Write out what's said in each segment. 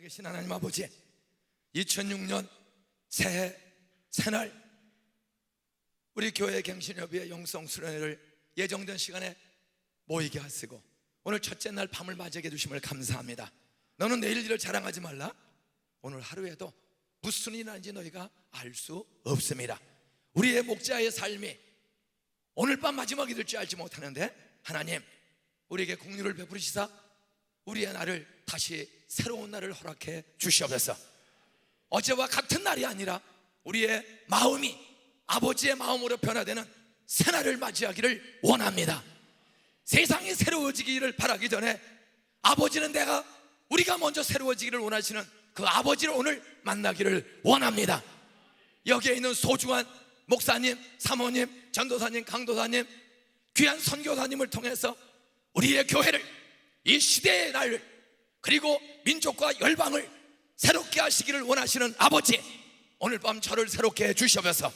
살아계신 하나님 아버지, 2006년 새날 우리 교회 갱신협의회 영성수련회를 예정된 시간에 모이게 하시고 오늘 첫째 날 밤을 맞이하게 해주심을 감사합니다. 너는 내일 일을 자랑하지 말라. 오늘 하루에도 무슨 일이 나는지 너희가 알 수 없습니다. 우리의 목자의 삶이 오늘 밤 마지막이 될 줄 알지 못하는데 하나님 우리에게 공유를 베푸시사 우리의 날을 다시 새로운 날을 허락해 주시옵소서. 어제와 같은 날이 아니라 우리의 마음이 아버지의 마음으로 변화되는 새날을 맞이하기를 원합니다. 세상이 새로워지기를 바라기 전에 아버지는 우리가 먼저 새로워지기를 원하시는 그 아버지를 오늘 만나기를 원합니다. 여기에 있는 소중한 목사님, 사모님, 전도사님, 강도사님, 귀한 선교사님을 통해서 우리의 교회를, 이 시대의 날을, 그리고 민족과 열방을 새롭게 하시기를 원하시는 아버지, 오늘 밤 저를 새롭게 해 주시옵소서.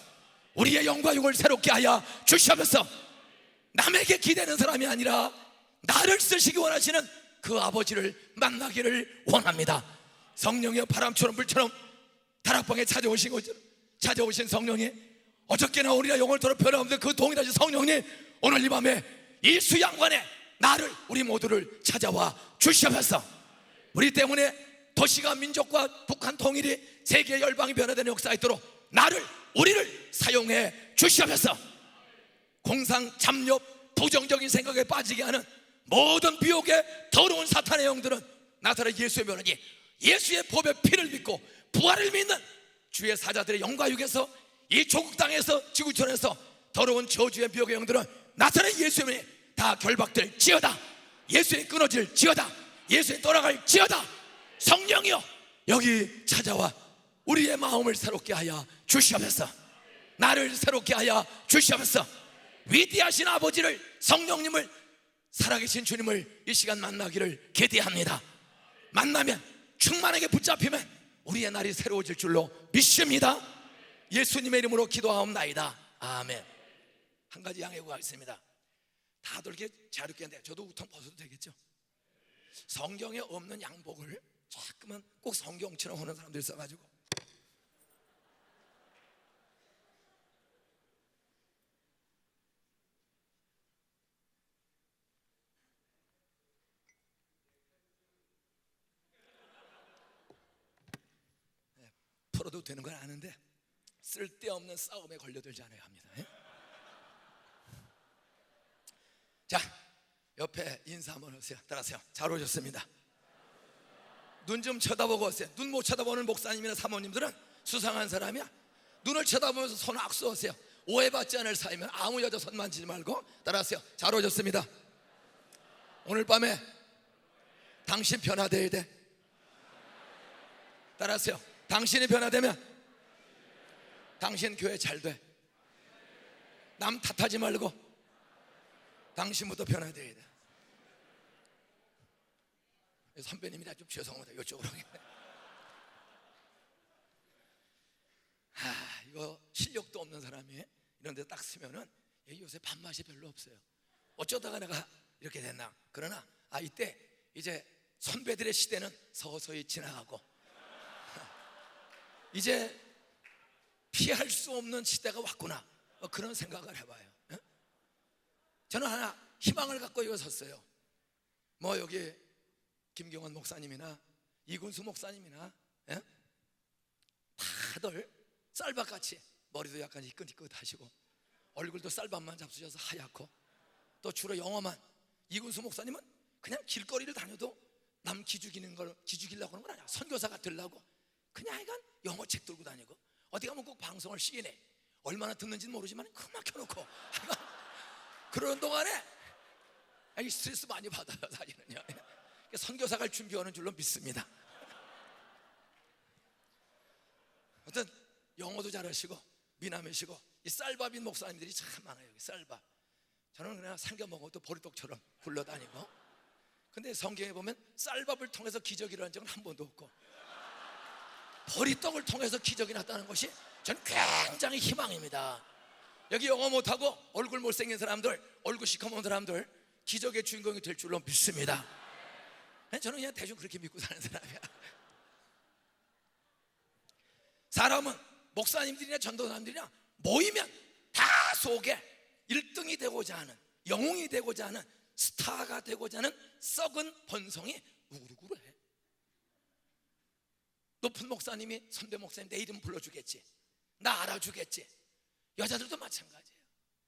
우리의 영과 육을 새롭게 하여 주시옵소서. 남에게 기대는 사람이 아니라 나를 쓰시기 원하시는 그 아버지를 만나기를 원합니다. 성령의 바람처럼 불처럼 다락방에 찾아오신 성령이, 어저께나 우리가 영을 더러 변함없는 그 동일하신 성령님, 오늘 이 밤에 이 수양관에 나를, 우리 모두를 찾아와 주시옵소서. 우리 때문에 도시가, 민족과 북한 통일이, 세계 열방이 변화되는 역사가 있도록 우리를 사용해 주시옵소서. 공상, 잡렵, 부정적인 생각에 빠지게 하는 모든 미혹의 더러운 사탄의 영들은 나사렛 예수의 면허니 예수의 법의 피를 믿고 부활을 믿는 주의 사자들의 영과 육에서 이 조국 땅에서, 지구촌에서 더러운 저주의 미혹의 영들은 나사렛 예수의 면허니 다 결박될 지어다. 예수의 끊어질 지어다. 예수의 떠나갈 지어다. 성령이여 여기 찾아와 우리의 마음을 새롭게 하여 주시옵소서. 나를 새롭게 하여 주시옵소서. 위대하신 아버지를, 성령님을, 살아계신 주님을 이 시간 만나기를 기대합니다. 만나면, 충만하게 붙잡히면 우리의 날이 새로워질 줄로 믿습니다. 예수님의 이름으로 기도하옵나이다. 아멘. 한 가지 양해 구하겠습니다. 다들 이렇게 잘 입겠는데 저도 우통 벗어도 되겠죠? 성경에 없는 양복을 자꾸만 꼭 성경처럼 하는 사람들이 있어가지고 풀어도 되는 건 아는데 쓸데없는 싸움에 걸려들지 않아야 합니다. 자, 옆에 인사 한번 하세요. 따라하세요. 잘 오셨습니다. 눈 좀 쳐다보고 오세요. 눈 못 쳐다보는 목사님이나 사모님들은 수상한 사람이야. 눈을 쳐다보면서 손 악수 하세요. 오해받지 않을 사이면 아무 여자 손 만지지 말고 따라하세요. 잘 오셨습니다. 오늘 밤에 당신 변화되어야 돼. 따라하세요. 당신이 변화되면 당신 교회 잘 돼. 남 탓하지 말고 당신부터 변화되어야 돼. 선배님이라 좀 죄송합니다. 이쪽으로. 이거 실력도 없는 사람이 이런 데 딱 쓰면은 요새 밥맛이 별로 없어요. 어쩌다가 내가 이렇게 됐나. 그러나 이때 이제 선배들의 시대는 서서히 지나가고 이제 피할 수 없는 시대가 왔구나. 그런 생각을 해봐요. 저는 하나 희망을 갖고 이거 섰어요. 여기 김경원 목사님이나 이군수 목사님이나 다들 쌀밥같이 머리도 약간 희끗희끗하시고 얼굴도 쌀밥만 잡수셔서 하얗고 또 주로 영어만, 이군수 목사님은 그냥 길거리를 다녀도 남 기죽이려고 하는 건 아니야. 선교사가 되려고 그냥 하여간 영어책 들고 다니고 어디 가면 꼭 방송을 시기네. 얼마나 듣는지는 모르지만 그 막혀놓고 그러는 동안에 스트레스 많이 받아요. 사실은요. 선교사 갈 준비하는 줄로 믿습니다. 어떤 영어도 잘하시고 미남이시고 이 쌀밥인 목사님들이 참 많아요. 쌀밥. 저는 그냥 삼겨 먹어도 보리떡처럼 굴러다니고, 근데 성경에 보면 쌀밥을 통해서 기적이 일어난 적은 한 번도 없고 보리떡을 통해서 기적이 났다는 것이 저는 굉장히 희망입니다. 여기 영어 못하고 얼굴 못생긴 사람들, 얼굴 시커먼 사람들 기적의 주인공이 될 줄로 믿습니다. 저는 그냥 대충 그렇게 믿고 사는 사람이야. 사람은 목사님들이나 전도사님들이나 모이면 다 속에 1등이 되고자 하는, 영웅이 되고자 하는, 스타가 되고자 하는 썩은 본성이 우글우글해. 높은 목사님이 선배 목사님 내 이름 불러주겠지, 나 알아주겠지. 여자들도 마찬가지예요.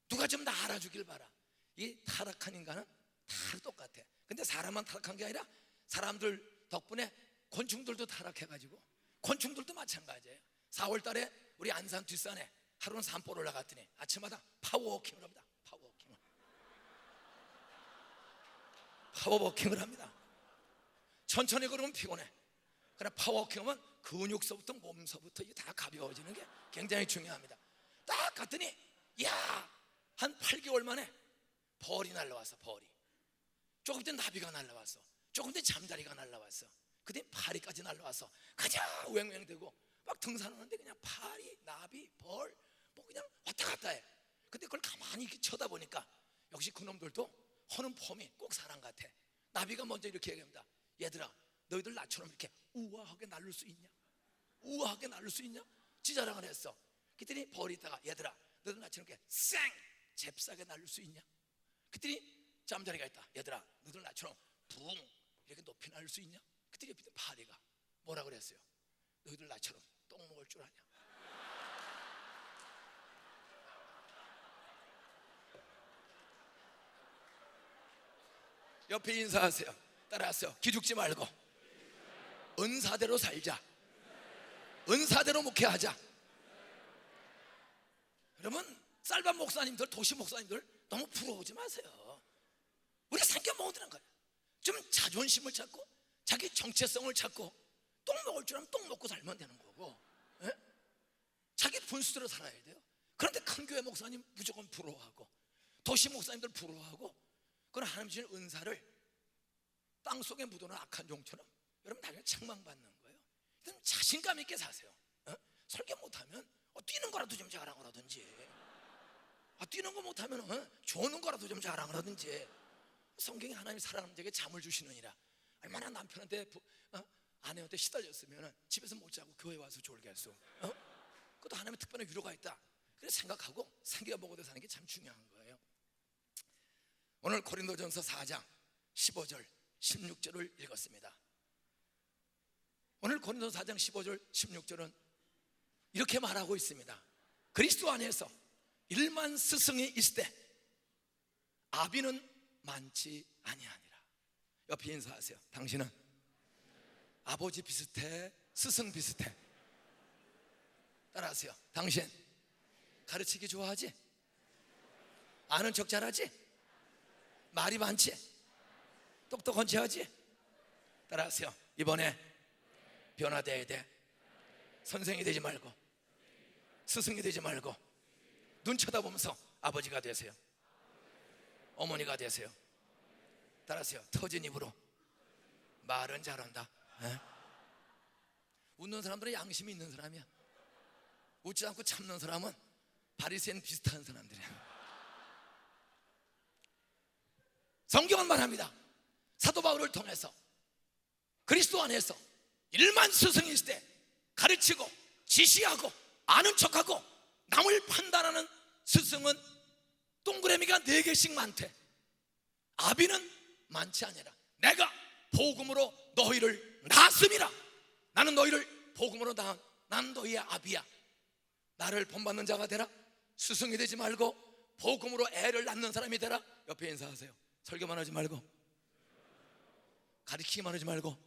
누가 좀 나 알아주길 바라. 이 타락한 인간은 다 똑같아. 근데 사람만 타락한 게 아니라 사람들 덕분에 곤충들도 타락해가지고, 곤충들도 마찬가지예요. 4월 달에 우리 안산 뒷산에 하루는 산보를 올라갔더니 아침마다 파워워킹을 합니다. 파워워킹을 합니다. 천천히 걸으면 피곤해. 그러나 파워워킹하면 근육서부터 몸서부터 이게 다 가벼워지는 게 굉장히 중요합니다. 딱 갔더니 한 8개월 만에 벌이 날라왔어. 벌이. 조금 전에 나비가 날라왔어. 조금 전에 잠자리가 날라왔어. 그다음에 파리까지 날라와서 가자 우행우행되고 막 등산하는데 그냥 파리, 나비, 벌 뭐 그냥 왔다 갔다 해. 근데 그걸 가만히 이렇게 쳐다보니까 역시 그놈들도 하는 폼이 꼭 사람 같아. 나비가 먼저 이렇게 얘기합니다. 얘들아, 너희들 나처럼 이렇게 우아하게 날릴 수 있냐? 우아하게 날릴 수 있냐? 지자랑을 했어. 그랬더니 벌이 있다가 얘들아, 너희들 나처럼 이렇게 쌩 잽싸게 날릴 수 있냐? 그랬더니 잠자리가 있다. 얘들아, 너희들 나처럼 붕 이렇게 높이 날릴 수 있냐? 그때 옆에 파리가 뭐라 그랬어요? 너희들 나처럼 똥 먹을 줄 아냐? 옆에 인사하세요. 따라하세요. 기죽지 말고 은사대로 살자. 은사대로 목회하자. 여러분, 쌀밥 목사님들, 도시 목사님들 너무 부러우지 마세요. 우리가 삼켜 먹어야 되는 거예요. 좀 자존심을 찾고 자기 정체성을 찾고 똥 먹을 줄 알면 똥 먹고 살면 되는 거고, 예? 자기 분수대로 살아야 돼요. 그런데 큰 교회 목사님 무조건 부러워하고 도시 목사님들 부러워하고, 그런 하나님 주신 은사를 땅속에 묻어놓은 악한 종처럼 여러분 나중에 책망받는 거예요. 일단 자신감 있게 사세요. 설교 못하면 뛰는 거라도 좀 자랑을 하든지, 뛰는 거 못하면 조는 거라도 좀 자랑을 하든지. 성경에 하나님이 사랑하는 자에게 잠을 주시느니라. 얼마나 남편한테 아내한테 시달렸으면 집에서 못 자고 교회 와서 졸게 할 수, 그것도 하나님의 특별한 위로가 있다. 그래서 생각하고 생겨보고도 사는 게 참 중요한 거예요. 오늘 고린도전서 4장 15절 16절을 읽었습니다. 오늘 고린도전서 4장 15절 16절은 이렇게 말하고 있습니다. 그리스도 안에서 1만 스승이 있을 때 아비는 많지 아니하니라. 옆에 인사하세요. 당신은 아버지 비슷해, 스승 비슷해. 따라하세요. 당신 가르치기 좋아하지? 아는 척 잘하지? 말이 많지? 똑똑한지 하지? 따라하세요. 이번에 변화돼야 돼. 선생이 되지 말고 스승이 되지 말고 눈 쳐다보면서 아버지가 되세요. 어머니가 되세요. 따라하세요. 터진 입으로 말은 잘한다. 에? 웃는 사람들은 양심이 있는 사람이야. 웃지 않고 참는 사람은 바리새인 비슷한 사람들이야. 성경은 말합니다. 사도 바울을 통해서 그리스도 안에서 1만 스승이 있을 때 가르치고 지시하고 아는 척하고 남을 판단하는 스승은 동그라미가 4개씩 많대. 아비는 많지 아니라 내가 복음으로 너희를 낳았음이라. 나는 너희를 복음으로 낳은, 나는 너희의 아비야. 나를 본받는 자가 되라. 스승이 되지 말고 복음으로 애를 낳는 사람이 되라. 옆에 인사하세요. 설교만 하지 말고 가르치기만 하지 말고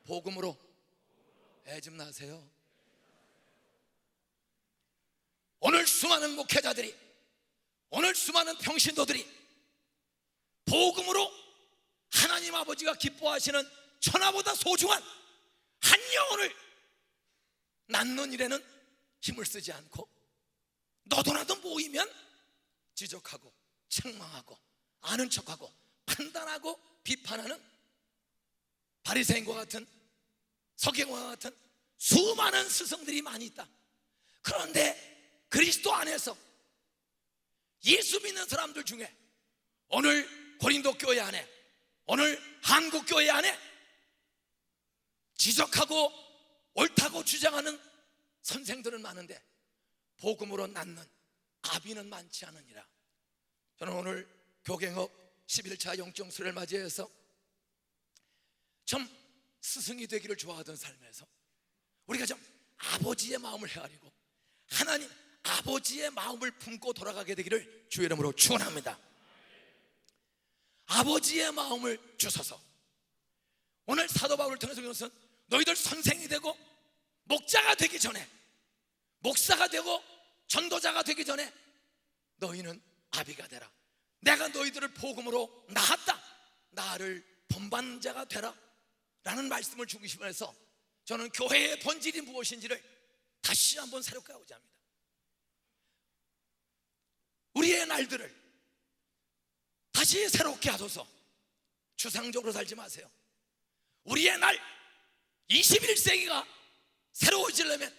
복음으로 애 좀 낳으세요. 오늘 수많은 목회자들이, 오늘 수많은 평신도들이 복음으로 하나님 아버지가 기뻐하시는 천하보다 소중한 한 영혼을 낳는 일에는 힘을 쓰지 않고 너도 나도 모이면 지적하고 책망하고 아는 척하고 판단하고 비판하는 바리새인과 같은 서기관과 같은 수많은 스승들이 많이 있다. 그런데 그리스도 안에서 예수 믿는 사람들 중에 오늘 고린도 교회 안에, 오늘 한국 교회 안에 지적하고 옳다고 주장하는 선생들은 많은데 복음으로 낳는 아비는 많지 않으니라. 저는 오늘 교갱업 11차 영적 수련을 맞이해서 좀 스승이 되기를 좋아하던 삶에서 우리가 좀 아버지의 마음을 헤아리고 하나님 아버지의 마음을 품고 돌아가게 되기를 주의 이름으로 축원합니다. 아버지의 마음을 주셔서 오늘 사도 바울을 통해서 이것은 너희들 선생이 되고 목자가 되기 전에, 목사가 되고 전도자가 되기 전에 너희는 아비가 되라. 내가 너희들을 복음으로 낳았다. 나를 본받는 자가 되라 라는 말씀을 주기 시작해서 저는 교회의 본질이 무엇인지를 다시 한번 새롭게 하고자 합니다. 우리의 날들을 다시 새롭게 하소서. 추상적으로 살지 마세요. 우리의 날 21세기가 새로워지려면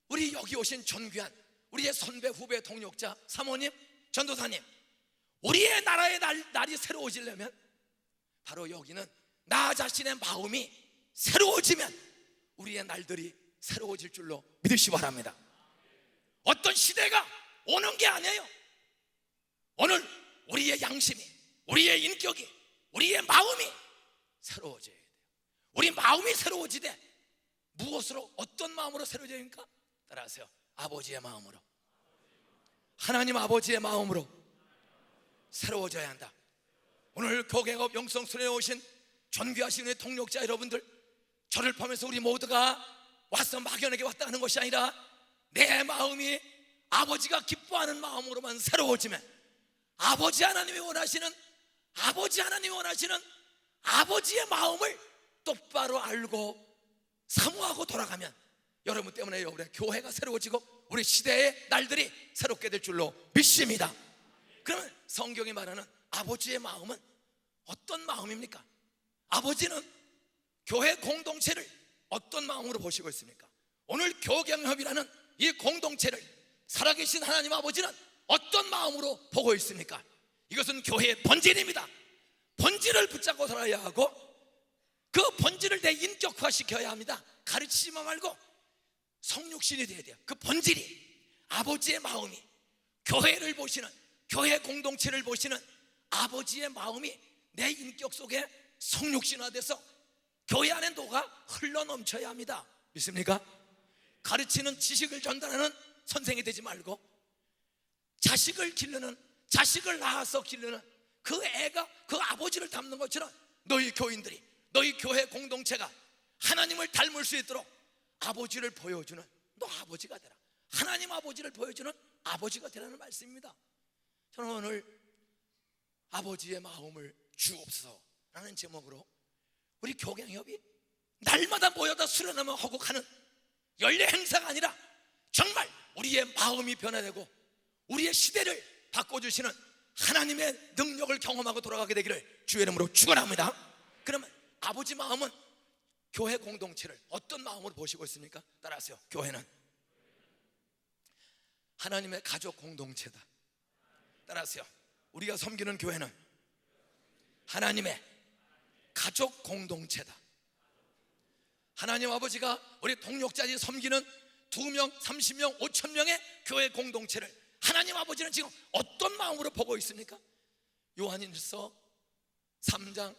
우리 여기 오신 존귀한 우리의 선배, 후배, 동역자, 사모님, 전도사님, 우리의 나라의 날이 새로워지려면 바로 여기는 나 자신의 마음이 새로워지면 우리의 날들이 새로워질 줄로 믿으시기 바랍니다. 어떤 시대가 오는 게 아니에요. 오늘 우리의 양심이, 우리의 인격이, 우리의 마음이 새로워져야 돼요. 우리 마음이 새로워지되 무엇으로, 어떤 마음으로 새로워집니까? 따라하세요. 아버지의 마음으로, 하나님 아버지의 마음으로 새로워져야 한다. 오늘 교갱업 영성수련에 오신 존귀하신 우리 동역자 여러분들, 저를 포함해서 우리 모두가 와서 막연하게 왔다 하는 것이 아니라 내 마음이 아버지가 기뻐하는 마음으로만 새로워지면, 아버지 하나님이 원하시는 아버지의 마음을 똑바로 알고 사모하고 돌아가면 여러분 때문에 우리 교회가 새로워지고 우리 시대의 날들이 새롭게 될 줄로 믿습니다. 그러면 성경이 말하는 아버지의 마음은 어떤 마음입니까? 아버지는 교회 공동체를 어떤 마음으로 보시고 있습니까? 오늘 교경협이라는 이 공동체를 살아계신 하나님 아버지는 어떤 마음으로 보고 있습니까? 이것은 교회의 본질입니다. 본질을 붙잡고 살아야 하고 그 본질을 내 인격화시켜야 합니다. 가르치지만 말고 성육신이 되어야 돼요. 그 본질이, 아버지의 마음이, 교회를 보시는, 교회 공동체를 보시는 아버지의 마음이 내 인격 속에 성육신화돼서 교회 안에 녹아 흘러넘쳐야 합니다. 믿습니까? 가르치는, 지식을 전달하는 선생이 되지 말고 자식을 기르는, 자식을 낳아서 기르는 그 애가 그 아버지를 닮는 것처럼 너희 교인들이, 너희 교회 공동체가 하나님을 닮을 수 있도록 아버지를 보여주는, 너 아버지가 되라, 하나님 아버지를 보여주는 아버지가 되라는 말씀입니다. 저는 오늘 아버지의 마음을 주옵소서라는 제목으로 우리 교경협이 날마다 모여다 수련하며 허국하는 연례 행사가 아니라 정말 우리의 마음이 변화되고 우리의 시대를 바꿔주시는 하나님의 능력을 경험하고 돌아가게 되기를 주의 이름으로 축원합니다. 그러면 아버지 마음은 교회 공동체를 어떤 마음으로 보시고 있습니까? 따라하세요. 교회는 하나님의 가족 공동체다. 따라하세요. 우리가 섬기는 교회는 하나님의 가족 공동체다. 하나님 아버지가 우리 동역자들이 섬기는 2명, 30명, 5,000명의 교회 공동체를 하나님 아버지는 지금 어떤 마음으로 보고 있습니까? 요한일서 3장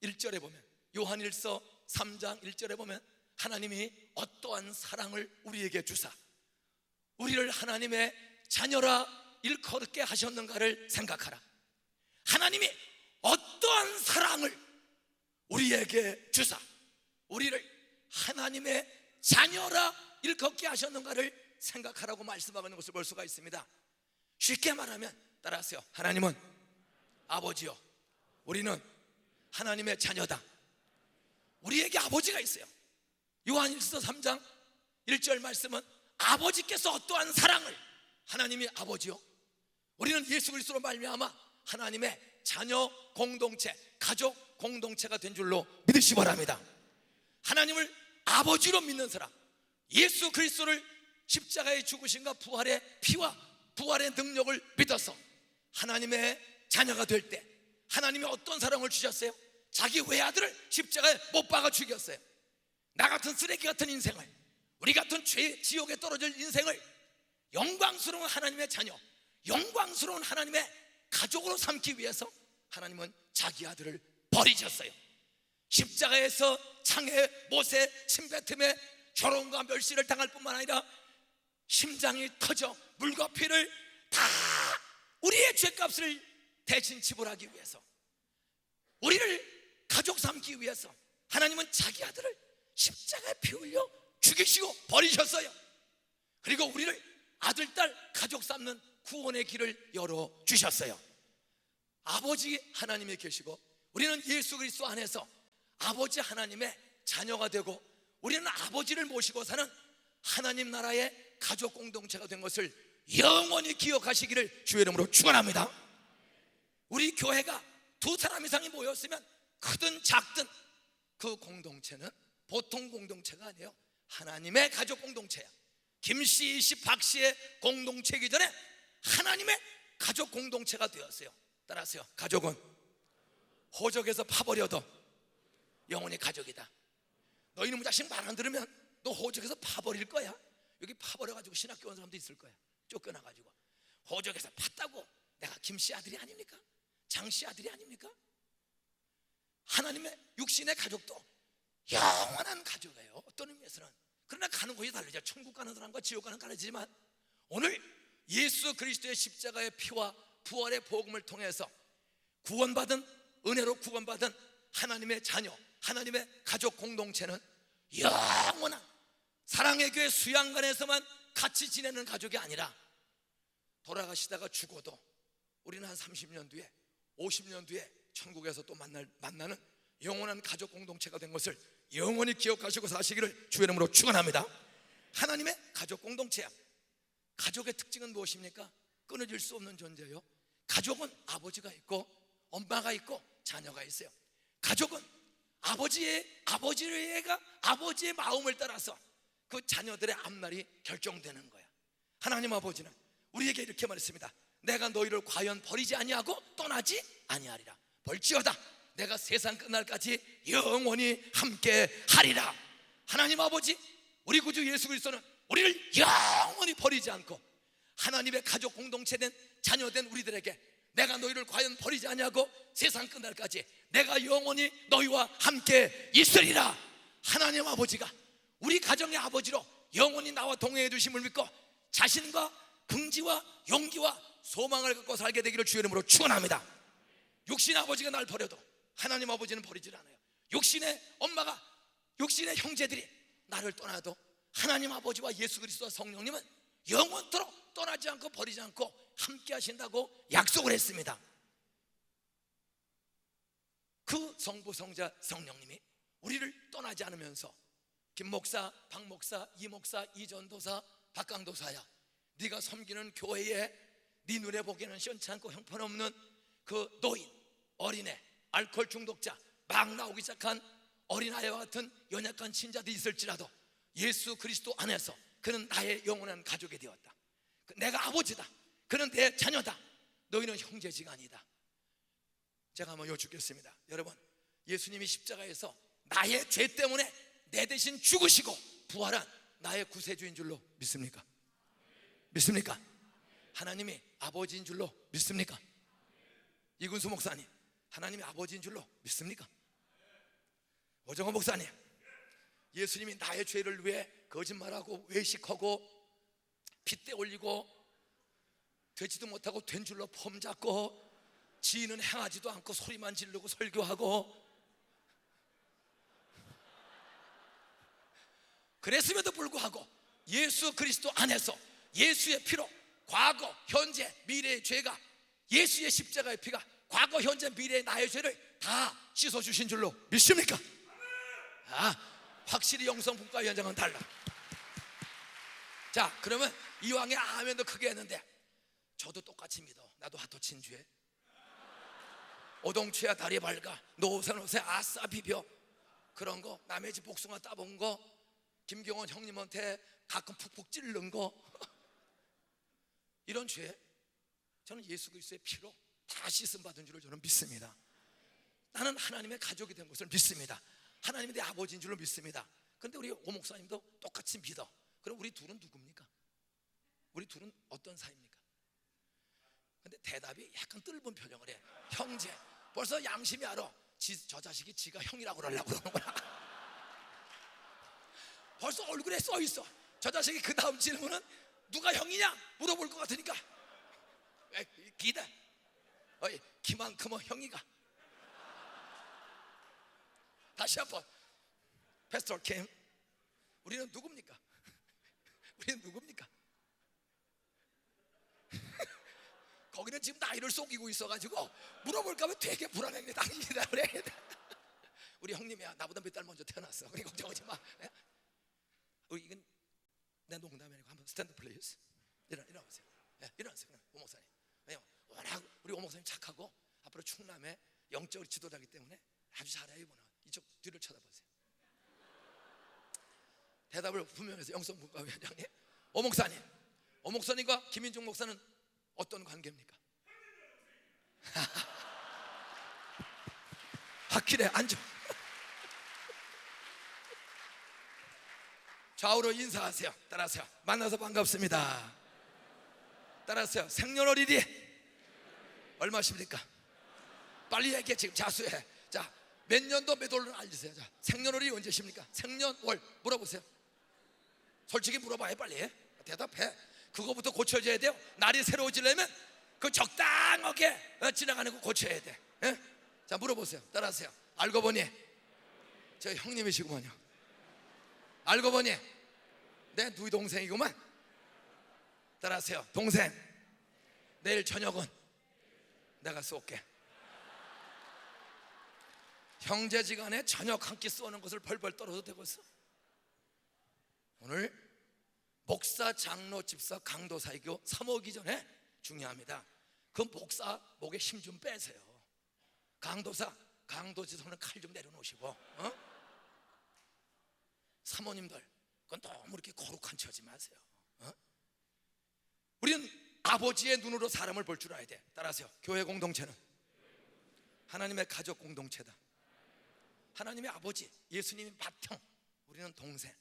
1절에 보면, 요한일서 3장 1절에 보면 하나님이 어떠한 사랑을 우리에게 주사 우리를 하나님의 자녀라 일컬게 하셨는가를 생각하라. 하나님이 어떠한 사랑을 우리에게 주사 우리를 하나님의 자녀라 일컫게 하셨는가를 생각하라고 말씀하고 있는 것을 볼 수가 있습니다. 쉽게 말하면 따라하세요. 하나님은 아버지요, 우리는 하나님의 자녀다. 우리에게 아버지가 있어요. 요한일서 3장 1절 말씀은 아버지께서 어떠한 사랑을, 하나님이 아버지요, 우리는 예수 그리스도로 말미암아 하나님의 자녀 공동체, 가족 공동체가 된 줄로 믿으시기 바랍니다. 하나님을 아버지로 믿는 사람, 예수 그리스도를 십자가의 죽으심과 부활의 피와 부활의 능력을 믿어서 하나님의 자녀가 될 때 하나님이 어떤 사랑을 주셨어요? 자기 외아들을 십자가에 못 박아 죽였어요. 나 같은 쓰레기 같은 인생을 우리 같은 죄 지옥에 떨어질 인생을 영광스러운 하나님의 자녀, 영광스러운 하나님의 가족으로 삼기 위해서 하나님은 자기 아들을 버리셨어요. 십자가에서 창에 못에 침뱉음에 조롱과 멸시를 당할 뿐만 아니라 심장이 터져 물과 피를 다 우리의 죄값을 대신 지불하기 위해서, 우리를 가족 삼기 위해서 하나님은 자기 아들을 십자가에 피 흘려 죽이시고 버리셨어요. 그리고 우리를 아들, 딸, 가족 삼는 구원의 길을 열어주셨어요. 아버지 하나님이 계시고 우리는 예수 그리스도 안에서 아버지 하나님의 자녀가 되고 우리는 아버지를 모시고 사는 하나님 나라의 가족 공동체가 된 것을 영원히 기억하시기를 주의 이름으로 축원합니다. 우리 교회가 두 사람 이상이 모였으면 크든 작든 그 공동체는 보통 공동체가 아니에요. 하나님의 가족 공동체야. 김씨, 이씨, 박씨의 공동체이기 전에 하나님의 가족 공동체가 되었어요. 따라하세요. 가족은 호적에서 파버려도 영원히 가족이다. 너 이놈의 자식 말 안 들으면 너 호적에서 파버릴 거야. 여기 파버려가지고 신학교 온 사람도 있을 거야. 쫓겨나가지고 호적에서 팠다고 내가 김씨 아들이 아닙니까? 장씨 아들이 아닙니까? 하나님의 육신의 가족도 영원한 가족이에요. 어떤 의미에서는. 그러나 가는 곳이 다르죠. 천국 가는 사람과 지옥 가는 다르지만 오늘 예수 그리스도의 십자가의 피와 부활의 복음을 통해서 구원받은, 은혜로 구원받은 하나님의 자녀, 하나님의 가족 공동체는 영원한 사랑의 교회 수양관에서만 같이 지내는 가족이 아니라 돌아가시다가 죽어도 우리는 한 30년 뒤에, 50년 뒤에 천국에서 또 만나는 영원한 가족 공동체가 된 것을 영원히 기억하시고 사시기를 주의 이름으로 축원합니다. 하나님의 가족 공동체야. 가족의 특징은 무엇입니까? 끊어질 수 없는 존재예요. 가족은 아버지가 있고 엄마가 있고 자녀가 있어요. 가족은 아버지의 마음을 따라서 그 자녀들의 앞날이 결정되는 거야. 하나님 아버지는 우리에게 이렇게 말했습니다. 내가 너희를 과연 버리지 아니하고 떠나지 아니하리라. 볼지어다 내가 세상 끝날까지 영원히 함께 하리라. 하나님 아버지, 우리 구주 예수 그리스도는 우리를 영원히 버리지 않고 하나님의 가족 공동체된 자녀된 우리들에게 내가 너희를 과연 버리지 아니하고 세상 끝날까지 내가 영원히 너희와 함께 있으리라. 하나님 아버지가 우리 가정의 아버지로 영원히 나와 동행해 주심을 믿고 자신과 긍지와 용기와 소망을 갖고 살게 되기를 주의 이름으로 축원합니다. 육신 아버지가 날 버려도 하나님 아버지는 버리질 않아요. 육신의 엄마가, 육신의 형제들이 나를 떠나도 하나님 아버지와 예수 그리스도와 성령님은 영원토록 떠나지 않고 버리지 않고 함께 하신다고 약속을 했습니다. 그 성부, 성자, 성령님이 우리를 떠나지 않으면서 김 목사, 박 목사, 이 목사, 이 전도사, 박강도사야, 네가 섬기는 교회에 네 눈에 보기에는 시원치 않고 형편없는 그 노인, 어린애, 알코올 중독자, 막 나오기 시작한 어린아이와 같은 연약한 신자들이 있을지라도 예수 그리스도 안에서 그는 나의 영원한 가족이 되었다. 내가 아버지다. 그는 내 자녀다. 너희는 형제지간이다. 제가 한번 여쭙겠습니다. 여러분, 예수님이 십자가에서 나의 죄 때문에 내 대신 죽으시고 부활한 나의 구세주인 줄로 믿습니까? 믿습니까? 하나님이 아버지인 줄로 믿습니까? 이군수 목사님, 하나님이 아버지인 줄로 믿습니까? 오정호 목사님, 예수님이 나의 죄를 위해 거짓말하고 외식하고 핏대 올리고 되지도 못하고 된 줄로 폼 잡고 지인은 행하지도 않고 소리만 지르고 설교하고 그랬음에도 불구하고 예수 그리스도 안에서 예수의 피로 과거, 현재, 미래의 죄가, 예수의 십자가의 피가 과거, 현재, 미래의 나의 죄를 다 씻어주신 줄로 믿습니까? 확실히 영성분과위원장은 달라. 자, 그러면 이왕에 아멘도 크게 했는데 저도 똑같이 믿어. 나도 하도 진주해. 오동치야 다리 밝아, 노선 옷에 아싸 비벼, 그런 거, 남의 집 복숭아 따본 거, 김경원 형님한테 가끔 푹푹 찌르는 거 이런 죄 저는 예수 그리스도의 피로 다 씻음 받은 줄을 저는 믿습니다. 나는 하나님의 가족이 된 것을 믿습니다. 하나님이 내 아버지인 줄로 믿습니다. 그런데 우리 오 목사님도 똑같이 똑같이 믿어. 그럼 우리 둘은 누굽니까? 우리 둘은 어떤 사이입니까? 근데 대답이 약간 뜰분 표정을 해. 형제. 벌써 양심이 알아. 저 자식이 지가 형이라고 그러려고 그러는 거야. 벌써 얼굴에 써 있어. 저 자식이 그 다음 질문은 누가 형이냐 물어볼 것 같으니까 기대. 기만큼은 형이가. 다시 한번. 패스터 캠, 우리는 누굽니까? 우리는 누굽니까? 거기는 지금 나이를 속이고 있어가지고 물어볼까 봐 되게 불안합니다. 우리 형님이야, 나보다 몇 달 먼저 태어났어. 그러니 걱정하지 마. 우리 이건 내 농담이 아니고 한번 스탠드 플레이스. 일어나세요. 일어나세요. 오 목사님. 워낙 우리 오 목사님 착하고 앞으로 충남의 영적 지도자이기 때문에 아주 잘해요. 이분은 이쪽 뒤를 쳐다보세요. 대답을 분명해서 영성문과위원장님, 오 목사님, 오 목사님과 김인중 목사는 어떤 관계입니까? 확실해. 앉아. 좌우로 인사하세요. 따라하세요. 만나서 반갑습니다. 따라하세요. 생년월일이 얼마십니까? 빨리 얘기해. 지금 자수해. 자, 몇 년도 몇 월로 알려주세요. 자, 생년월일이 언제십니까? 생년월 물어보세요. 솔직히 물어봐요. 빨리 대답해. 그거부터 고쳐져야 돼요. 날이 새로워지려면 그 적당하게 지나가는 거 고쳐야 돼. 자, 물어보세요. 따라하세요. 알고 보니 저 형님이시구만요. 알고 보니 내 누이 동생이구만. 따라하세요. 동생, 내일 저녁은 내가 쏠게. 형제지간에 저녁 한 끼 쏘는 것을 벌벌 떨어도 되고 있어. 오늘 목사, 장로, 집사, 강도, 사이교 3오기 전에 중요합니다. 그 목사 목에 힘 좀 빼세요. 강도사, 강도지 손은 칼 좀 내려놓으시고, 사모님들, 그건 너무 이렇게 거룩한 척 하지 마세요. 우리는 아버지의 눈으로 사람을 볼 줄 알아야 돼. 따라하세요. 교회 공동체는 하나님의 가족 공동체다. 하나님의 아버지, 예수님이 맏형, 우리는 동생,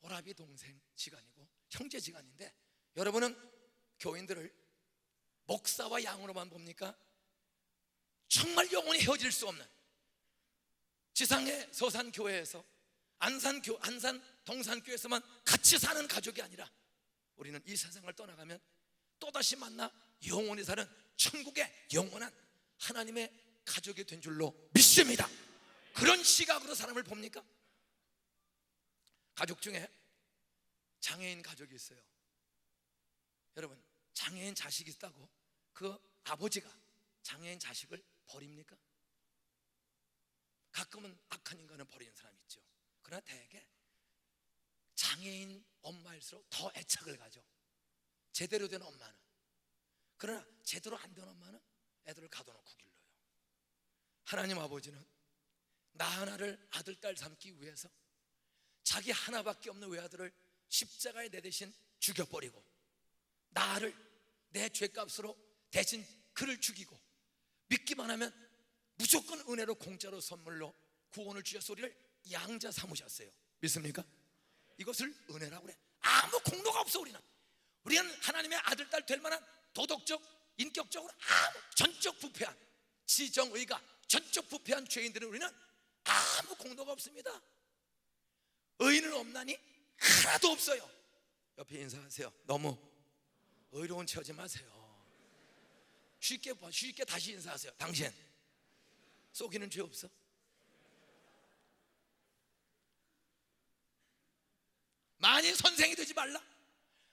오라비 동생 지간이고 형제 지간인데, 여러분은 교인들을 목사와 양으로만 봅니까? 정말 영원히 헤어질 수 없는 지상의 서산교회에서 안산 동산교회에서만 같이 사는 가족이 아니라 우리는 이 세상을 떠나가면 또다시 만나 영원히 사는 천국의 영원한 하나님의 가족이 된 줄로 믿습니다. 그런 시각으로 사람을 봅니까? 가족 중에 장애인 가족이 있어요. 여러분, 장애인 자식이 있다고 그 아버지가 장애인 자식을 버립니까? 가끔은 악한 인간은 버리는 사람이 있죠. 그러나 대개 장애인 엄마일수록 더 애착을 가져. 제대로 된 엄마는. 그러나 제대로 안 된 엄마는 애들을 가둬놓고 길러요. 하나님 아버지는 나 하나를 아들, 딸 삼기 위해서 자기 하나밖에 없는 외아들을 십자가에 내 대신 죽여버리고 나를 내 죄값으로 대신 그를 죽이고 믿기만 하면 무조건 은혜로 공짜로 선물로 구원을 주셔서 우리를 양자 삼으셨어요. 믿습니까? 이것을 은혜라고 그래. 아무 공로가 없어. 우리는 하나님의 아들, 딸 될 만한 도덕적, 인격적으로 아무 전적 부패한, 지정의가 전적 부패한 죄인들은 우리는 아무 공로가 없습니다. 의인은 없나니 하나도 없어요. 옆에 인사하세요. 너무 의로운 척 하지 마세요. 쉽게 다시 인사하세요. 당신 속이는 죄 없어? 많이 선생이 되지 말라.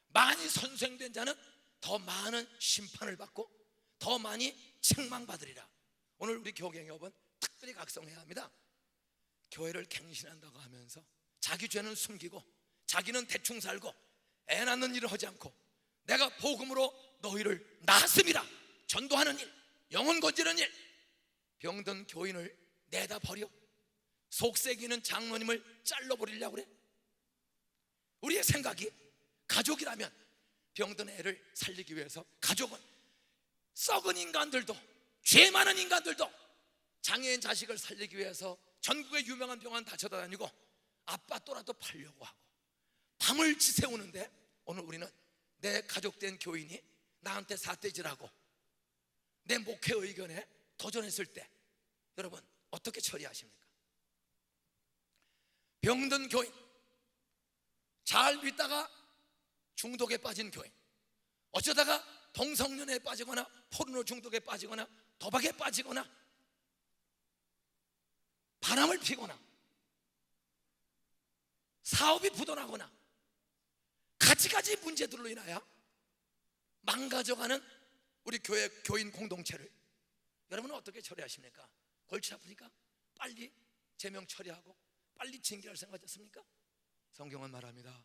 많이 선생된 자는 더 많은 심판을 받고 더 많이 책망받으리라. 오늘 우리 교경협은 특별히 각성해야 합니다. 교회를 갱신한다고 하면서 자기 죄는 숨기고 자기는 대충 살고 애 낳는 일을 하지 않고 내가 복음으로 너희를 낳았음이라 전도하는 일, 영혼 건지는 일, 병든 교인을 내다 버려 속새기는 장로님을 잘라버리려고 그래. 우리의 생각이 가족이라면 병든 애를 살리기 위해서 가족은 썩은 인간들도 죄 많은 인간들도 장애인 자식을 살리기 위해서 전국의 유명한 병원 다 찾아다니고 아빠 또라도 팔려고 하고 밤을 지새우는데 오늘 우리는 내 가족된 교인이 나한테 삿대질하고 내 목회 의견에 도전했을 때 여러분 어떻게 처리하십니까? 병든 교인, 잘 믿다가 중독에 빠진 교인, 어쩌다가 동성연애에 빠지거나 포르노 중독에 빠지거나 도박에 빠지거나 바람을 피거나 사업이 부도나거나 가지가지 문제들로 인하여 망가져가는 우리 교회 교인 공동체를 여러분은 어떻게 처리하십니까? 골치 아프니까 빨리 제명 처리하고 빨리 징계할 생각하셨습니까? 성경은 말합니다.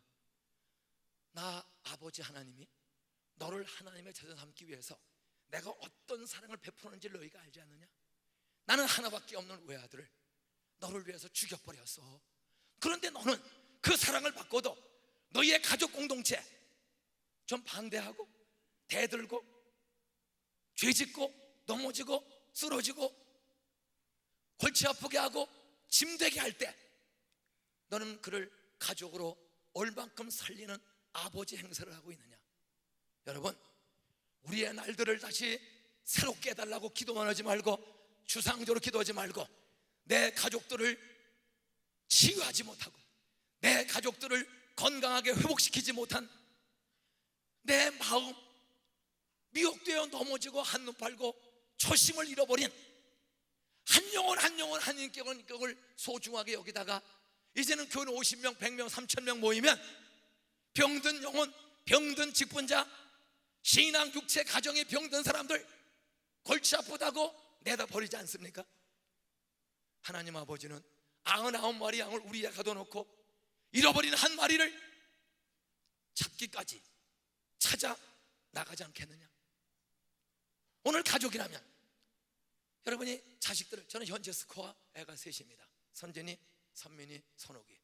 나 아버지 하나님이 너를 하나님의 제자 삼기 위해서 내가 어떤 사랑을 베푸는지 너희가 알지 않느냐? 나는 하나밖에 없는 외아들을 너를 위해서 죽여버렸어. 그런데 너는 그 사랑을 받고도 너희의 가족 공동체 좀 반대하고 대들고 죄짓고 넘어지고 쓰러지고 골치 아프게 하고 짐되게 할 때 너는 그를 가족으로 얼만큼 살리는 아버지 행세를 하고 있느냐? 여러분, 우리의 날들을 다시 새롭게 해달라고 기도만 하지 말고 주상적으로 기도하지 말고 내 가족들을 치유하지 못하고 내 가족들을 건강하게 회복시키지 못한 내 마음, 미혹되어 넘어지고 한눈 팔고 초심을 잃어버린 한 영혼 한 영혼 한 인격을 소중하게 여기다가 이제는 교인 50명, 100명, 3000명 모이면 병든 영혼, 병든 직분자, 신앙, 육체, 가정에 병든 사람들 골치 아프다고 내다 버리지 않습니까? 하나님 아버지는 99마리 양을 우리에 가둬놓고 잃어버린 한 마리를 잡기까지 찾아 나가지 않겠느냐? 오늘 가족이라면 여러분이 자식들을, 저는 현재 스코어 애가 셋입니다. 선진이, 선민이, 선옥이.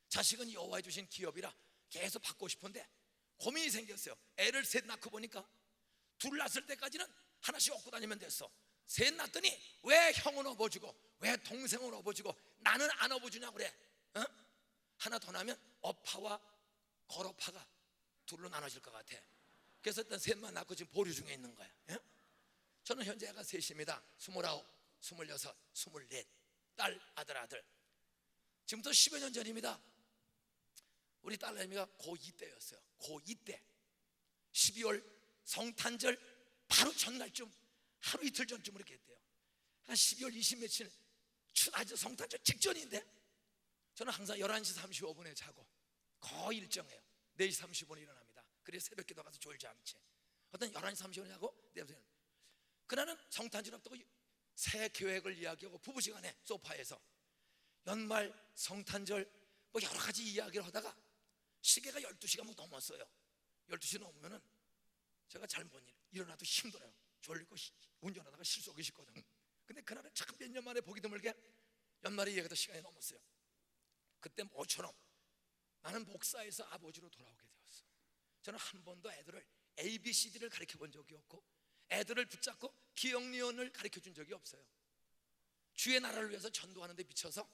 자식은 여호와에 주신 기업이라 계속 받고 싶은데 고민이 생겼어요. 애를 셋 낳고 보니까 둘 낳았을 때까지는 하나씩 얻고 다니면 됐어. 셋 낳았더니 왜 형은 업어주고 왜 동생은 업어주고 나는 안 업어주냐고 그래. 어? 하나 더 나면 업파와 걸업파가 둘로 나눠질 것 같아. 그래서 일단 셋만 낳고 지금 보류 중에 있는 거야. 예? 저는 현재 애가 셋입니다. 29, 26, 24. 딸, 아들. 지금부터 10여 년 전입니다. 우리 딸내미가 고2 때였어요. 고2 때 12월 성탄절 바로 전날쯤 하루 이틀 전쯤 이렇게 했대요. 한 12월 20 며칠 아주 성탄절 직전인데 저는 항상 11시 35분에 자고 거의 일정해요. 4시 30분에 일어납니다. 그래서 새벽 기도 가서 졸지 않지. 어떤 11시 30분에 자고 그날은 성탄절 앞두고 새 계획을 이야기하고 부부시간에 소파에서 연말 성탄절 뭐 여러 가지 이야기를 하다가 시계가 12시가 뭐 넘었어요. 12시 넘으면은 제가 잘 못 일어나도 힘들어요. 졸리고 운전하다가 실속이 싶거든. 근데 그날은 참 몇 년 만에 보기 드물게 연말에 이야기도 시간이 넘었어요. 그때 모처럼 나는 목사에서 아버지로 돌아오게 되었어. 저는 한 번도 애들을 ABCD를 가르쳐 본 적이 없고 애들을 붙잡고 기억리언을 가르쳐 준 적이 없어요. 주의 나라를 위해서 전도하는 데 미쳐서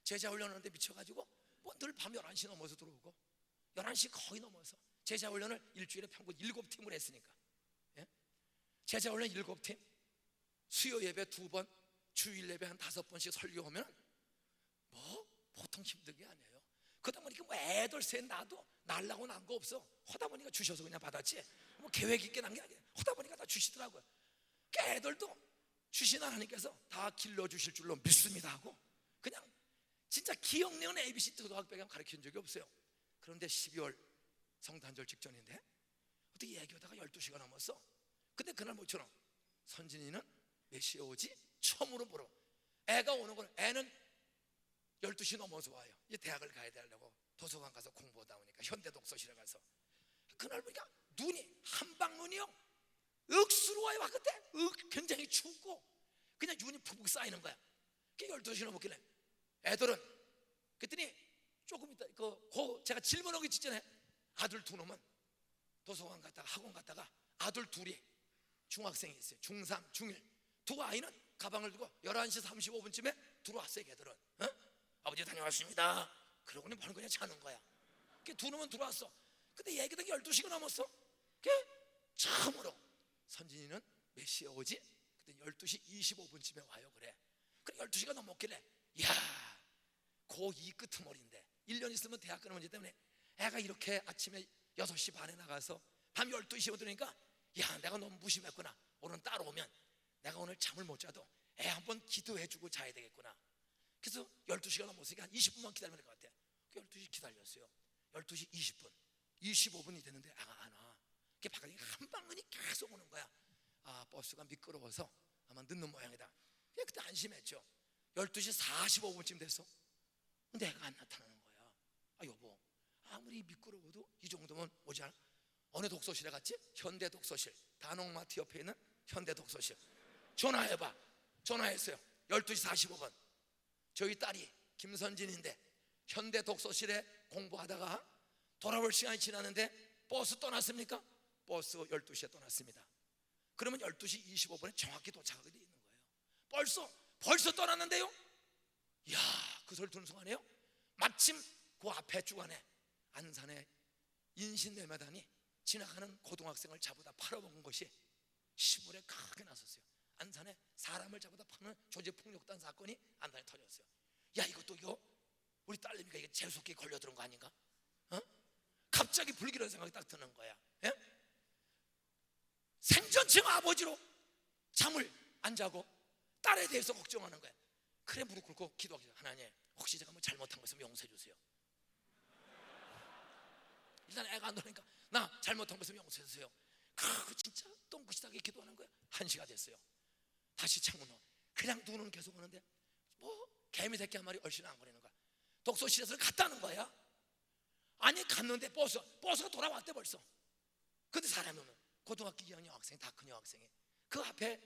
제자 훈련하는 데 미쳐가지고 뭐 늘 밤 11시 넘어서 들어오고 11시 거의 넘어서 제자 훈련을 일주일에 평균 7팀을 했으니까. 예? 제자 훈련 7팀, 수요 예배 2번, 주일 예배 한 5번씩 설교하면 뭐 보통 힘든 게 아니에요. 그러다 보니까 뭐 애들 셋 낳아도 날라고 난 거 없어. 하다 보니까 주셔서 그냥 받았지 뭐 계획 있게 난 게 아니에요. 하다 보니까 다 주시더라고요. 그러니까 애들도 주신 하나님께서 다 길러주실 줄로 믿습니다 하고 그냥 진짜 기억내는 ABC 초등학교에 가르친 적이 없어요. 그런데 12월 성탄절 직전인데 어떻게 얘기하다가 12시가 넘었어. 근데 그날 모처럼 선진이는 몇 시에 오지? 처음으로 물어. 애가 오는 걸 애는 12시 넘어서 와요. 이제 대학을 가야 되려고 도서관 가서 공부하다 보니까 현대독서실에 가서 그날 보니까 눈이 한방눈이요 억수로 와요. 와 그때 굉장히 춥고 그냥 눈이 푹푹 쌓이는 거야. 그게 12시 넘었길래 애들은 그랬더니 조금 있다 제가 질문하기 직전에 아들 2놈은 도서관 갔다가 학원 갔다가 아들 2이 중학생이 있어요. 중3, 중1 두 아이는 가방을 들고 11시 35분쯤에 들어왔어요. 걔들은 아버지 다녀왔습니다. 그러고는 바로 그냥 자는 거야. 두 놈은 들어왔어. 근데 얘기가 12시가 넘었어. 그게 처음으로 선진이는 몇 시에 오지? 그때 12시 25분쯤에 와요. 그래 12시가 넘었길래 야, 고2 끄트머리인데 1년 있으면 대학 가는 문제 때문에 애가 이렇게 아침에 6시 반에 나가서 밤 12시에 오더니까 야, 내가 너무 무심했구나. 오늘 따라오면 내가 오늘 잠을 못 자도 애 한번 기도해주고 자야 되겠구나. 그래서 12시가 넘었으니까 한 20분만 기다리면 될 것 같아. 12시 기다렸어요. 12시 20분 25분이 됐는데 애가 안 와. 그게 바깥에 한 방울이 계속 오는 거야. 아, 버스가 미끄러워서 아마 늦는 모양이다. 그때 안심했죠. 12시 45분쯤 됐어. 근데 애가 안 나타나는 거야. 아, 여보, 아무리 미끄러워도 이 정도면 오지 않아? 어느 독서실에 갔지? 현대 독서실, 단옥마트 옆에 있는 현대 독서실. 전화해봐. 전화했어요. 12시 45분 저희 딸이 김선진인데 현대 독서실에 공부하다가 돌아올 시간이 지났는데 버스 떠났습니까? 버스 12시에 떠났습니다. 그러면 12시 25분에 정확히 도착하게 돼 있는 거예요. 벌써 떠났는데요? 이야, 그 소리 듣는 순간에요, 마침 그 앞에 주간에 안산에 인신매매단이 지나가는 고등학생을 잡아다 팔아먹은 것이 신문에 크게 났었어요. 안산에 사람을 잡아다 파는 조직폭력단 사건이 안산에 터졌어요. 야, 이거 우리 딸내미가 이게 재수없게 걸려들은 거 아닌가? 갑자기 불길한 생각이 딱 드는 거야. 예? 생전층 아버지로 잠을 안 자고 딸에 대해서 걱정하는 거야. 그래 무릎 꿇고 기도하기. 하나님, 혹시 제가 뭐 잘못한 거 있으면 용서해 주세요. 일단 애가 안 들으니까 나 잘못한 거 있으면 용서해 주세요. 그 진짜 똥긋이하게 기도하는 거야. 1시가 됐어요. 다시 창문 그냥 눈은 계속 오는데 뭐 개미 새끼 한 마리 얼씬 안 거리는 거야. 독서실에서 갔다는 거야. 아니 갔는데 버스가 돌아왔대 벌써. 근데 사람이 없는 고등학교 2학년 학생이, 다 큰 여학생이 그 앞에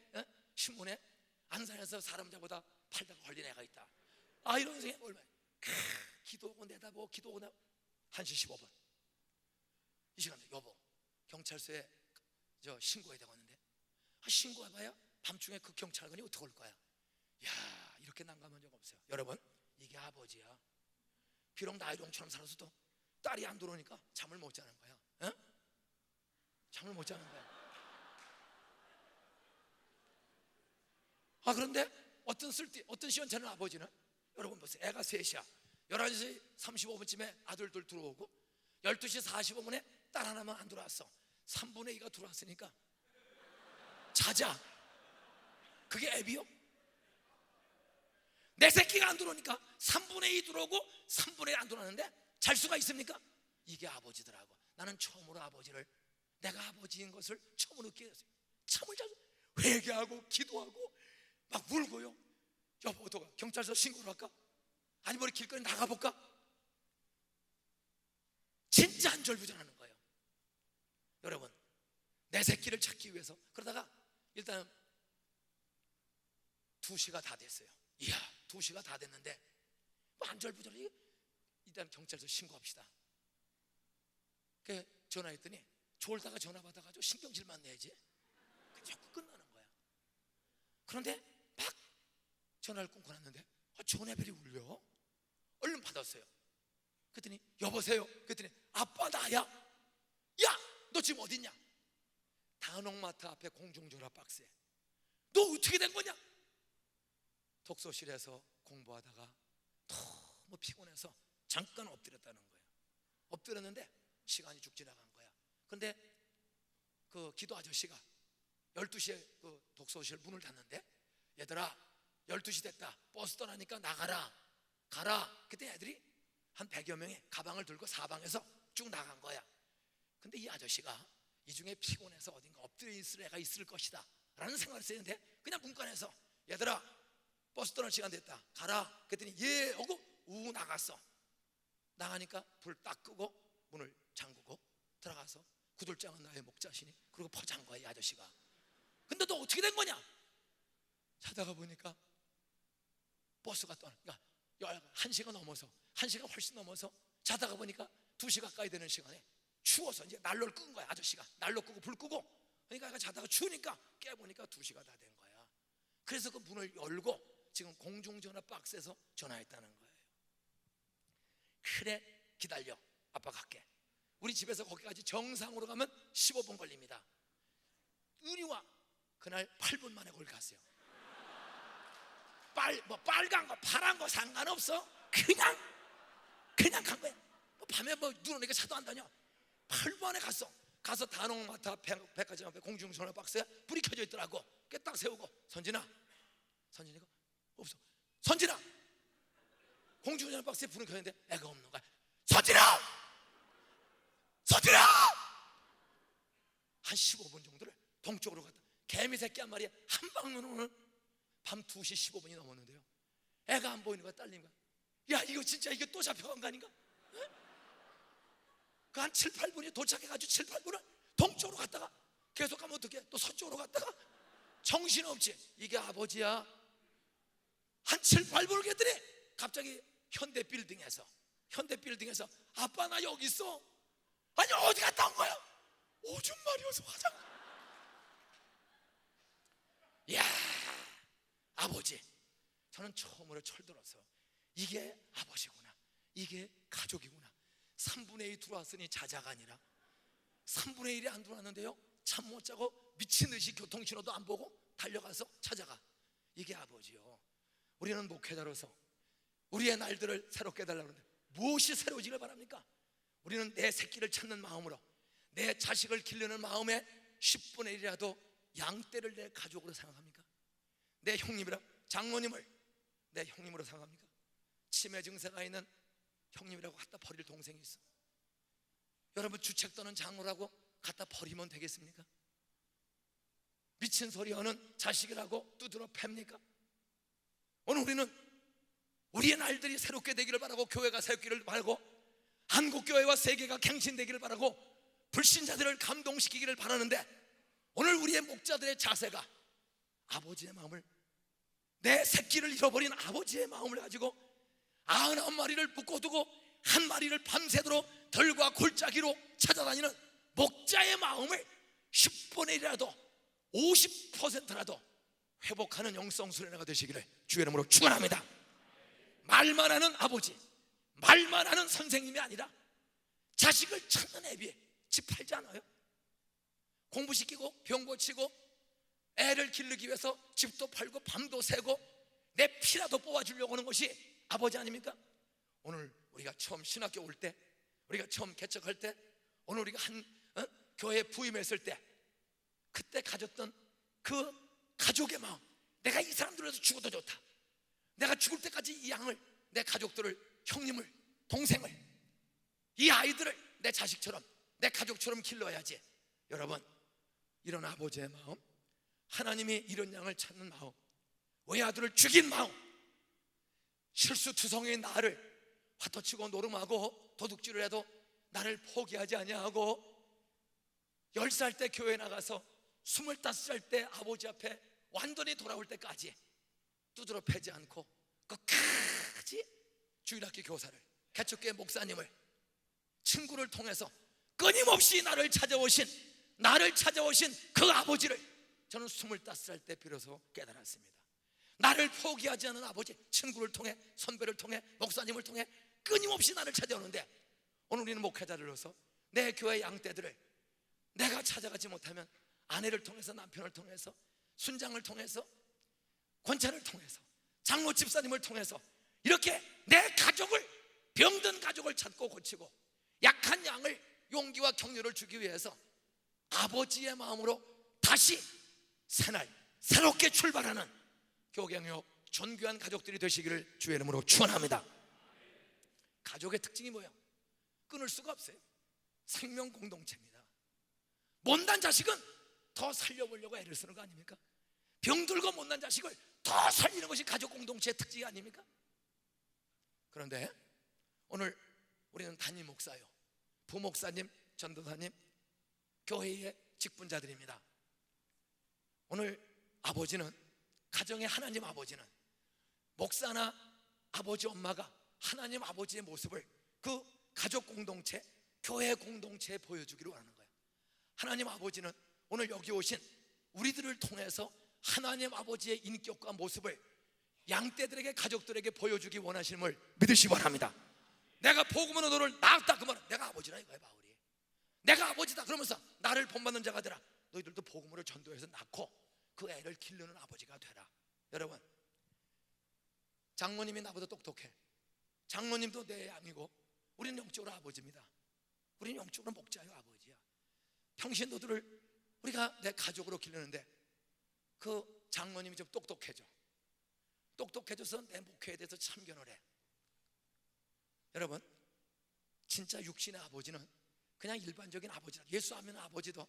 신문에 안산에서 사람 잡아다 팔다가 걸린 애가 있다. 아, 이런 생각이 얼마나. 기도하고 내다보고 기도하고 내다 1시 15분 이 시간에 여보, 경찰서에 신고해야 되겠는데. 신고해봐야 밤중에 그 경찰관이 어떻게 올 거야. 야, 이렇게 난감한 적 없어요. 여러분, 이게 아버지야. 비록 나이롱처럼 살았어도 딸이 안 들어오니까 잠을 못 자는 거야. 잠을 못 자는 거야. 그런데 어떤 시원찮은 아버지는, 여러분 보세요. 애가 셋이야. 11시 35분쯤에 아들들 들어오고 12시 45분에 딸 하나만 안 들어왔어. 3분의 2가 들어왔으니까 자자. 그게 앱이요? 내 새끼가 안 들어오니까 3분의 2 들어오고 3분의 1 안 들어왔는데 잘 수가 있습니까? 이게 아버지더라고. 나는 처음으로 아버지를, 내가 아버지인 것을 처음으로 느끼게 됐어요. 참을 잘 회개하고 기도하고 막 울고요. 여보, 어떡하? 경찰서 신고를 할까? 아니면 우리 길거리 나가볼까? 진짜 안절부절하는 거예요. 여러분, 내 새끼를 찾기 위해서 그러다가 일단 2시가 다 됐어요. 이야, 2시가 다 됐는데 뭐 안절부절이, 일단 경찰서 신고합시다. 그 전화했더니 졸다가 전화 받아가지고 신경질만 내지 자꾸 끝나는 거야. 그런데 막 전화를 끊고 났는데 전화벨이 울려. 얼른 받았어요. 그랬더니 여보세요. 그랬더니 아빠 나야. 야, 너 지금 어딨냐? 단옥마트 앞에 공중전화 박스에. 너 어떻게 된 거냐? 독서실에서 공부하다가 너무 피곤해서 잠깐 엎드렸다는 거예요. 엎드렸는데 시간이 쭉 지나간 거야. 근데 그 기도 아저씨가 12시에 그 독서실 문을 닫는데, 얘들아 12시 됐다, 버스 떠나니까 나가라, 가라. 그때 애들이 한 100여 명이 가방을 들고 사방에서 쭉 나간 거야. 근데 이 아저씨가 이 중에 피곤해서 어딘가 엎드려 있을 애가 있을 것이다 라는 생각을 했는데 그냥 문간에서 얘들아 버스 떠날 시간 됐다, 가라. 그랬더니 예 하고 우 나갔어. 나가니까 불 딱 끄고 문을 잠그고 들어가서 구들장은 나의 목자시니 그리고 포장한 거야 이 아저씨가. 근데 너 어떻게 된 거냐? 자다가 보니까 버스가 떠나, 그러니까 1시가 넘어서, 1시가 훨씬 넘어서 자다가 보니까 2시 가까이 되는 시간에 추워서 이제 난로를 끈 거야. 아저씨가 난로 끄고 불 끄고. 그러니까 자다가 추우니까 깨보니까 2시가 다 된 거야. 그래서 그 문을 열고 지금 공중전화 박스에서 전화했다는 거예요. 그래 기다려, 아빠 갈게. 우리 집에서 거기까지 정상으로 가면 15분 걸립니다. 은희와 그날 8분 만에 거기 갔어요. 빨간 거 파란 거 상관없어. 그냥 간 거야. 밤에 눈 오니까 차도 안 다녀. 8분 안에 갔어. 가서 단홍마타 백화점 앞에 공중전화 박스에 불이 켜져 있더라고. 딱 세우고 선진아 없어. 선진아, 공중전화 박스에 불이 켜졌는데 애가 없는 거야. 선진아 한 15분 정도를 동쪽으로 갔다. 개미 새끼 한 마리에 한 방면으로는 밤 2시 15분이 넘었는데요, 애가 안 보이는 거야. 딸린 거야. 야, 이거 진짜 이게 또 잡혀간 거 아닌가? 그 한 7, 8분이 도착해가지고 7, 8분을 동쪽으로 갔다가 계속 가면 어떡해? 또 서쪽으로 갔다가 정신없지. 이게 아버지야. 한 7, 8분을 갔더니 갑자기 현대 빌딩에서 아빠 나 여기 있어. 아니 어디 갔다 온 거야? 오줌 마려워서 화장. 이야, 아버지. 저는 처음으로 철들어서 이게 아버지구나, 이게 가족이구나. 3분의 2 들어왔으니 자자가 아니라 3분의 1이 안 들어왔는데요, 잠 못 자고 미친 듯이 교통신호도 안 보고 달려가서 찾아가. 이게 아버지요. 우리는 목회자로서 우리의 날들을 새롭게 해달라고 하는데 무엇이 새로워지길 바랍니까? 우리는 내 새끼를 찾는 마음으로, 내 자식을 기르는 마음에 10분의 1이라도 양떼를 내 가족으로 생각합니까? 내 형님이라 장모님을 내 형님으로 생각합니까? 치매 증세가 있는 형님이라고 갖다 버릴 동생이 있어. 여러분, 주책 떠는 장모라고 갖다 버리면 되겠습니까? 미친 소리 하는 자식이라고 두드러 팹니까? 오늘 우리는 우리의 날들이 새롭게 되기를 바라고, 교회가 새롭기를 바라고, 한국교회와 세계가 갱신되기를 바라고, 불신자들을 감동시키기를 바라는데, 오늘 우리의 목자들의 자세가 아버지의 마음을, 내 새끼를 잃어버린 아버지의 마음을 가지고 99마리를 묶어두고 한 마리를 밤새도록 덜과 골짜기로 찾아다니는 목자의 마음을 10분의 1이라도 50%라도 회복하는 영성 수련회가 되시기를 주의 이름으로 축원합니다. 말만 하는 아버지, 말만 하는 선생님이 아니라 자식을 찾는 애비. 집 팔지 않아요? 공부시키고 병 고치고 애를 기르기 위해서 집도 팔고 밤도 새고 내 피라도 뽑아주려고 하는 것이 아버지 아닙니까? 오늘 우리가 처음 신학교 올 때, 우리가 처음 개척할 때, 오늘 우리가 교회에 부임했을 때 그때 가졌던 그 가족의 마음, 내가 이 사람들을 위해서 죽어도 좋다, 내가 죽을 때까지 이 양을, 내 가족들을, 형님을, 동생을, 이 아이들을 내 자식처럼, 내 가족처럼 길러야지. 여러분, 이런 아버지의 마음, 하나님이 이런 양을 찾는 마음, 외아들을 죽인 마음, 실수투성이인 나를 화터치고 노름하고 도둑질을 해도 나를 포기하지 아니하고, 10살 때 교회 나가서 25살 때 아버지 앞에 완전히 돌아올 때까지 두드러 패지 않고 끝까지 주일학교 교사를, 개척교회 목사님을, 친구를 통해서 끊임없이 나를 찾아오신 그 아버지를 저는 25살 때 비로소 깨달았습니다. 나를 포기하지 않은 아버지, 친구를 통해, 선배를 통해, 목사님을 통해 끊임없이 나를 찾아오는데, 오늘 우리는 목회자들로서 내 교회 양떼들을 내가 찾아가지 못하면 아내를 통해서, 남편을 통해서, 순장을 통해서, 권찬을 통해서, 장로 집사님을 통해서 이렇게 내 가족을, 병든 가족을 찾고 고치고 약한 양을 용기와 격려를 주기 위해서 아버지의 마음으로 다시 새날 새롭게 출발하는 교경요 존귀한 가족들이 되시기를 주의 이름으로 축원합니다. 가족의 특징이 뭐예요? 끊을 수가 없어요. 생명 공동체입니다. 못난 자식은 더 살려보려고 애를 쓰는 거 아닙니까? 병들고 못난 자식을 더 살리는 것이 가족 공동체의 특징이 아닙니까? 그런데 오늘 우리는 담임 목사요, 부목사님, 전도사님, 교회의 직분자들입니다. 오늘 아버지는, 가정의 하나님 아버지는 목사나 아버지 엄마가 하나님 아버지의 모습을 그 가족 공동체, 교회 공동체에 보여주기를 원하는 거예요. 하나님 아버지는 오늘 여기 오신 우리들을 통해서 하나님 아버지의 인격과 모습을 양떼들에게, 가족들에게 보여주기 원하심을 믿으시기 바랍니다. 내가 복음으로 너를 낳았다 그러면 내가 기쁘다 그러면서 나를 본받는 자가 되라. 너희들도 복음으로 전도해서 낳고 그 애를 기르는 아버지가 되라. 여러분, 장모님이 나보다 똑똑해. 장모님도 내 아니고 우리는 영적으로 아버지입니다. 우리는 영적으로 목자요, 아버지야. 평신도들을 우리가 내 가족으로 기르는데 그 장모님이 좀 똑똑해져. 똑똑해져서 내 목회에 대해서 참견을 해. 여러분, 진짜 육신의 아버지는 그냥 일반적인 아버지라. 예수 하면 아버지도,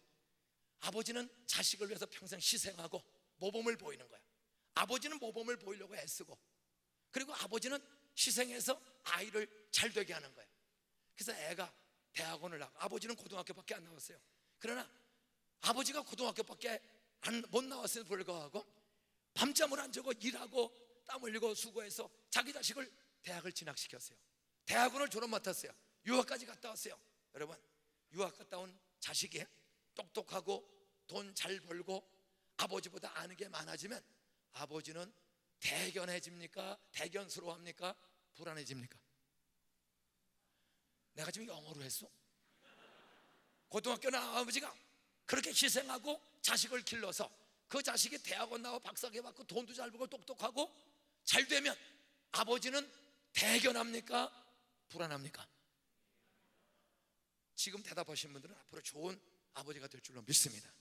아버지는 자식을 위해서 평생 희생하고 모범을 보이는 거야. 아버지는 모범을 보이려고 애쓰고, 그리고 아버지는 희생해서 아이를 잘 되게 하는 거야. 그래서 애가 대학원을 나고, 아버지는 고등학교밖에 안 나왔어요. 그러나 아버지가 고등학교밖에 못 나왔음에도 불구하고 밤잠을 안 자고 일하고 땀 흘리고 수고해서 자기 자식을 대학을 진학시켰어요. 대학원을 졸업 맡았어요. 유학까지 갔다 왔어요. 여러분, 유학 갔다 온 자식이 똑똑하고 돈 잘 벌고 아버지보다 아는 게 많아지면 아버지는 대견해집니까? 대견스러워합니까? 불안해집니까? 내가 지금 영어로 했어? 고등학교 나온 아버지가 그렇게 희생하고 자식을 길러서 그 자식이 대학원 나와 박사학위 받고 돈도 잘 벌고 똑똑하고 잘 되면 아버지는 대견합니까? 불안합니까? 지금 대답하신 분들은 앞으로 좋은 아버지가 될 줄로 믿습니다.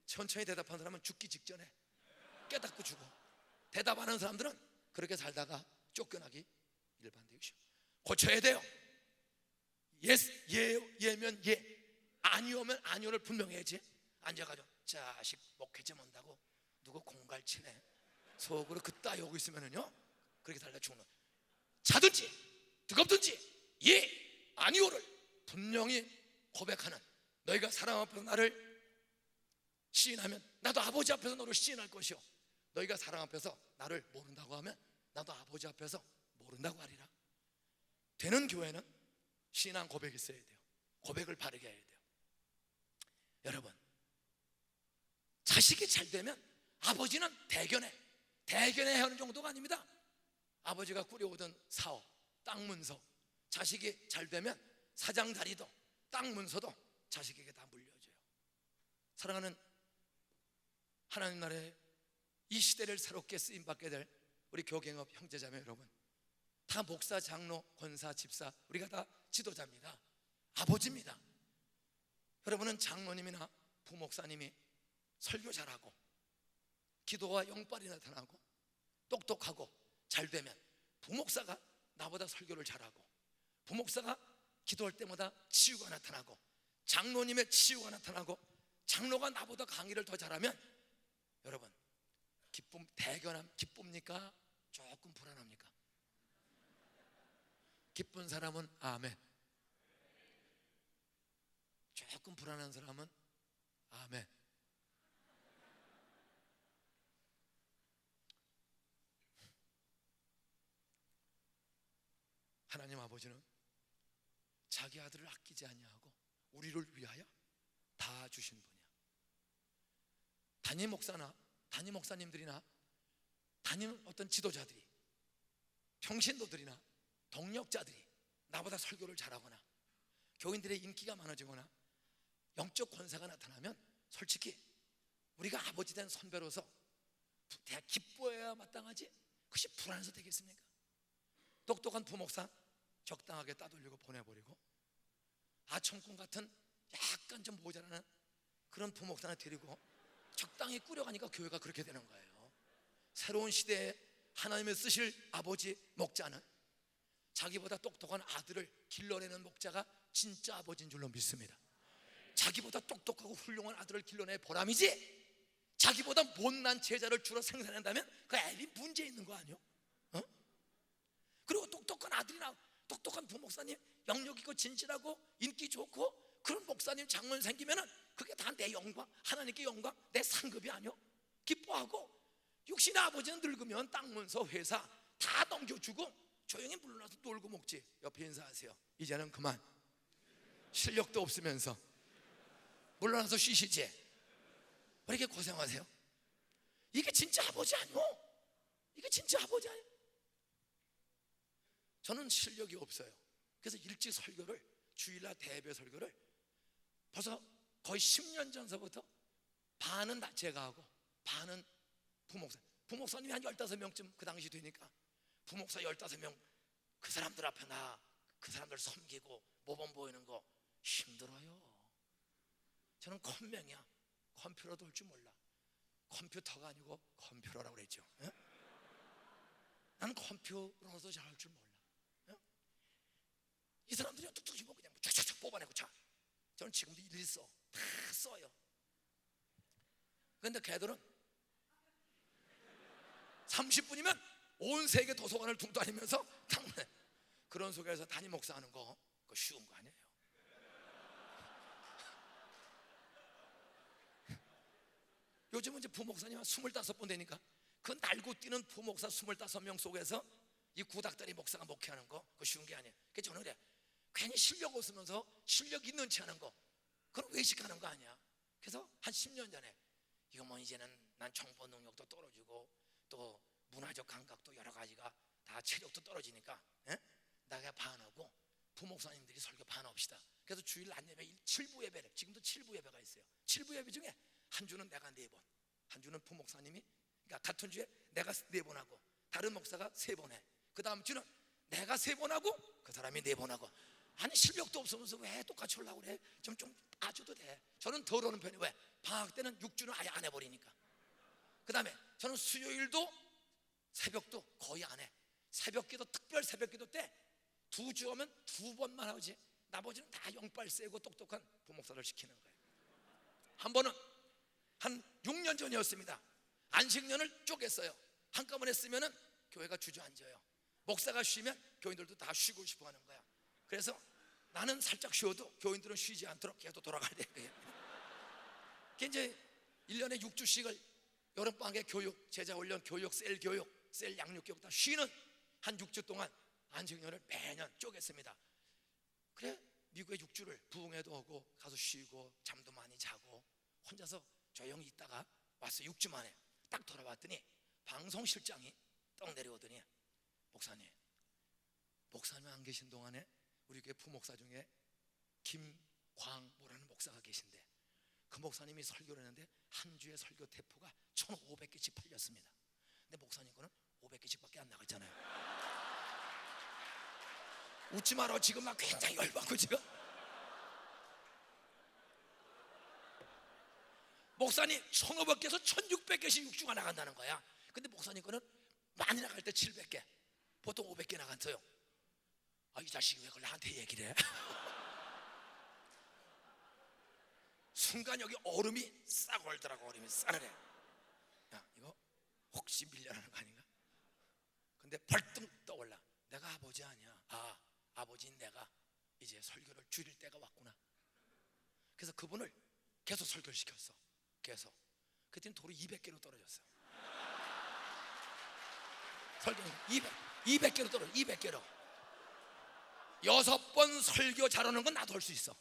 천천히 대답하는 사람은 죽기 직전에 깨닫고 죽어. 대답하는 사람들은 그렇게 살다가 쫓겨나기 일반적이죠. 고쳐야 돼요. 예면 예, 아니오면 아니오를 분명히 해야지. 앉아가지고 자식 목회 좀 한다고 누구 공갈치네 속으로 그따 욕 있으면은요, 그렇게 살다 죽는. 자든지 뜨겁든지 예, 아니오를 분명히 고백하는, 너희가 사람 앞에서 나를 시인하면 나도 아버지 앞에서 너를 시인할 것이요, 너희가 사람 앞에서 나를 모른다고 하면 나도 아버지 앞에서 모른다고 하리라. 되는 교회는 신앙 고백이 있어야 돼요. 고백을 바르게 해야 돼요. 여러분, 자식이 잘 되면 아버지는 대견해 하는 정도가 아닙니다. 아버지가 꾸려오던 사업, 땅 문서, 자식이 잘 되면 사장 자리도 땅 문서도 자식에게 다 물려줘요. 사랑하는 하나님 나라의 이 시대를 새롭게 쓰임받게 될 우리 교갱업 형제자매 여러분, 다 목사, 장로, 권사, 집사, 우리가 다 지도자입니다. 아버지입니다. 여러분은 장로님이나 부목사님이 설교 잘하고 기도와 영빨이 나타나고 똑똑하고 잘 되면 부목사가 나보다 설교를 잘하고 부목사가 기도할 때마다 치유가 나타나고 장로님의 치유가 나타나고 장로가 나보다 강의를 더 잘하면 여러분, 기쁨, 대견함, 기쁩니까? 조금 불안합니까? 기쁜 사람은 아멘, 조금 불안한 사람은 아멘. 하나님 아버지는 자기 아들을 아끼지 아니하고 우리를 위하여 다 주신 분이야. 담임 목사나 담임 목사님들이나 담임 어떤 지도자들이, 평신도들이나 동력자들이 나보다 설교를 잘하거나 교인들의 인기가 많아지거나 영적 권세가 나타나면 솔직히 우리가 아버지 된 선배로서 기뻐해야 마땅하지, 그것이 불안해서 되겠습니까? 똑똑한 부목사 적당하게 따돌리고 보내버리고 아청꾼 같은 약간 좀 모자라는 그런 부목사를 데리고 적당히 꾸려가니까 교회가 그렇게 되는 거예요. 새로운 시대에 하나님의 쓰실 아버지 목자는 자기보다 똑똑한 아들을 길러내는 목자가 진짜 아버지인 줄로 믿습니다. 자기보다 똑똑하고 훌륭한 아들을 길러내 보람이지, 자기보다 못난 제자를 주로 생산한다면 그 애비 문제 있는 거 아니요? 그리고 똑똑한 아들이나 똑똑한 부목사님, 영역 있고 진실하고 인기 좋고 그런 목사님 장로님 생기면은 그게 다 내 영광, 하나님께 영광, 내 상급이 아니요? 기뻐하고 육신의 아버지는 늙으면 땅 문서 회사 다 넘겨주고 조용히 물러나서 놀고 먹지. 옆에 인사하세요. 이제는 그만, 실력도 없으면서 물러나서 쉬시지. 왜 이렇게 고생하세요? 이게 진짜 아버지 아니요? 이게 진짜 아버지 아니요? 저는 실력이 없어요. 그래서 일찍 설교를, 주일날 대배 설교를 벌써 거의 10년 전서부터 반은 제가 하고 반은 부목사님이 한 15명쯤 그 당시 되니까 부목사 15명 그 사람들 앞에 그 사람들 섬기고 모범 보이는 거 힘들어요. 저는 컴맹이야. 컴퓨터도 할 줄 몰라. 컴퓨터가 아니고 컴퓨터라고 그랬죠. 예? 나는 컴퓨터로도 잘 할 줄 몰라. 예? 이 사람들이 뚝뚝 집어 그냥 쫙쫙쫙 뽑아내고 자. 저는 지금도 일일이 다 써요. 그런데 걔들은 30분이면 온 세계 도서관을 둥다니면서 그런 속에서 담임 목사 하는 거 그거 쉬운 거 아니에요. 요즘은 이제 부목사님 한 25분 되니까 그 날고 뛰는 부목사 25명 속에서 이 구닥다리 목사가 목회하는 거 그거 쉬운 게 아니에요. 그래서 저는 그래, 괜히 실력 없으면서 실력 있는 체 하는 거 그건 외식하는 거 아니야. 그래서 한 10년 전에 이거 뭐 이제는 난 정보 능력도 떨어지고 또 문화적 감각도 여러 가지가 다 체력도 떨어지니까 내가 반하고 부목사님들이 설교 반합시다. 그래서 주일 낮 예배 7부 예배를 지금도 7부 예배가 있어요. 7부 예배 중에 한 주는 내가 4번, 한 주는 부목사님이 그러니까 같은 주에 내가 4번 하고 다른 목사가 3번 해. 그 다음 주는 내가 3번 하고 그 사람이 4번 하고. 아니 실력도 없으면서 왜 똑같이 하려고 그래? 좀 봐줘도 돼. 저는 덜 오는 편이 왜? 방학 때는 6주는 아예 안 해버리니까. 그 다음에 저는 수요일도 새벽도 거의 안 해. 새벽기도 특별 새벽기도 때 2주 오면 2번만 하지 나머지는 다 영빨 세고 똑똑한 부목사를 시키는 거예요. 한 번은 한 6년 전이었습니다. 안식년을 쪼갰어요. 한꺼번에 쓰면은 교회가 주저앉아요. 목사가 쉬면 교인들도 다 쉬고 싶어 하는 거야. 그래서 나는 살짝 쉬어도 교인들은 쉬지 않도록 계속 돌아가야 돼요. 그게 이제 1년에 6주씩을 여름방학에 교육, 제자훈련, 교육, 셀 교육, 셀 양육교육 다 쉬는 한 6주 동안 안식년을 매년 쪼갰습니다. 그래 미국에 6주를 부흥회도 오고 가서 쉬고 잠도 많이 자고 혼자서 조용히 있다가 왔어요. 6주 만에 딱 돌아왔더니 방송실장이 떡 내려오더니 목사님 안 계신 동안에 우리 교회 부목사 중에 김광모라는 목사가 계신데 그 목사님이 설교를 했는데 한 주에 설교 대포가 1,500개씩 팔렸습니다. 근데 목사님 거는 500개씩밖에 안 나갔잖아요. 웃지 마라. 지금 막 굉장히 열받고 지금 목사님 1,500개에서 1,600개씩 6주가 나간다는 거야. 근데 목사님 거는 많이 나갈 때 700개 보통 500개 나갔어요. 이 자식이 왜 그걸 나한테 얘기를 해? 순간 여기 얼음이 싹 얼더라고. 얼음이 싸늘해. 야 이거 혹시 밀려나는 거 아닌가? 근데 벌떡 떠올라. 내가 아버지 아니야. 아버지인 내가 이제 설교를 줄일 때가 왔구나. 그래서 그분을 계속 설교를 시켰어. 계속. 그때는 도로 200개로 떨어졌어요. 설교는 200개로 떨어져. 200개로 6번 설교 잘하는 건 나도 할 수 있어.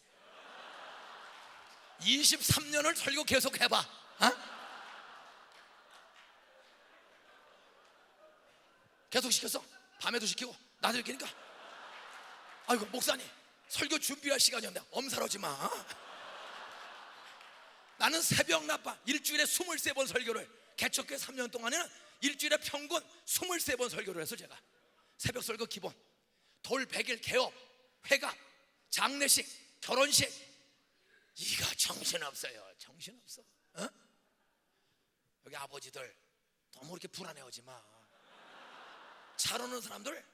23년을 설교 계속 해봐. 계속 시켰어. 밤에도 시키고 낮에도 시키니까 아이고 목사님 설교 준비할 시간이 없네. 엄살하지 마. 나는 새벽 낮밤 일주일에 23번 설교를 개척교회 3년 동안에는 일주일에 평균 23번 설교를 해서 제가 새벽 설교 기본 돌 100일 개업 회갑 장례식 결혼식 이거 정신없어요. 정신없어. 여기 아버지들 너무 이렇게 불안해하지 마. 잘 오는 사람들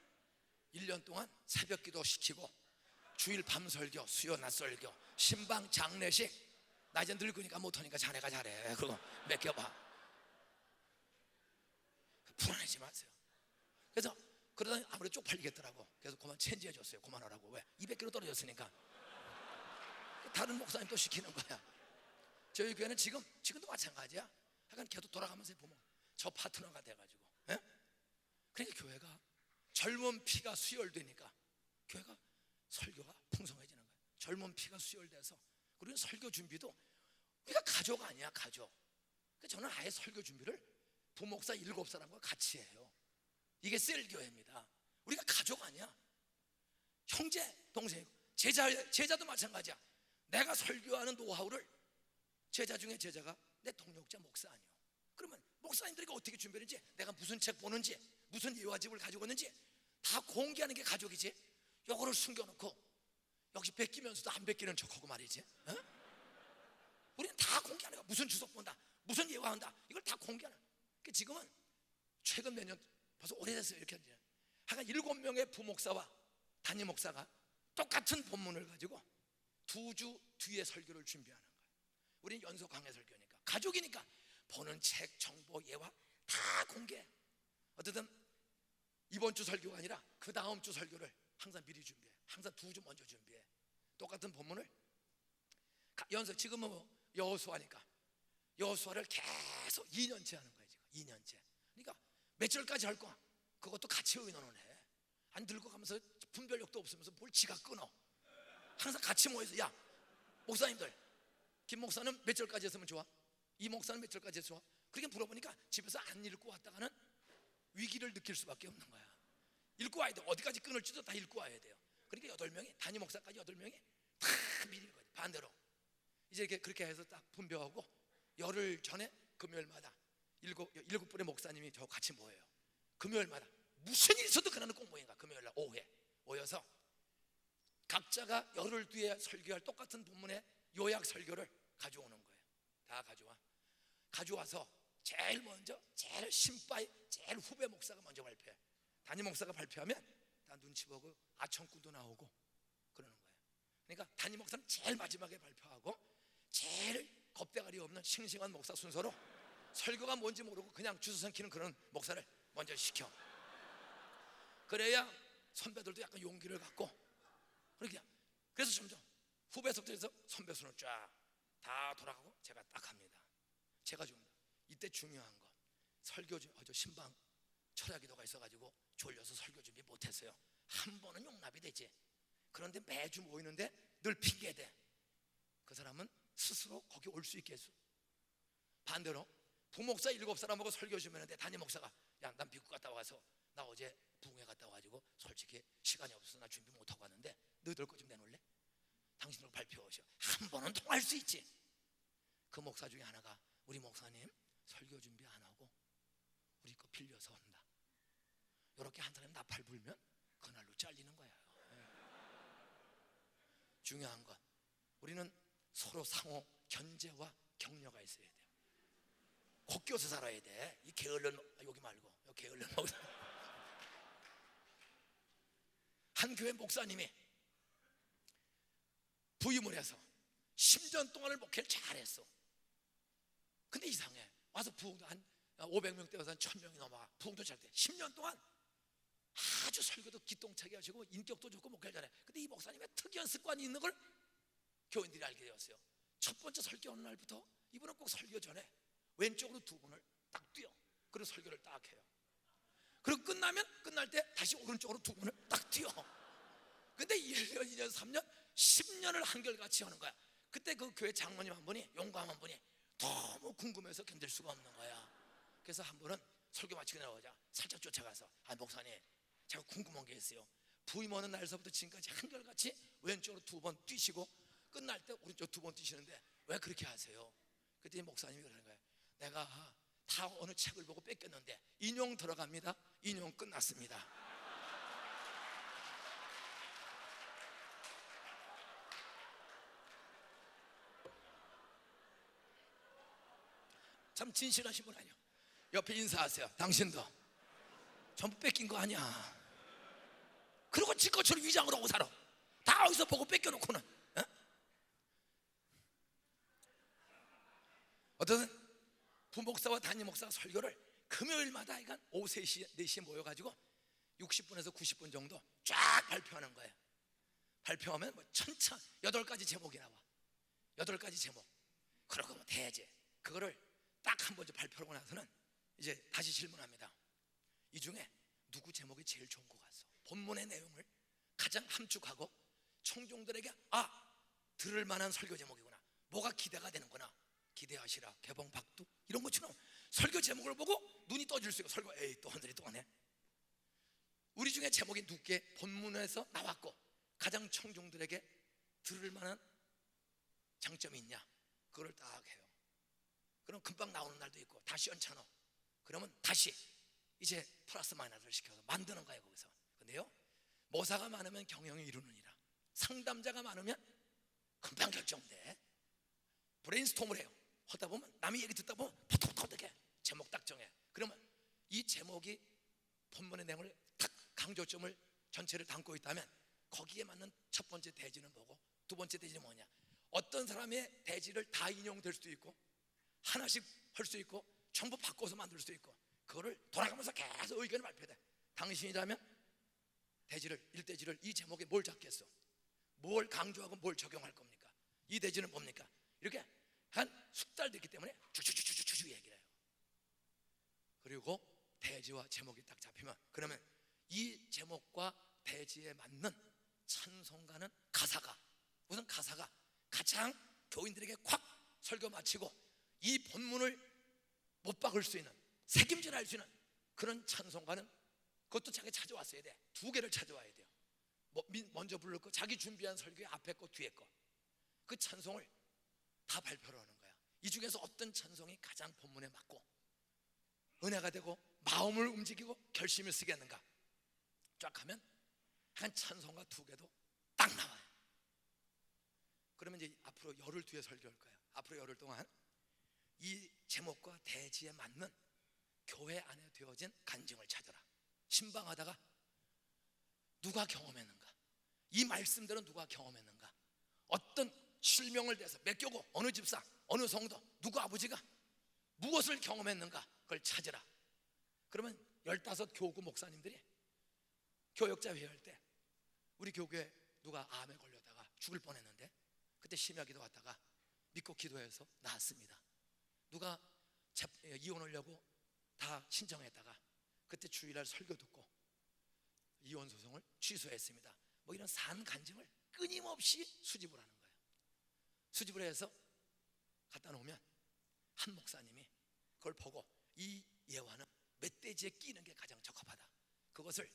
1년 동안 새벽 기도 시키고 주일 밤 설교 수요 낮 설교 신방 장례식 나 이제 늙으니까 못하니까 자네가 잘해. 그거 맡겨봐. 불안하지 마세요. 그래서 그러다 아무래도 쪽팔리겠더라고. 그래서 그만 체인지해 줬어요. 그만하라고. 왜? 200kg 떨어졌으니까. 다른 목사님 또 시키는 거야. 저희 교회는 지금도 마찬가지야. 하여간 계속 돌아가면서 보면 저 파트너가 돼가지고. 그러니까 교회가 젊은 피가 수혈되니까 교회가 설교가 풍성해지는 거예요. 젊은 피가 수혈돼서 우리는 설교 준비도 우리가 가족 아니야. 가족. 그러니까 저는 아예 설교 준비를 부목사 7사람과 같이 해요. 이게 셀교회입니다. 우리가 가족 아니야. 형제 동생이고 제자도 마찬가지야. 내가 설교하는 노하우를 제자 중에 제자가 내 동역자 목사 아니요. 그러면 목사님들이 어떻게 준비했는지, 내가 무슨 책 보는지, 무슨 예화집을 가지고 있는지 다 공개하는 게 가족이지. 요거를 숨겨놓고 역시 베끼면서도 안 베끼는 척하고 말이지. 어? 우리는 다 공개하는 거야. 무슨 주석 본다, 무슨 예화한다, 이걸 다 공개하는 거야. 그러니까 지금은 최근 몇 년, 벌써 오래됐어요. 이렇게 하여간 7명의 부목사와 담임 목사가 똑같은 본문을 가지고 2주 뒤에 설교를 준비하는 거예요. 우리는 연속 강해 설교니까, 가족이니까 보는 책, 정보, 예화 다 공개해. 어쨌든 이번 주 설교가 아니라 그 다음 주 설교를 항상 미리 준비해. 항상 2주 먼저 준비해. 똑같은 본문을 연속. 지금은 뭐 여호수아니까 여호수아를 계속 2년째 하는 거야. 지금 2년째. 그러니까 몇 절까지 할 거야. 그것도 같이 의논을 해. 안 들고 가면서 분별력도 없으면서 뭘 지가 끊어. 항상 같이 모여서, 야 목사님들, 김 목사는 몇 절까지 했으면 좋아? 이 목사는 몇 절까지 했으면 좋아? 그렇게 물어보니까 집에서 안 읽고 왔다가는 위기를 느낄 수밖에 없는 거야. 읽고 와야 돼. 어디까지 끊을지도 다 읽고 와야 돼요. 그러니까 8명이, 담임 목사까지 8명이 다 미리 읽어야 돼. 반대로 이제 이렇게 그렇게 해서 딱 분배하고 열흘 전에 금요일마다 7분의 목사님이 저 같이 모여요. 금요일마다 무슨 일 있어도 그날은 꼭 모인가. 금요일날 오후에 모여서 각자가 열흘 뒤에 설교할 똑같은 본문의 요약 설교를 가져오는 거예요. 다 가져와서 제일 먼저, 제일 신바이, 제일 후배 목사가 먼저 발표해. 담임 목사가 발표하면 다 눈치 보고 아청꾼도 나오고 그러는 거예요. 그러니까 담임 목사는 제일 마지막에 발표하고 제일 겁대가리 없는 싱싱한 목사 순서로 설교가 뭔지 모르고 그냥 주소 삼키는 그런 목사를 먼저 시켜. 그래야 선배들도 약간 용기를 갖고. 그래서 점점 후배서부터 해서 선배 순으로 쫙 다 돌아가고 제가 딱 합니다. 제가 좀 이때 중요한 거, 설교 신방 철야기도가 있어가지고 졸려서 설교 준비 못했어요. 한 번은 용납이 되지. 그런데 매주 모이는데 늘 핑계대. 그 사람은 스스로 거기 올 수 있게 해서. 반대로 부목사 7사람하고 설교 주면은데 담임 목사가, 야 난 미국 갔다 와서 나 어제 부흥회 갔다 와가지고 솔직히 시간이 없어서 나 준비 못하고 왔는데 너희들 거 좀 내놓을래? 당신들 발표하셔. 한 번은 통할 수 있지. 그 목사 중에 하나가, 우리 목사님 설교 준비 안 하고 우리 거 빌려서 온다. 이렇게 한 사람이 나팔 불면 그날로 잘리는 거예요. 중요한 건 우리는 서로 상호 견제와 격려가 있어야 돼요. 곱겨서 살아야 돼. 이 게을른, 여기 말고 게을른 목사. 한 교회 목사님이 부임을 해서 10년 동안을 목회를 잘했어. 근데 이상해. 와서 부흥도 한 500명대 와서 한 1000명이 넘어가. 부흥도 잘돼. 10년 동안 아주 설교도 기똥차게 하시고 인격도 좋고 목회를 잘해. 근데 이 목사님의 특이한 습관이 있는 걸 교인들이 알게 되었어요. 첫 번째 설교하는 날부터 이분은 꼭 설교 전에 왼쪽으로 2분을 딱 뛰어. 그리고 설교를 딱 해요. 그리고 끝날 때 다시 오른쪽으로 2분을 딱 뛰어. 근데 1년, 2년, 3년, 10년을 한결같이 하는 거야. 그때 그 교회 장로님 한 분이, 용감한 분이 너무 궁금해서 견딜 수가 없는 거야. 그래서 한 번은 설교 마치고 나오자 살짝 쫓아가서, 목사님 제가 궁금한 게 있어요. 부임하는 날서부터 지금까지 한결같이 왼쪽으로 2번 뛰시고 끝날 때 오른쪽 2번 뛰시는데 왜 그렇게 하세요? 그때 목사님이 그러는 거예요. 내가 다 어느 책을 보고 뺏겼는데 인용 들어갑니다. 인용 끝났습니다. 참 진실하신 분 아니에요. 옆에 인사하세요. 당신도 전부 뺏긴 거 아니야. 그리고 지 것처럼 위장을 하고 살아. 다 어디서 보고 뺏겨놓고는. 어? 어떤 부목사와 담임 목사가 설교를 금요일마다 이간 오후 3시, 4시에 모여가지고 60분에서 90분 정도 쫙 발표하는 거예요. 발표하면 뭐 8가지 제목이 나와. 8가지 제목. 그러고 뭐 대제. 그거를 딱 한 번 발표하고 나서는 이제 다시 질문합니다. 이 중에 누구 제목이 제일 좋은 것 같소? 본문의 내용을 가장 함축하고 청중들에게 들을 만한 설교 제목이구나, 뭐가 기대가 되는구나, 기대하시라, 개봉 박두 이런 것처럼 설교 제목을 보고 눈이 떠질 수 있고, 설교 또 한들이 또 하네. 우리 중에 제목이 누구게 본문에서 나왔고 가장 청중들에게 들을 만한 장점이 있냐? 그걸 딱 해요. 그럼 금방 나오는 날도 있고 다시 연찬호. 그러면 다시 이제 플러스 마이너스를 시켜서 만드는 거예요 거기서. 근데요, 모사가 많으면 경영이 이루느니라. 상담자가 많으면 금방 결정돼. 브레인스톰을 해요. 하다 보면 남이 얘기 듣다 보면 톡톡톡하게 제목 딱 정해. 그러면 이 제목이 본문의 내용을 딱 강조점을 전체를 담고 있다면 거기에 맞는 첫 번째 대지는 뭐고 두 번째 대지는 뭐냐? 어떤 사람의 대지를 다 인용될 수도 있고 하나씩 할 수 있고 전부 바꿔서 만들 수도 있고, 그거를 돌아가면서 계속 의견을 발표해. 당신이라면 대지를, 일대지를 이 제목에 뭘 잡겠어? 뭘 강조하고 뭘 적용할 겁니까? 이 대지는 뭡니까? 이렇게 한 숙달 됐기 때문에 쭉쭉쭉쭉쭉 얘기를 해요. 그리고 대지와 제목이 딱 잡히면 그러면 이 제목과 대지에 맞는 찬송가는 가사가, 우선 가사가 가장 교인들에게 콱 설교 마치고 이 본문을 못 박을 수 있는, 책임질 수 있는 그런 찬송가는 그것도 자기 찾아왔어야 돼. 두 개를 찾아와야 돼요. 먼저 부를 거, 자기 준비한 설교의 앞에 거 뒤에 거, 그 찬송을 다 발표를 하는 거야. 이 중에서 어떤 찬송이 가장 본문에 맞고 은혜가 되고 마음을 움직이고 결심을 쓰겠는가 쫙 하면 한 찬송가 두 개도 딱 나와요. 그러면 이제 앞으로 열흘 뒤에 설교할 거예요. 앞으로 열흘 동안 이 제목과 대지에 맞는 교회 안에 되어진 간증을 찾아라. 신방하다가 누가 경험했는가, 이 말씀들은 누가 경험했는가, 어떤 실명을 대해서 몇 교고 어느 집사 어느 성도 누구 아버지가 무엇을 경험했는가 그걸 찾으라. 그러면 15교구 목사님들이 교역자 회의할 때 우리 교구에 누가 암에 걸려다가 죽을 뻔했는데 그때 심야기도 왔다가 믿고 기도해서 나았습니다. 누가 이혼하려고 다 신청했다가 그때 주일날 설교 듣고 이혼 소송을 취소했습니다. 뭐 이런 산 간증을 끊임없이 수집을 하는 거예요. 수집을 해서 갖다 놓으면 한 목사님이 그걸 보고 이 예화는 몇 대지에 끼는 게 가장 적합하다. 그것을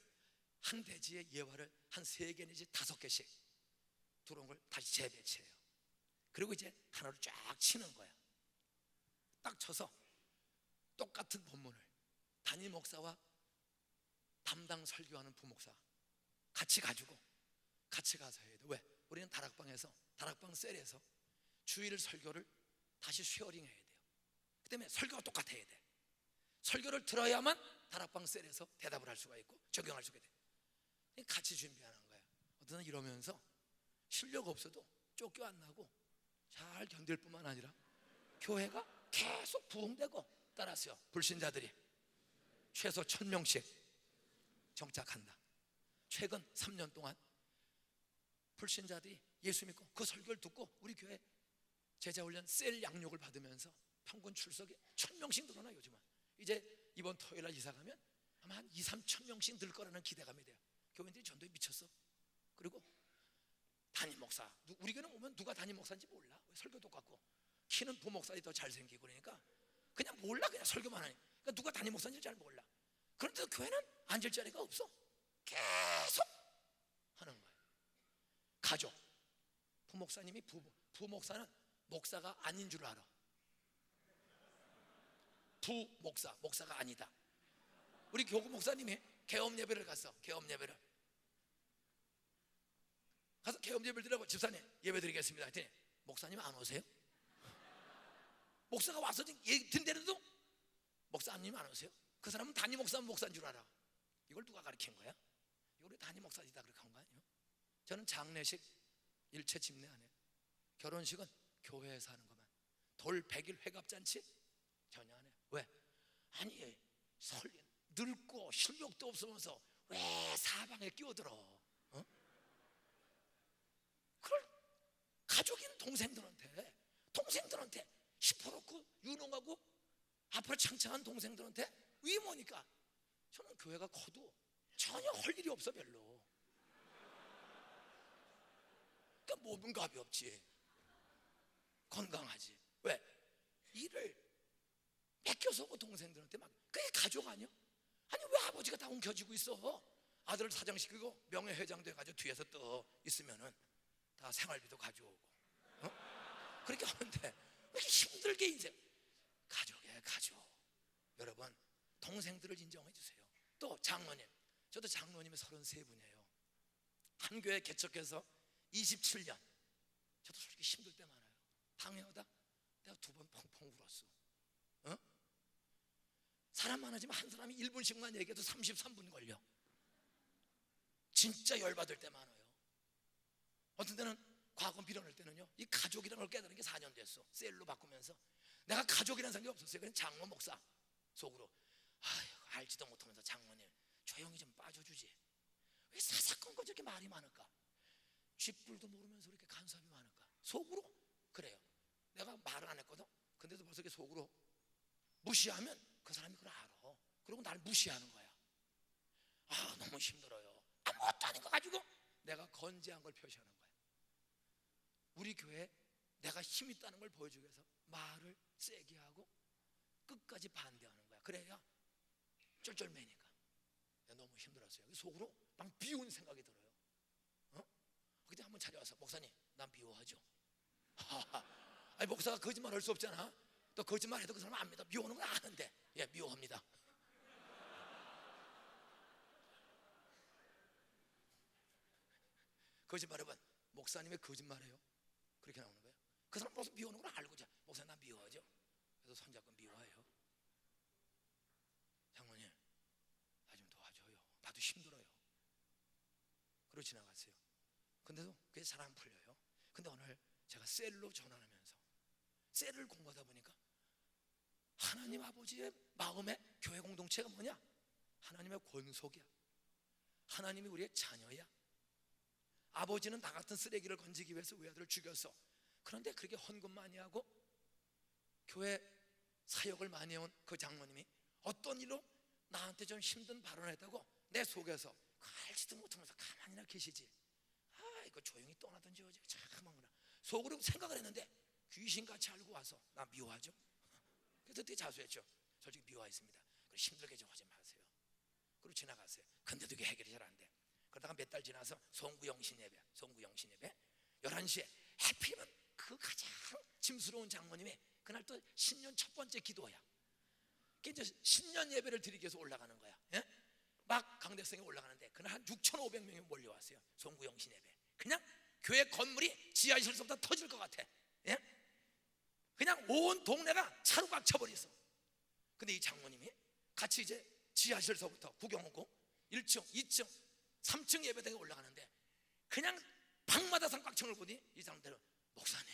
한 대지의 예화를 한 3개 내지 5개씩 들어온 걸 다시 재배치해요. 그리고 이제 하나로 쫙 치는 거야. 딱 쳐서 똑같은 본문을 담임 목사와 담당 설교하는 부목사 같이 가지고 같이 가서 해야 돼. 왜? 우리는 다락방에서, 다락방 셀에서 주일 설교를 다시 쉐어링 해야 돼요. 그 때문에 설교가 똑같아야 돼. 설교를 들어야만 다락방 셀에서 대답을 할 수가 있고 적용할 수가 돼. 같이 준비하는 거야. 어떤 사람은 이러면서 실력 없어도 쫓겨 안 나고 잘 견딜 뿐만 아니라 교회가 계속 부흥되고 따라서요, 불신자들이 최소 1000명씩 정착한다. 최근 3년 동안 불신자들이 예수 믿고 그 설교를 듣고 우리 교회 제자훈련 셀 양육을 받으면서 평균 출석이 1000명씩 늘어나. 요즘은 이제 이번 토요일날 이사 가면 아마 한 2-3천 명씩 늘 거라는 기대감이 돼요. 교인들이 전도에 미쳤어. 그리고 담임 목사, 우리 교회는 오면 누가 담임 목사인지 몰라. 왜? 설교 똑같고 키는 부목사들이 더 잘생기고 그러니까 그냥 몰라. 그냥 설교만 하니 그러니까 누가 담임 목사인지 잘 몰라. 그런데 교회는 앉을 자리가 없어. 계속 하는 거예요. 가족, 부목사님이 부목사는 목사가 아닌 줄 알아. 부목사, 목사가 아니다. 우리 교구 목사님이 개업 예배를 갔어. 개업 예배를 가서 개업 예배를 드리라고, 집사님 예배 드리겠습니다 했더니 목사님 안 오세요? 목사가 와서 얘기 듣는데도 목사님 안 오세요? 그 사람은 담임 목사는 목사인 줄 알아. 이걸 누가 가르친 거야? 이걸 우리 담임 목사이다 그렇게 한 거 아니에요? 저는 장례식 일체 집례 안 해요. 결혼식은 교회에서 하는 것만. 돌 100일 회갑잔치 전혀 안 해요. 왜? 아니 늙고 실력도 없으면서 왜 사방에 끼어들어? 어? 그걸 가족인 동생들한테 10%고 유능하고 앞으로 창창한 동생들한테 왜 뭐니까? 저는 교회가 커도 전혀 할 일이 없어. 별로. 그러니까 몸은 값이 없지. 건강하지. 왜? 일을 맡겨서 그 동생들한테 막. 그게 가족 아니야? 아니 왜 아버지가 다 웅켜지고 있어? 아들을 사장시키고 명예회장 돼가지고 뒤에서 떠 있으면은 다 생활비도 가져오고, 어? 그렇게 하는데 왜 이렇게 힘들게 인생. 가족이에요, 가족. 여러분, 동생들을 인정해 주세요. 또 장로님, 저도 장로님이 33분이에요 한 교회 개척해서 27년. 저도 솔직히 힘들 때 많아요. 방해하다 내가 2번 펑펑 울었어. 어? 사람 많아지면 한 사람이 1분씩만 얘기해도 33분 걸려. 진짜 열받을 때 많아요. 어떤 때는 과거 밀어낼 때는요, 이 가족이라는 걸 깨달은 게 4년 됐어. 셀로 바꾸면서 내가 가족이라는 생각이 없었어요. 그냥 장로 목사 속으로, 아휴, 알지도 못하면서 장로님 조용히 좀 빠져주지. 왜 사사건건 저렇게 말이 많을까? 쥐뿔도 모르면서 이렇게 간섭이 많을까? 속으로 그래요. 내가 말을 안 했거든. 근데도 벌써 이렇게 속으로 무시하면 그 사람이 그걸 알아. 그리고 나를 무시하는 거야. 아, 너무 힘들어요. 아무것도 아닌 거 가지고 내가 건재한 걸 표시하는 거야. 우리 교회에 내가 힘 있다는 걸 보여주기 위해서 말을 세게 하고 끝까지 반대하는 거야. 그래야 쩔쩔매니까. 너무 힘들었어요. 속으로 막 비운 생각이 들어요. 그때 한번 찾아와서, 목사님 난 미워하죠. 아니, 목사가 거짓말 할 수 없잖아. 또 거짓말 해도 그 사람 안 믿어. 미워하는 건 아는데. 예, 미워합니다. 거짓말해봐. 목사님의 거짓말해요. 그렇게 나오는 거예요. 그 사람 벌써 미워하는 걸 알고, 목사님 난 미워하죠. 그래서 손잡고 미워해요. 장모님 나 좀 도와줘요. 나도 힘들어요. 그러고 지나갔어요. 근데도 그게 잘 안 풀려요. 근데 오늘 제가 셀로 전환하면서 셀을 공부하다 보니까 하나님 아버지의 마음의 교회 공동체가 뭐냐? 하나님의 권속이야. 하나님이 우리의 자녀야. 아버지는 나 같은 쓰레기를 건지기 위해서 외아들을 죽였어. 그런데 그렇게 헌금 많이 하고 교회 사역을 많이 해온 그 장모님이 어떤 일로 나한테 좀 힘든 발언을 했다고 내 속에서 알지도 못하면서 가만히나 계시지. 이거 조용히 떠나든지 어제 참하구나 속으로 생각을 했는데 귀신같이 알고 와서 나 미워하죠. 그래서 그때 자수했죠. 솔직히 미워했습니다. 그리고 힘들게 좀 하지 마세요. 그리고 지나갔어요. 근데도 이게 해결이 잘 안 돼. 그러다가 몇 달 지나서 송구영신 예배 11시에 하필이면 그 가장 짐스러운 장모님이 그날 또 신년 첫 번째 기도야. 이제 신년 예배를 드리기 위해서 올라가는 거야. 예? 막 강대성에 올라가는데 그날 한 6,500명이 몰려왔어요. 송구영신 예배. 그냥 교회 건물이 지하실서부터 터질 것 같아. 예? 그냥 온 동네가 차로 꽉 차버렸어. 근데 이 장모님이 같이 이제 지하실서부터 구경 오고 1층, 2층, 3층 예배당에 올라가는데 그냥 방마다 산 꽉 차는 보니 이 사람들은, 목사님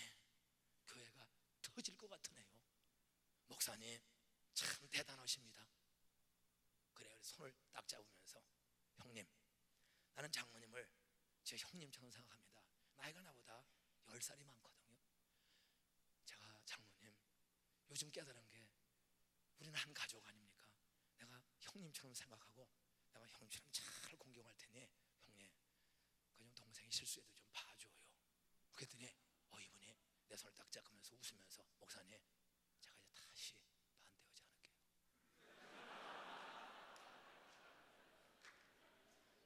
교회가 터질 것 같으네요. 목사님 참 대단하십니다. 그래요. 손을 딱 잡으면서, 형님, 나는 장모님을 제 형님처럼 생각합니다. 나이가 나보다 10살이 많거든요. 제가 장모님 요즘 깨달은 게 우리는 한 가족 아닙니까? 내가 형님처럼 생각하고 내가 형님처럼 잘 공경할 테니 형님 그냥 동생이 실수해도 좀 봐줘요. 그랬더니 이분이 내 손을 딱 잡으면서 웃으면서, 목사님 제가 이제 다시 반대하지 않을게요.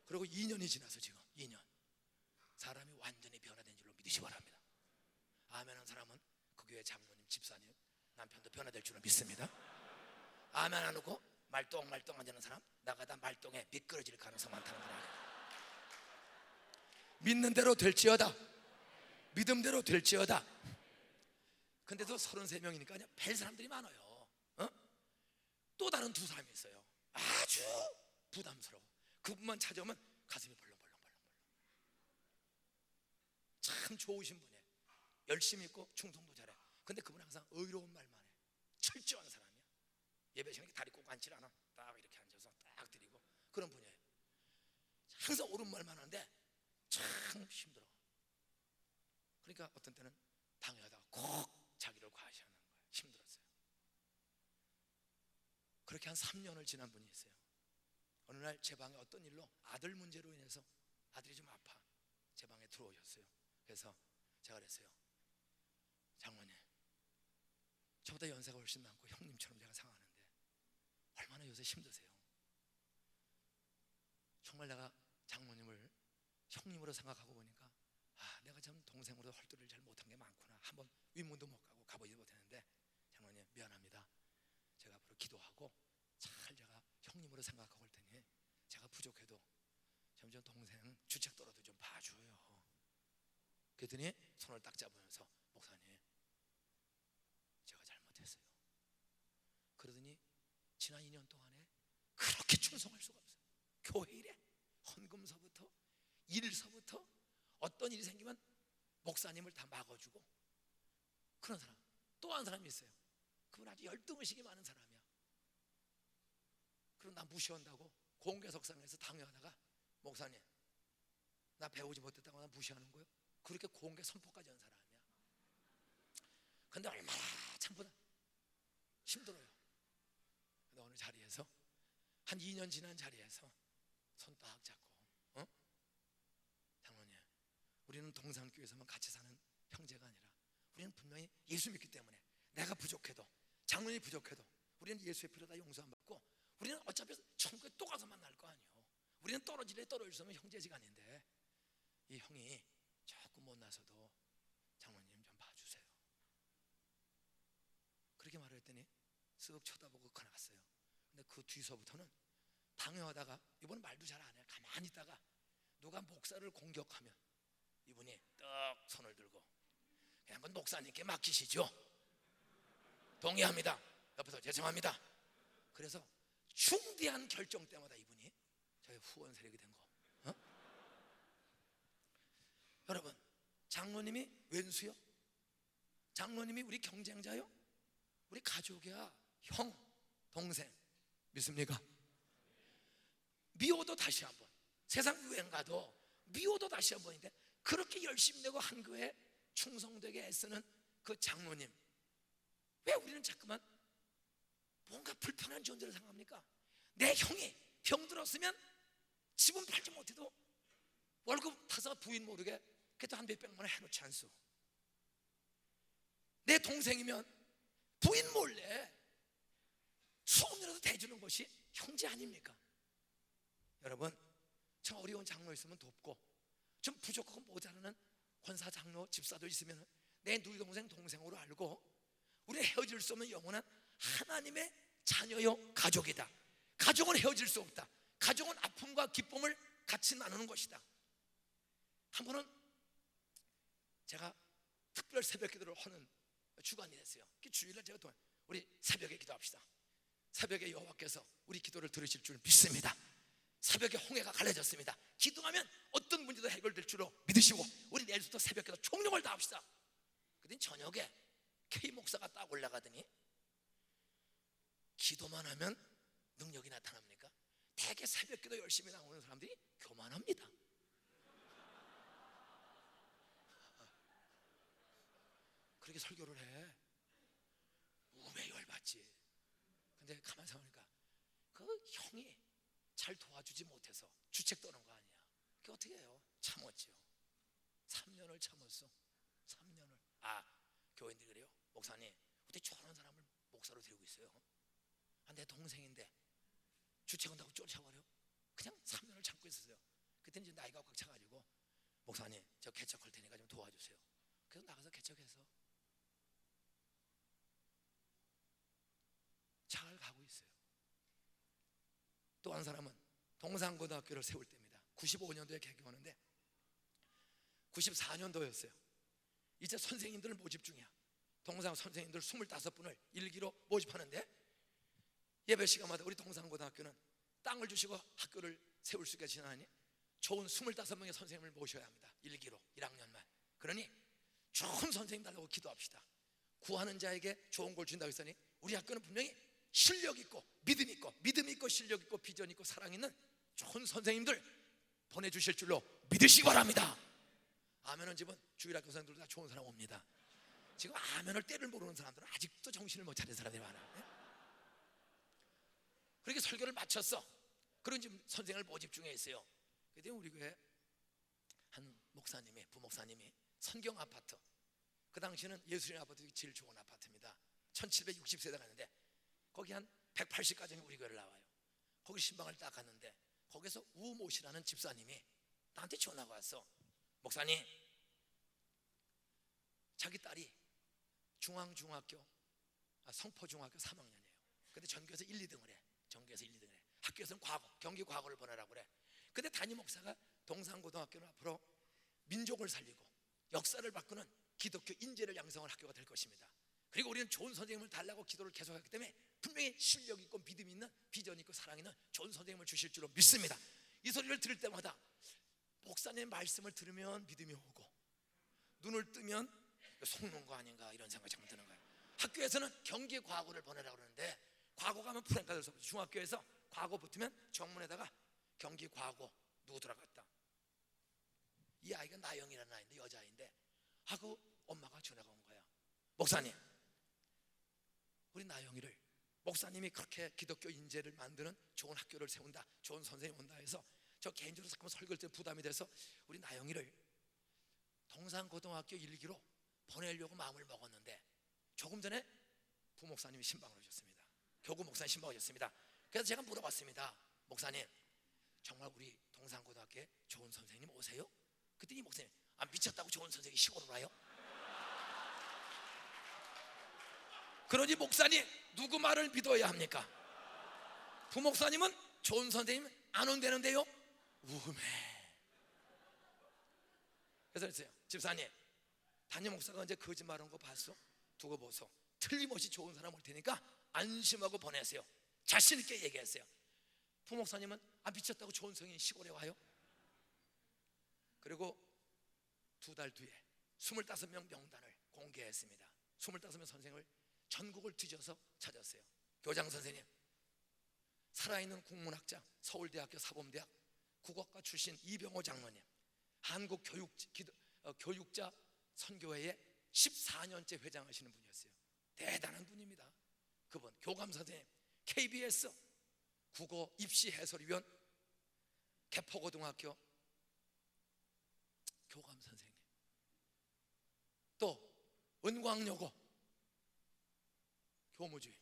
그리고 2년이 지나서 지금 2년 사람이 완전히 변화된 줄로 믿으시기 바랍니다. 아멘 한 사람은 그 교회 장로님, 집사님, 남편도 변화될 줄로 믿습니다. 아멘 안 하고 말똥말똥 하는 사람, 나가다 말똥에 미끄러질 가능성 많다는 거예요. 믿는 대로 될지어다. 믿음대로 될지어다. 근데도 33명이니까 뵐 사람들이 많아요. 또 다른 2사람이 있어요. 아주 부담스러워. 그분만 찾아오면 가슴이 벌렁벌렁. 참 좋으신 분이에요. 열심히 있고 충성도 잘해. 근데 그분은 항상 의로운 말만 해. 철저한 사람이야. 예배 시간에 다리 꼭 앉질 않아. 딱 이렇게 앉아서 딱 드리고 그런 분이에요. 항상 옳은 말만 하는데 참 힘들어. 그러니까 어떤 때는 방해하다가 꼭 자기를 과시하는 거예요. 힘들었어요. 그렇게 한 3년을 지난 분이 있어요. 어느 날 제 방에 어떤 일로 아들 문제로 인해서 아들이 좀 아파 제 방에 들어오셨어요. 그래서 제가 그랬어요. 장모님, 저보다 연세가 훨씬 많고 형님처럼 제가 생각하는데 얼마나 요새 힘드세요. 정말 내가 장모님을 형님으로 생각하고 보니까 내가 참 동생으로 헐뜯을 잘 못한 게 많구나. 한번 윗문도 생각하고 올 테니 제가 부족해도 점점 동생 주책 떨어도 좀 봐줘요. 그랬더니 손을 딱 잡으면서 목사님 제가 잘못했어요. 그러더니 지난 2년 동안에 그렇게 충성할 수가 없어요. 교회 일에 헌금서부터 일서부터 어떤 일이 생기면 목사님을 다 막아주고 그런 사람. 또 한 사람이 있어요. 그분 아주 열등의식이 많은 사람이야. 그럼 나 무시한다고 공개석상에서 당회하다가 목사님 나 배우지 못했다고 나 무시하는 거예요? 그렇게 공개 선포까지 한 사람이야. 근데 얼마나 참보다 힘들어요. 근데 어느 자리에서 한 2년 지난 자리에서 손 딱 잡고 장로님 우리는 동산교회에서만 같이 사는 형제가 아니라 우리는 분명히 예수 믿기 때문에 내가 부족해도 장로님이 부족해도 우리는 예수의 피로 다 용서 안 받고 우리는 어차피 천국에 또 가서 만날 거 아니에요. 우리는 떨어질래 떨어질 수 없는 형제지간인데 이 형이 조금 못나서도 장로님 좀 봐주세요. 그렇게 말을 했더니 쓱 쳐다보고 가나갔어요. 근데 그 뒤서부터는 당회하다가 이번은 말도 잘 안 해요. 가만히 있다가 누가 목사를 공격하면 이분이 떡 손을 들고 그냥 그 목사님께 맡기시죠. 동의합니다. 옆에서 죄송합니다. 그래서 중대한 결정 때마다 이분이 저희 후원 세력이 된 거. 여러분 장로님이 왼수요? 장로님이 우리 경쟁자요? 우리 가족이야. 형, 동생 믿습니까? 미워도 다시 한번 세상 유행 가도 미워도 다시 한번인데 그렇게 열심히 내고 한 거에 충성되게 애쓰는 그 장로님 왜 우리는 자꾸만 뭔가 불편한 존재를 생각합니까? 내 형이 병들었으면 집은 팔지 못해도 월급 타서 부인 모르게 그래도 한 몇백만 원 해놓지 않소. 내 동생이면 부인 몰래 수업이라도 대주는 것이 형제 아닙니까? 여러분 저 어려운 장로 있으면 돕고 좀 부족하고 모자라는 권사 장로 집사도 있으면 내 누이 동생 동생으로 알고 우리 헤어질 수 없는 영원한 하나님의 자녀요 가족이다. 가족은 헤어질 수 없다. 가족은 아픔과 기쁨을 같이 나누는 것이다. 한 번은 제가 특별 새벽 기도를 하는 주간이 됐어요. 주일날 제가 또 우리 새벽에 기도합시다. 새벽에 여호와께서 우리 기도를 들으실 줄 믿습니다. 새벽에 홍해가 갈라졌습니다. 기도하면 어떤 문제도 해결될 줄로 믿으시고 우리 내일부터 새벽 기도 총력을 다합시다. 그랬더니 저녁에 K 목사가 딱 올라가더니 기도만 하면 능력이 나타납니까? 대개 새벽 기도 열심히 나오는 사람들이 교만합니다. 그렇게 설교를 해. 왜 열받지? 근데 가만 생각하니까 그 형이 잘 도와주지 못해서 주책 떠는 거 아니야. 그게 어떻게 해요? 참았지요. 3년을 참았어. 3년을. 교인들이 그래요. 목사님 어떻게 저런 사람을 목사로 데리고 있어요? 내 동생인데 주책한다고 쫓아버려? 그냥 3년을 참고 있었어요. 그때는 이제 나이가 꽉 차가지고 목사님 저 개척할 테니까 좀 도와주세요. 그래서 나가서 개척해서 잘 가고 있어요. 또 한 사람은 동산고등학교를 세울 때입니다. 95년도에 개교하는데 94년도였어요. 이제 선생님들을 모집 중이야. 동산 선생님들 25분을 일기로 모집하는데 예배 시간마다 우리 동산고등학교는 땅을 주시고 학교를 세울 수 있게 하니 좋은 25명의 선생님을 모셔야 합니다. 일기로 1학년만. 그러니 좋은 선생님 달라고 기도합시다. 구하는 자에게 좋은 걸 준다고 했으니 우리 학교는 분명히 실력 있고 믿음 있고 실력 있고 비전 있고 사랑 있는 좋은 선생님들 보내주실 줄로 믿으시기 바랍니다. 아멘은 집은 주일학교 선생님들 다 좋은 사람 옵니다. 지금 아멘을 때를 모르는 사람들은 아직도 정신을 못 차린 사람들이 많아요. 그렇게 설교를 마쳤어. 그런 지금 선생을 모집 중에 있어요. 그때 우리 교회 한 목사님이 부목사님이 선경 아파트, 그 당시는 예수님 아파트 제일 좋은 아파트입니다. 1760세대가 있는데 거기 한 180가정이 우리 교회를 나와요. 거기 신방을 딱 갔는데 거기서 우모 씨라는 집사님이 나한테 전화가 왔어. 목사님 자기 딸이 중앙중학교 성포중학교 3학년이에요. 근데 전교에서 1, 2등을 해. 전교에서 1, 2등을 해. 학교에서는 과거, 경기 과거를 보내라고 그래. 근데 담임 목사가 동산고등학교는 앞으로 민족을 살리고 역사를 바꾸는 기독교 인재를 양성할 학교가 될 것입니다. 그리고 우리는 좋은 선생님을 달라고 기도를 계속했기 때문에 분명히 실력 있고 믿음 있는, 비전 있고 사랑 있는 좋은 선생님을 주실 줄로 믿습니다. 이 소리를 들을 때마다 목사님 말씀을 들으면 믿음이 오고 눈을 뜨면 속는 거 아닌가 이런 생각이 자꾸 드는 거예요. 학교에서는 경기 과거를 보내라고 그러는데 과거 가면 프랭카드 수 없죠. 중학교에서 과거 붙으면 정문에다가 경기 과거 누구 들어갔다. 이 아이가 나영이라는 아이인데 여자아이인데 하고 엄마가 전화가 온 거야. 목사님, 우리 나영이를 목사님이 그렇게 기독교 인재를 만드는 좋은 학교를 세운다, 좋은 선생님 온다 해서 저 개인적으로 잠깐 설교할 때 부담이 돼서 우리 나영이를 동산고등학교 1기로 보내려고 마음을 먹었는데 조금 전에 부목사님이 신방을 오셨습니다. 교구 목사님 신방을 오셨습니다. 그래서 제가 물어봤습니다. 목사님, 정말 우리 동산고등학교에 좋은 선생님 오세요? 그랬더니 목사님, 미쳤다고 좋은 선생님이 시골로 와요? 그러니 목사님, 누구 말을 믿어야 합니까? 부목사님은 좋은 선생님 안 온다는데요? 우메. 그래서 그랬어요. 집사님, 담임 목사가 언제 거짓말한 거 봤어? 두고 보소. 틀림없이 좋은 사람 올 테니까 안심하고 보내세요. 자신 있게 얘기했어요. 부목사님은 미쳤다고 좋은 선생님이 시골에 와요? 그리고 2달 뒤에 25명 명단을 공개했습니다. 25명 선생을 전국을 뒤져서 찾았어요. 교장 선생님, 살아있는 국문학자, 서울대학교 사범대학 국어과 출신 이병호 장로님, 한국교육자 선교회의 14년째 회장하시는 분이었어요. 대단한 분입니다. 그분 교감 선생님, KBS 국어 입시 해설위원, 개포고등학교 교감 선생님, 또 은광여고 교무주임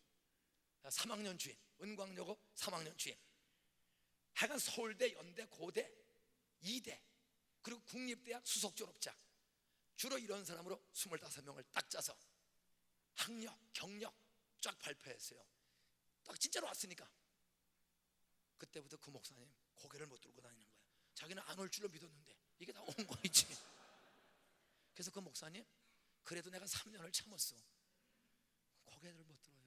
3학년 주임, 은광여고 3학년 주임, 하여간 서울대, 연대, 고대, 이대, 그리고 국립대학 수석 졸업자, 주로 이런 사람으로 25명을 딱 짜서 학력, 경력 쫙 발표했어요. 딱 진짜로 왔으니까. 그때부터 그 목사님 고개를 못 들고 다니는 거예요. 자기는 안 올 줄로 믿었는데 이게 다 온 거이지. 그래서 그 목사님, 그래도 내가 3년을 참았어. 고개를 못 들어요.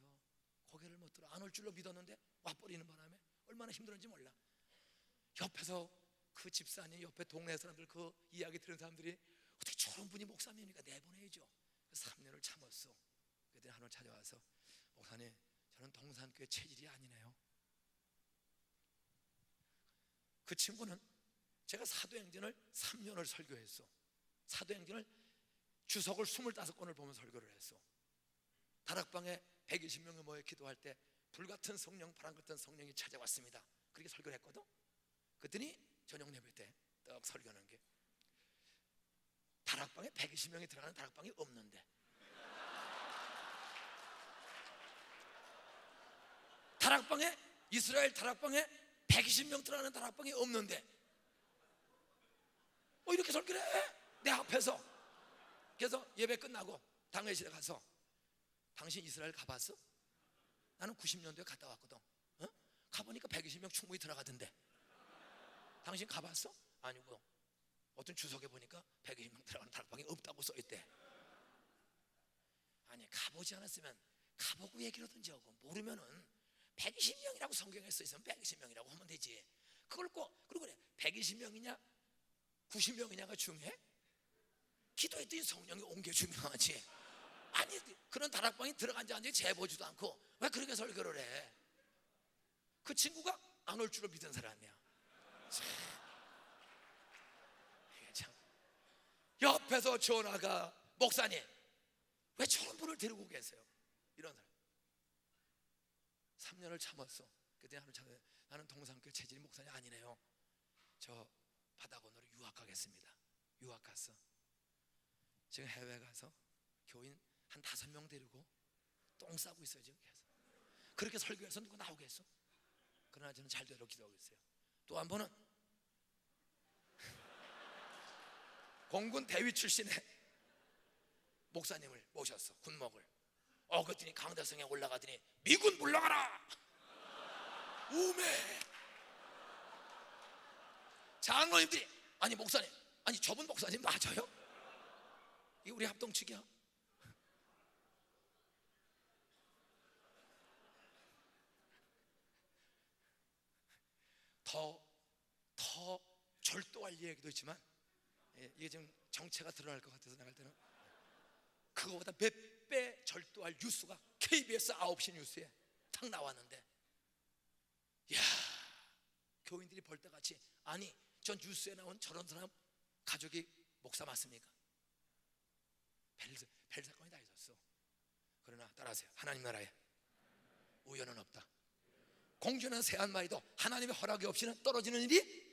고개를 못 들어. 안 올 줄로 믿었는데 와버리는 바람에 얼마나 힘들었는지 몰라. 옆에서 그 집사님, 옆에 동네 사람들, 그 이야기 들은 사람들이 어떻게 저런 분이 목사님이니까 내보내야죠. 3년을 참았어. 그때 하늘 찾아와서, 목사님, 저는 동산교회 체질이 아니네요. 그 친구는 제가 사도행전을 3년을 설교했어. 사도행전을 주석을 25권을 보면서 설교를 했어. 다락방에 120명이 모여 기도할 때 불같은 성령, 바람 같은 성령이 찾아왔습니다. 그렇게 설교를 했거든. 그랬더니 저녁 예배 때 딱 설교하는 게, 다락방에 120명이 들어가는 다락방이 없는데, 다락방에, 이스라엘 다락방에 120명 들어가는 다락방이 없는데 이렇게 설교를 해, 내 앞에서. 그래서 예배 끝나고 당회실에 가서, 당신 이스라엘 가봤어? 나는 90년도에 갔다 왔거든. 가보니까 120명 충분히 들어가던데 당신 가봤어? 아니고 어떤 주석에 보니까 120명 들어가는 다락방이 없다고 써있대. 아니, 가보지 않았으면 가보고 얘기를 하든지 하고, 모르면은 120명이라고 성경에 써있으면 120명이라고 하면 되지. 그걸 꼭, 그리고 그래, 120명이냐 90명이냐가 중요해? 기도했더니 성령이 온 게 중요하지. 아니, 그런 다락방에 들어간지 안 된지 재보지도 않고 왜 그렇게 설교를 해? 그 친구가 안 올 줄로 믿은 사람이야. 이게 참. 옆에서 전화가, 목사님, 왜 저런 분을 데리고 계세요? 이런 사람. 3년을 참았어. 그때 나는 동산교회 체질이 목사님 아니네요. 저 바다 건너로 유학 가겠습니다. 유학 갔어. 지금 해외 가서 교인 한 5명 데리고 똥 싸고 있어요 지금 계속. 그렇게 설교해서 누가 나오겠어? 그러나 저는 잘 되도록 기도하고 있어요. 또 한 번은 공군 대위 출신의 목사님을 모셨어. 군목을. 그랬더니 강대성에 올라가더니, 미군 물러가라! 오메. 장로님들이 아니 목사님, 아니 저분 목사님 맞아요? 이게 우리 합동측이야. 더 절도할 얘기도 있지만, 이게 지금 정체가 드러날 것 같아서 나갈 때는 그거보다 몇 배 절도할 뉴스가 KBS 9시 뉴스에 탁 나왔는데, 이야, 교인들이 볼 때같이 아니 저 뉴스에 나온 저런 사람 가족이 목사 맞습니까? 벨 사건이 다 있었어. 그러나 따라하세요. 하나님 나라에 우연은 없다. 공주는 새 한 마리도 하나님의 허락이 없이는 떨어지는 일이,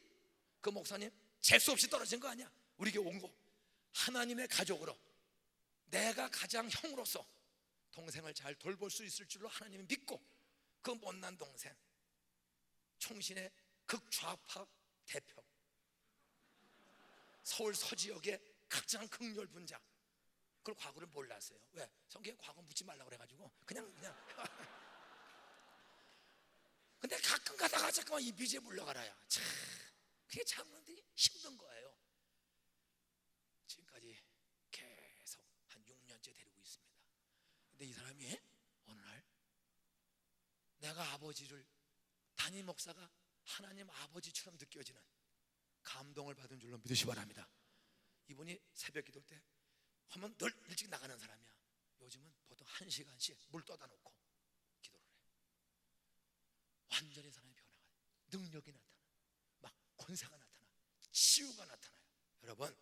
그 목사님 재수 없이 떨어진 거 아니야. 우리에게 온 거 하나님의 가족으로 내가 가장 형으로서 동생을 잘 돌볼 수 있을 줄로 하나님이 믿고, 그 못난 동생 총신의 극좌파 대표, 서울 서지역의 가장 극렬분자, 그걸 과거를 몰랐어요. 왜? 성경에 과거 묻지 말라고 그래가지고 그냥 근데 가끔 가다가 잠깐만 이 빚에 물러가라야. 참 그게 장로들이 힘든 거예요. 지금까지 계속 한 6년째 데리고 있습니다. 근데 이 사람이 어느 날 내가 아버지를, 담임 목사가 하나님 아버지처럼 느껴지는 감동을 받은 줄로 믿으시 바랍니다. 이분이 새벽 기도 때 하면 늘 일찍 나가는 사람이야. 요즘은 보통 1시간씩 물 떠다 놓고 기도를 해. 완전히 사람이 변화가 돼. 능력이 나타나, 막 권세가 나타나, 치유가 나타나요. 여러분,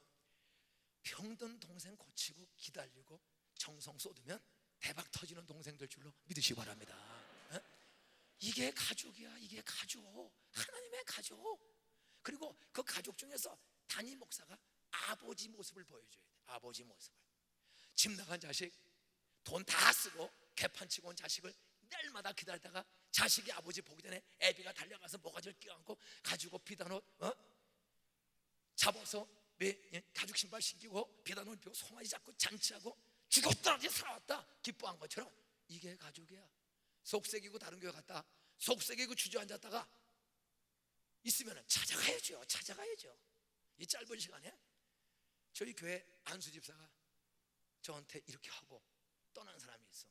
병든 동생 고치고 기다리고 정성 쏟으면 대박 터지는 동생 될 줄로 믿으시기 바랍니다. 이게 가족이야. 이게 가족, 하나님의 가족. 그리고 그 가족 중에서 담임 목사가 아버지 모습을 보여줘야 돼. 아버지 모습을. 집 나간 자식 돈 다 쓰고 개판치고 온 자식을 날마다 기다리다가 자식이 아버지 보기 전에 애비가 달려가서 모가지를 껴안고 가지고 비단옷 잡아서 가죽 신발 신기고 비단옷 입히고 송아지 잡고 잔치하고 죽었다지 살아왔다 기뻐한 것처럼, 이게 가족이야. 속색이고 다른 교회 갔다 속색이고 주저앉았다가 있으면 찾아가야죠. 이 짧은 시간에 저희 교회 안수 집사가 저한테 이렇게 하고 떠난 사람이 있어.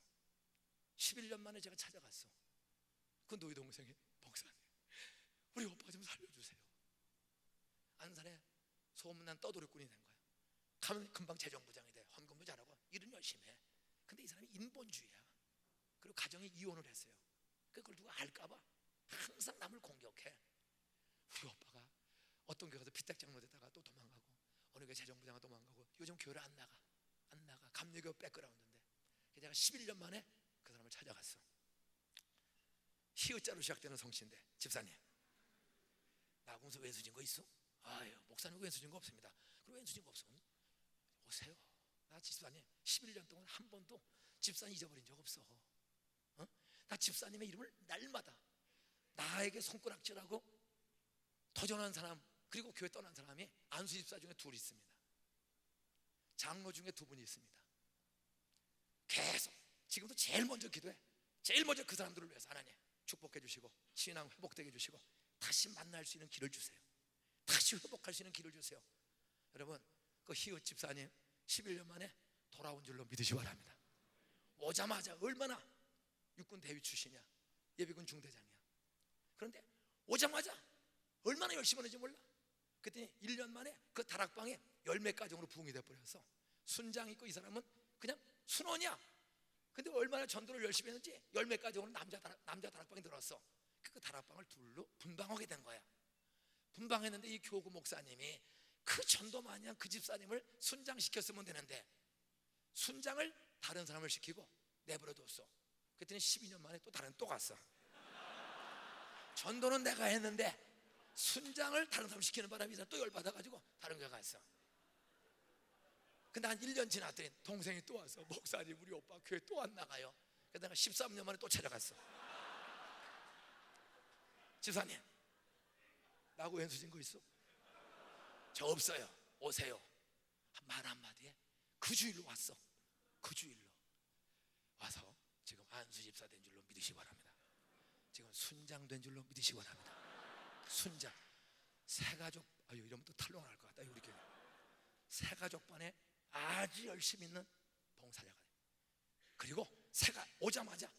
11년 만에 제가 찾아갔어. 그 노이 동생이 목사님 우리 오빠 좀 살려주세요. 안산에 소문난 떠돌이꾼이 된 거야. 가면 금방 재정부장이 돼. 헌금도 잘하고 일은 열심히 해. 근데 이 사람이 인본주의야. 그리고 가정이 이혼을 했어요. 그걸 누가 알까봐 항상 남을 공격해. 우리 오빠가 어떤 교회 가서 피택장로 되다가 또 도망가고, 어느 교회 재정부장가 도망가고, 요즘 교회를 안 나가. 감리교 백그라운드인데, 제가 11년 만에 그 사람을 찾아갔어. 히읗자로 시작되는 성씨인데, 집사님 나공서 왼수진 거 있어? 아유 목사님 왼수진 거 없습니다. 그럼 왼수진 거 없으면 오세요. 나 집사님 11년 동안 한 번도 집사님 잊어버린 적 없어. 나 집사님의 이름을 날마다, 나에게 손가락질하고 도전한 사람 그리고 교회 떠난 사람이 안수 집사 중에 둘이 있습니다. 장로 중에 2분이 있습니다. 계속 지금도 제일 먼저 기도해. 제일 먼저 그 사람들을 위해서 하나님 축복해 주시고 신앙 회복되게 해주시고 다시 만날 수 있는 길을 주세요. 다시 회복할 수 있는 길을 주세요. 여러분, 그 히읗 집사님 11년 만에 돌아온 줄로 믿으시기 바랍니다. 오자마자 얼마나 육군 대위 출신이야. 예비군 중대장이야. 그런데 오자마자 얼마나 열심히 하는지 몰라. 그랬더니 1년 만에 그 다락방에 10매 가정으로 부흥이 돼버렸어. 순장 있고 이 사람은 그냥 순원이야. 근데 얼마나 전도를 열심히 했는지 10매 가정으로 남자 다락방에 들어왔어. 그 다락방을 둘로 분방하게 된 거야. 분방했는데 이 교구 목사님이 그 전도 마냥 그 집사님을 순장시켰으면 되는데 순장을 다른 사람을 시키고 내버려뒀어. 그랬더니 12년 만에 또 다른 또 갔어. 전도는 내가 했는데 순장을 다른 사람 시키는 바람에 또 열받아가지고 다른 교회 갔어. 근데 한 1년 지났더니 동생이 또 와서 목사님 우리 오빠 교회 또 안 나가요. 그래서 내가 13년 만에 또 찾아갔어. 집사님 나하고 왼수진 거 있어? 저 없어요. 오세요. 말 한마디에 그 주일로 왔어. 그 주일로 와서 지금 안수 집사 된 줄로 믿으시기 바랍니다. 지금 순장된 줄로 믿으시기 바랍니다. 순장. 새가족, 아유 이러면 또 탈론할 것 같다. 우리 교회 새가족반에 아주 열심히 있는 봉사자가 돼. 그리고 새가 오자마자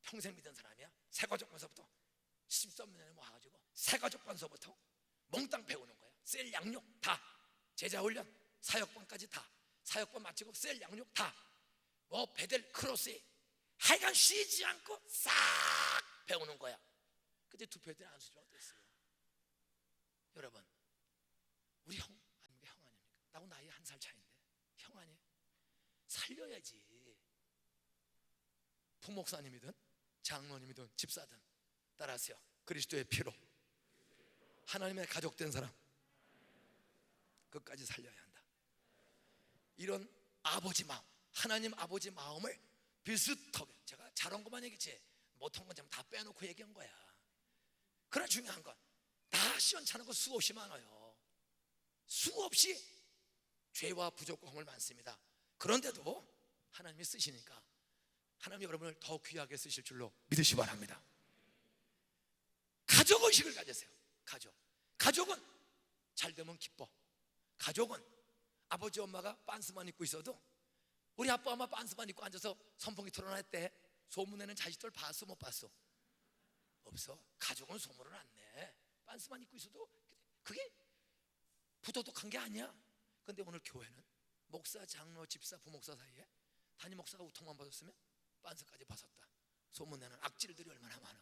평생 믿은 사람이야. 새가족반서부터 13년에 모아가지고 새가족반서부터 몽땅 배우는 거야. 셀 양육 다, 제자훈련 사역반까지 다, 사역반 마치고 셀 양육 다, 뭐 베델 크로스, 하여간 쉬지 않고 싹 배우는 거야. 그때 투표할 때는 안수주가 됐어요. 여러분, 우리 형 아닙니까? 형 아닙니까? 나하고 나이 한 살 차이인데 형 아니에요? 살려야지. 부목사님이든 장로님이든 집사든 따라하세요. 그리스도의 피로 하나님의 가족된 사람 끝까지 살려야 한다. 이런 아버지 마음, 하나님 아버지 마음을 비슷하게, 제가 잘한 것만 얘기했지 못한 건 다 빼놓고 얘기한 거야. 그러나 중요한 건 다 시원찮은 거 수없이 많아요. 수없이 죄와 부족함을 많습니다. 그런데도 하나님이 쓰시니까 하나님이 여러분을 더 귀하게 쓰실 줄로 믿으시기 바랍니다. 가족의식을 가지세요. 가족은 잘 되면 기뻐. 가족은 아버지 엄마가 빤스만 입고 있어도 우리 아빠 엄마 빤스만 입고 앉아서 선풍기 틀어놨대. 소문내는 자식들 봤어 못 봤어? 없어. 가족은 소문을 안 내. 빤스만 입고 있어도 그게 부도덕한 게 아니야. 근데 오늘 교회는 목사, 장로, 집사, 부목사 사이에 담임 목사가 우통만 벗었으면 빤스까지 벗었다. 소문내는 악질들이 얼마나 많아.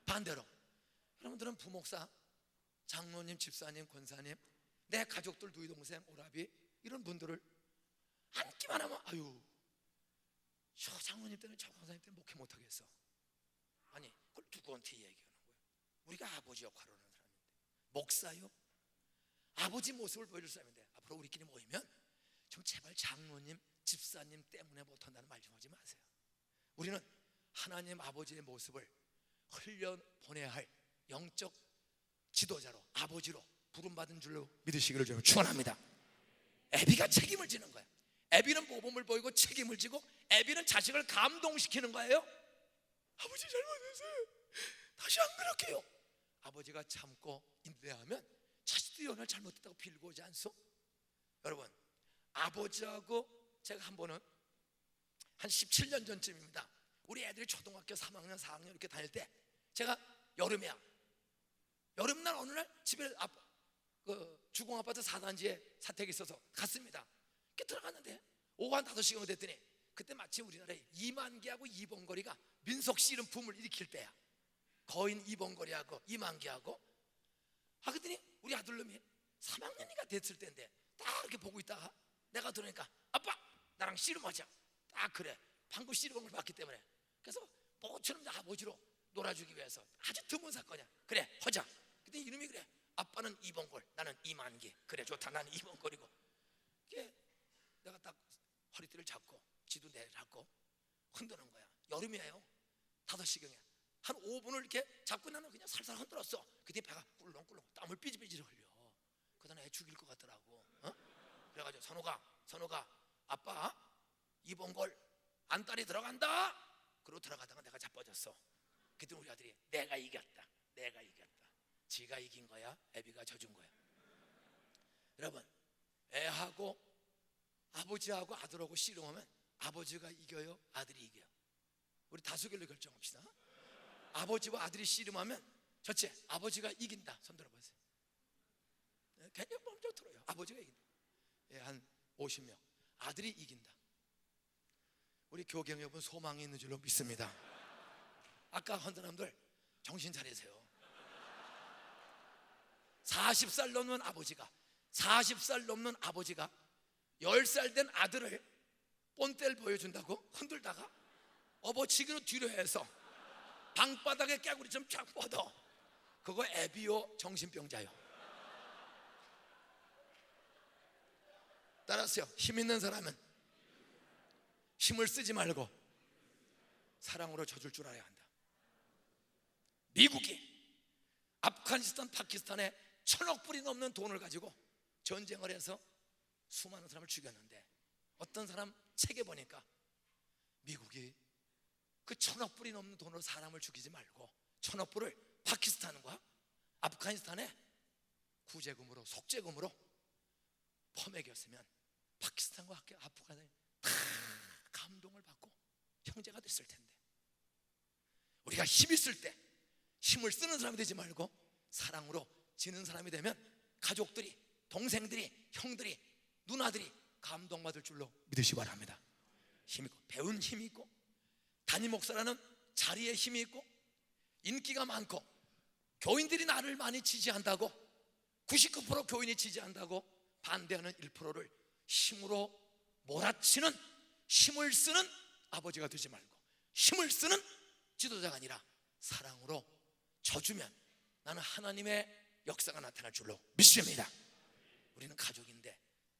반대로 여러분들은 부목사, 장로님, 집사님, 권사님, 내 가족들, 누이 동생, 오라비 이런 분들을 앉기만 하면 아유 저 장로님 때문에 저 권사님 때문에 목회 못하겠어. 아니 그걸 누구한테 얘기하는 거야? 우리가 아버지 역할을 하는 사람인데, 목사요? 아버지 모습을 보여줄 사람인데 앞으로 우리끼리 모이면 좀 제발 장로님, 집사님 때문에 못한다는 말 좀 하지 마세요. 우리는 하나님 아버지의 모습을 흘려보내야 할 영적 지도자로, 아버지로 부름받은 줄로 믿으시기를 좀 축원합니다. 애비가 책임을 지는 거야. 애비는 모범을 보이고 책임을 지고 애비는 자식을 감동시키는 거예요. 아버지 잘못했어요. 다시 안 그럴게요. 아버지가 참고 인내하면 자식들이 오늘 잘못했다고 빌고 오지 않소? 여러분, 아버지하고 제가 한 번은 한 17년 전쯤입니다. 우리 애들이 초등학교 3학년, 4학년 이렇게 다닐 때 제가 여름이야. 여름날 어느 날 집에 주공아파트 4단지에 사택이 있어서 갔습니다. 이렇게 들어갔는데 오후 한 5시경 됐더니 그때 마침 우리나라에 이만기하고 이번거리가 민속씨름 붐을 일으킬 때야. 거인 이번거리하고 이만기하고. 그랬더니 우리 아들놈이 3학년이가 됐을 때인데 딱 이렇게 보고 있다가 내가 들으니까 아빠 나랑 씨름하자. 딱 그래. 방금 씨름을 봤기 때문에. 그래서 모처럼 아버지로 놀아주기 위해서 아주 드문 사건이야. 그래 하자. 근데 이놈이 그래. 아빠는 이번골, 나는 이만기. 그래 좋다. 나는 이번골이고. 내가 딱 허리띠를 잡고 지도 내잡고 흔드는 거야. 여름이에요. 5시경에 한 5분을 이렇게 잡고 나는 그냥 살살 흔들었어. 그때 배가 꿀렁꿀렁 땀을 삐질삐질 흘려. 그러다 애 죽일 것 같더라고. 그래가지고 선호가 아빠 이번골 안달이 들어간다. 그러고 들어가다가 내가 자빠졌어. 그때 우리 아들이 내가 이겼다. 지가 이긴 거야? 애비가 져준 거야? 여러분, 애하고 아버지하고 아들하고 씨름하면 아버지가 이겨요? 아들이 이겨요? 우리 다수결로 결정합시다. 아버지와 아들이 씨름하면 첫째, 아버지가 이긴다. 손 들어보세요. 개념 먼저 들어요. 아버지가 이긴다. 한 50명. 아들이 이긴다. 우리 교경 여러분 소망이 있는 줄로 믿습니다. 아까 한 사람들 정신 차리세요. 40살 넘는 아버지가 10살 된 아들을 본때를 보여준다고 흔들다가 업어치기로 뒤로 해서 방바닥에 깨구리 좀 쫙 뻗어. 그거 애비요 정신병자요. 따라하세요. 힘 있는 사람은 힘을 쓰지 말고 사랑으로 져줄 줄 알아야 한다. 미국이 아프가니스탄, 파키스탄에 1,000억 불이 넘는 돈을 가지고 전쟁을 해서 수많은 사람을 죽였는데 어떤 사람 책에 보니까 미국이 그 그 1,000억 불이 넘는 돈으로 사람을 죽이지 말고 1,000억 불을 파키스탄과 아프가니스탄에 구제금으로 속죄금으로 퍼먹였으면 파키스탄과 아프가니스탄이 다 감동을 받고 형제가 됐을 텐데, 우리가 힘 있을 때 힘을 쓰는 사람이 되지 말고 사랑으로 지는 사람이 되면 가족들이, 동생들이, 형들이, 누나들이 감동받을 줄로 믿으시기 바랍니다. 힘 있고, 배운 힘이 있고, 담임 목사라는 자리에 힘이 있고, 인기가 많고, 교인들이 나를 많이 지지한다고 99% 교인이 지지한다고 반대하는 1%를 힘으로 몰아치는, 힘을 쓰는 아버지가 되지 말고 힘을 쓰는 지도자가 아니라 사랑으로 져주면 나는 하나님의 역사가 나타날 줄로 믿습니다. 우리는 가족인데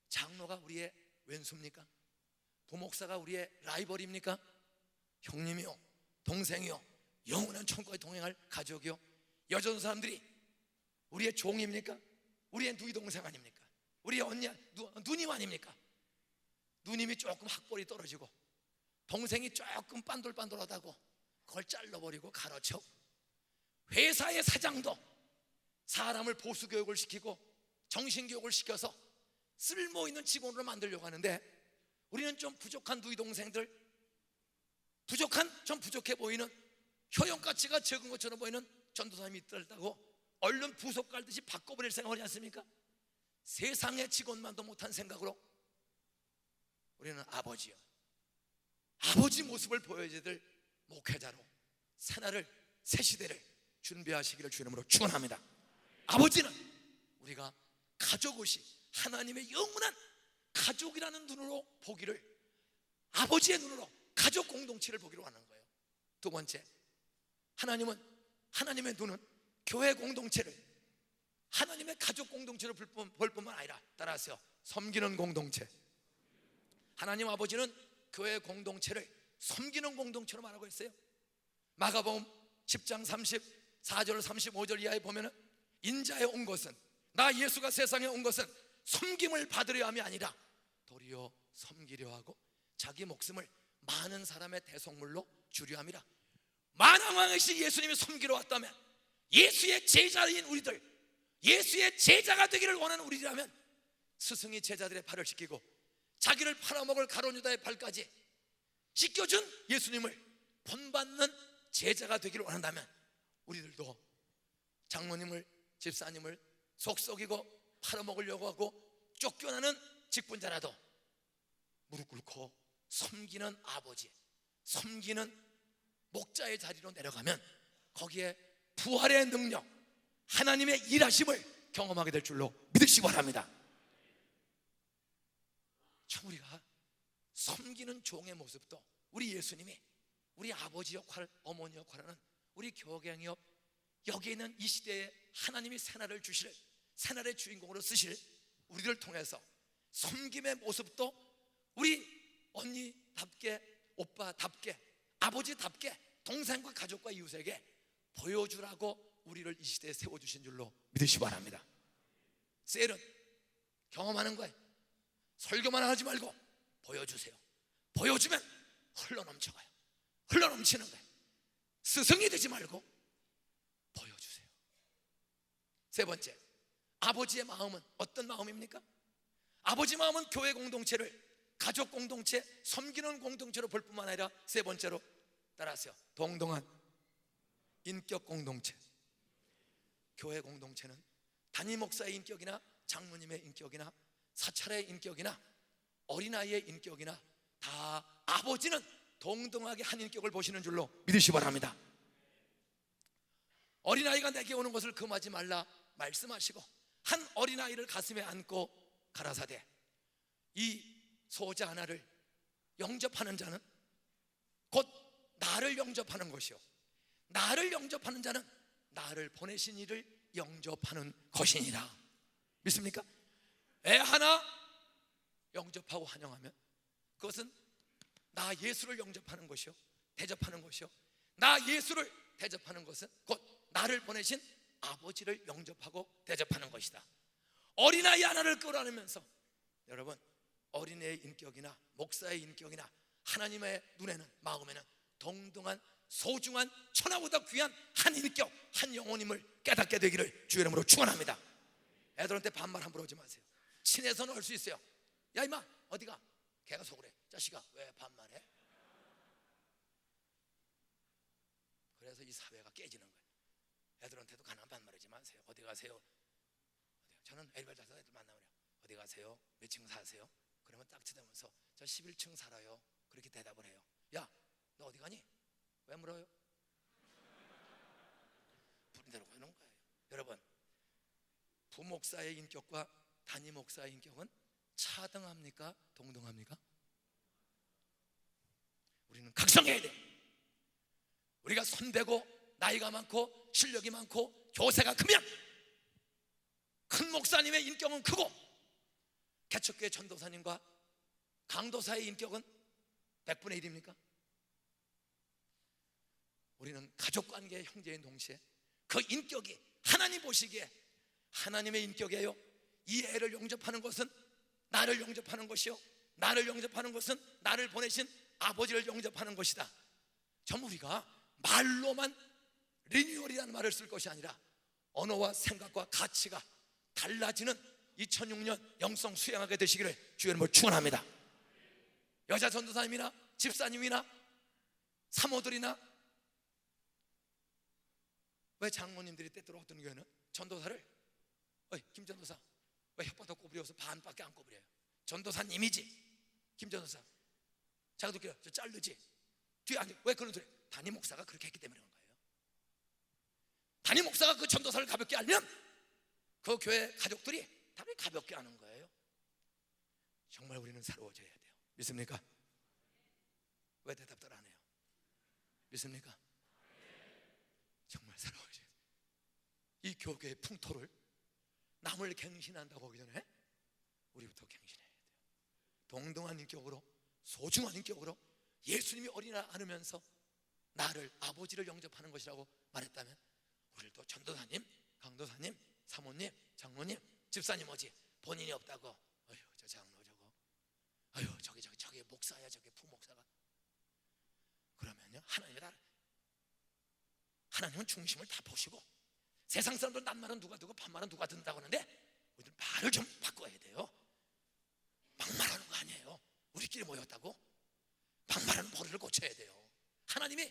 장로가 우리의 왼수입니까? 부목사가 우리의 라이벌입니까? 형님이요, 동생이요, 영원한 천국에 동행할 가족이요, 여전 사람들이 우리의 종입니까? 우리의 누이 동생 아닙니까? 우리의 언니, 누님 아닙니까? 누님이 조금 학벌이 떨어지고 동생이 조금 빤돌빤돌하다고 그걸 잘라버리고 가로쳐. 회사의 사장도 사람을 보수교육을 시키고 정신교육을 시켜서 쓸모있는 직원으로 만들려고 하는데, 우리는 좀 부족한 누이 동생들, 좀 부족해 보이는, 효용가치가 적은 것처럼 보이는 전도사님이 있다고 얼른 부속 갈듯이 바꿔버릴 생각을 하지 않습니까? 세상의 직원만도 못한 생각으로 우리는 아버지요, 아버지 모습을 보여줘야 될 목회자로 새날을, 새 시대를 준비하시기를 주 이름으로 축원합니다. 아버지는 우리가 가족옷이 하나님의 영원한 가족이라는 눈으로 보기를, 아버지의 눈으로 가족 공동체를 보기로 하는 거예요. 두 번째, 하나님의 눈은 교회 공동체를 하나님의 가족 공동체로 볼 뿐만 아니라, 따라하세요, 섬기는 공동체. 하나님 아버지는 교회 공동체를 섬기는 공동체로 말하고 있어요. 마가복음 10장 34절 35절 이하에 보면, 인자에 온 것은, 나 예수가 세상에 온 것은 섬김을 받으려 함이 아니라 도리어 섬기려 하고 자기 목숨을 많은 사람의 대속물로 주려 함이라. 만왕왕이신 예수님이 섬기러 왔다면, 예수의 제자인 우리들, 예수의 제자가 되기를 원하는 우리라면, 스승이 제자들의 발을 씻기고 자기를 팔아먹을 가룟 유다의 발까지 씻겨준 예수님을 본받는 제자가 되기를 원한다면, 우리들도 장로님을, 집사님을 속썩이고 팔아먹으려고 하고 쫓겨나는 직분자라도 무릎 꿇고 섬기는 아버지, 섬기는 목자의 자리로 내려가면 거기에 부활의 능력, 하나님의 일하심을 경험하게 될 줄로 믿으시기 바랍니다. 참, 우리가 섬기는 종의 모습도 우리 예수님이 우리 아버지 역할, 어머니 역할하는 우리 교경이요, 여기 있는 이 시대에 하나님이 새날을 주실, 새날의 주인공으로 쓰실 우리를 통해서 섬김의 모습도 우리 언니답게, 오빠답게, 아버지답게 동생과 가족과 이웃에게 보여주라고 우리를 이 시대에 세워주신 줄로 믿으시기 바랍니다. 셀은 경험하는 거예요. 설교만 하지 말고 보여주세요. 보여주면 흘러넘쳐가요. 흘러넘치는 거예요. 스승이 되지 말고 보여주세요. 세 번째, 아버지의 마음은 어떤 마음입니까? 아버지 마음은 교회 공동체를 가족 공동체, 섬기는 공동체로 볼 뿐만 아니라, 세 번째로 따라하세요, 동등한 인격 공동체. 교회 공동체는 담임 목사의 인격이나 장로님의 인격이나 사찰의 인격이나 어린아이의 인격이나 다 아버지는 동등하게 한 인격을 보시는 줄로 믿으시기 바랍니다. 어린아이가 내게 오는 것을 금하지 말라 말씀하시고, 한 어린아이를 가슴에 안고 가라사대, 이 소자 하나를 영접하는 자는 곧 나를 영접하는 것이요, 나를 영접하는 자는 나를 보내신 이를 영접하는 것이니라. 믿습니까? 애 하나 영접하고 환영하면 그것은 나 예수를 영접하는 것이요, 대접하는 것이요, 나 예수를 대접하는 것은 곧 나를 보내신 아버지를 영접하고 대접하는 것이다. 어린아이 하나를 끌어안으면서, 여러분, 어린애의 인격이나 목사의 인격이나 하나님의 눈에는, 마음에는 동등한 소중한 천하보다 귀한 한 인격, 한 영혼임을 깨닫게 되기를 주의 이름으로 축원합니다. 애들한테 반말 함부로 하지 마세요. 친해서는 할 수 있어요. 야 임마 어디가? 걔가 속으래. 자식아 왜 반말해? 그래서 이 사회가 깨지는 거예요. 애들한테도 가난 반말하지 마세요. 어디 가세요? 저는 엘리베이터 타서 애들 만나면 어디 가세요? 몇 층 사세요? 그러면 딱 쳐다보면서 저 11층 살아요. 그렇게 대답을 해요. 야 너 어디 가니? 왜 물어요? 부린대로 하는 거예요. 여러분, 부목사의 인격과 단임 목사의 인격은 차등합니까? 동등합니까? 우리는 각성해야 돼. 우리가 손대고 나이가 많고 실력이 많고 교세가 크면 큰 목사님의 인격은 크고 개척교회 전도사님과 강도사의 인격은 100분의 1입니까? 우리는 가족관계의 형제인 동시에 그 인격이 하나님 보시기에 하나님의 인격이에요. 이 애를 영접하는 것은 나를 영접하는 것이요, 나를 영접하는 것은 나를 보내신 아버지를 영접하는 것이다. 전부 우리가 말로만 리뉴얼이라는 말을 쓸 것이 아니라 언어와 생각과 가치가 달라지는 2006년 영성 수양하게 되시기를 주의 이름으로 축원합니다. 여자 전도사님이나 집사님이나 사모들이나 왜 장모님들이 때때로 어떤 교회는 전도사를 김 전도사 왜 혓바닥 꼬부려서 반밖에 안 꼬부려요? 전도사님이지 김 전도사 자기도 그래 저 자르지 뒤에 앉아. 왜 그런 소리? 담임 목사가 그렇게 했기 때문에 그런 거예요. 담임 목사가 그 전도사를 가볍게 알면 그 교회 가족들이 당연히 가볍게 하는 거예요. 정말 우리는 새로워져야 돼요. 믿습니까? 왜 대답들 안 해요? 믿습니까? 정말 새로워져야 돼요. 이 교회의 풍토를 남을 갱신한다고 하기 전에 우리부터 갱신해야 돼요. 동등한 인격으로 소중한 인격으로 예수님이 어린아이 안으면서 나를 아버지를 영접하는 것이라고 말했다면 우리도 전도사님, 강도사님, 사모님, 장로님, 집사님 오지 본인이 없다고 어휴 저 장로 저거 어휴 저기 목사야 저기 부목사가 그러면요 하나님은 중심을 다 보시고 세상 사람들 낱말은 누가 듣고 반말은 누가 듣는다고 하는데 우리들 말을 좀 바꿔야 돼요. 막말하는 거 아니에요. 우리끼리 모였다고 막말하는 버릇을 고쳐야 돼요. 하나님이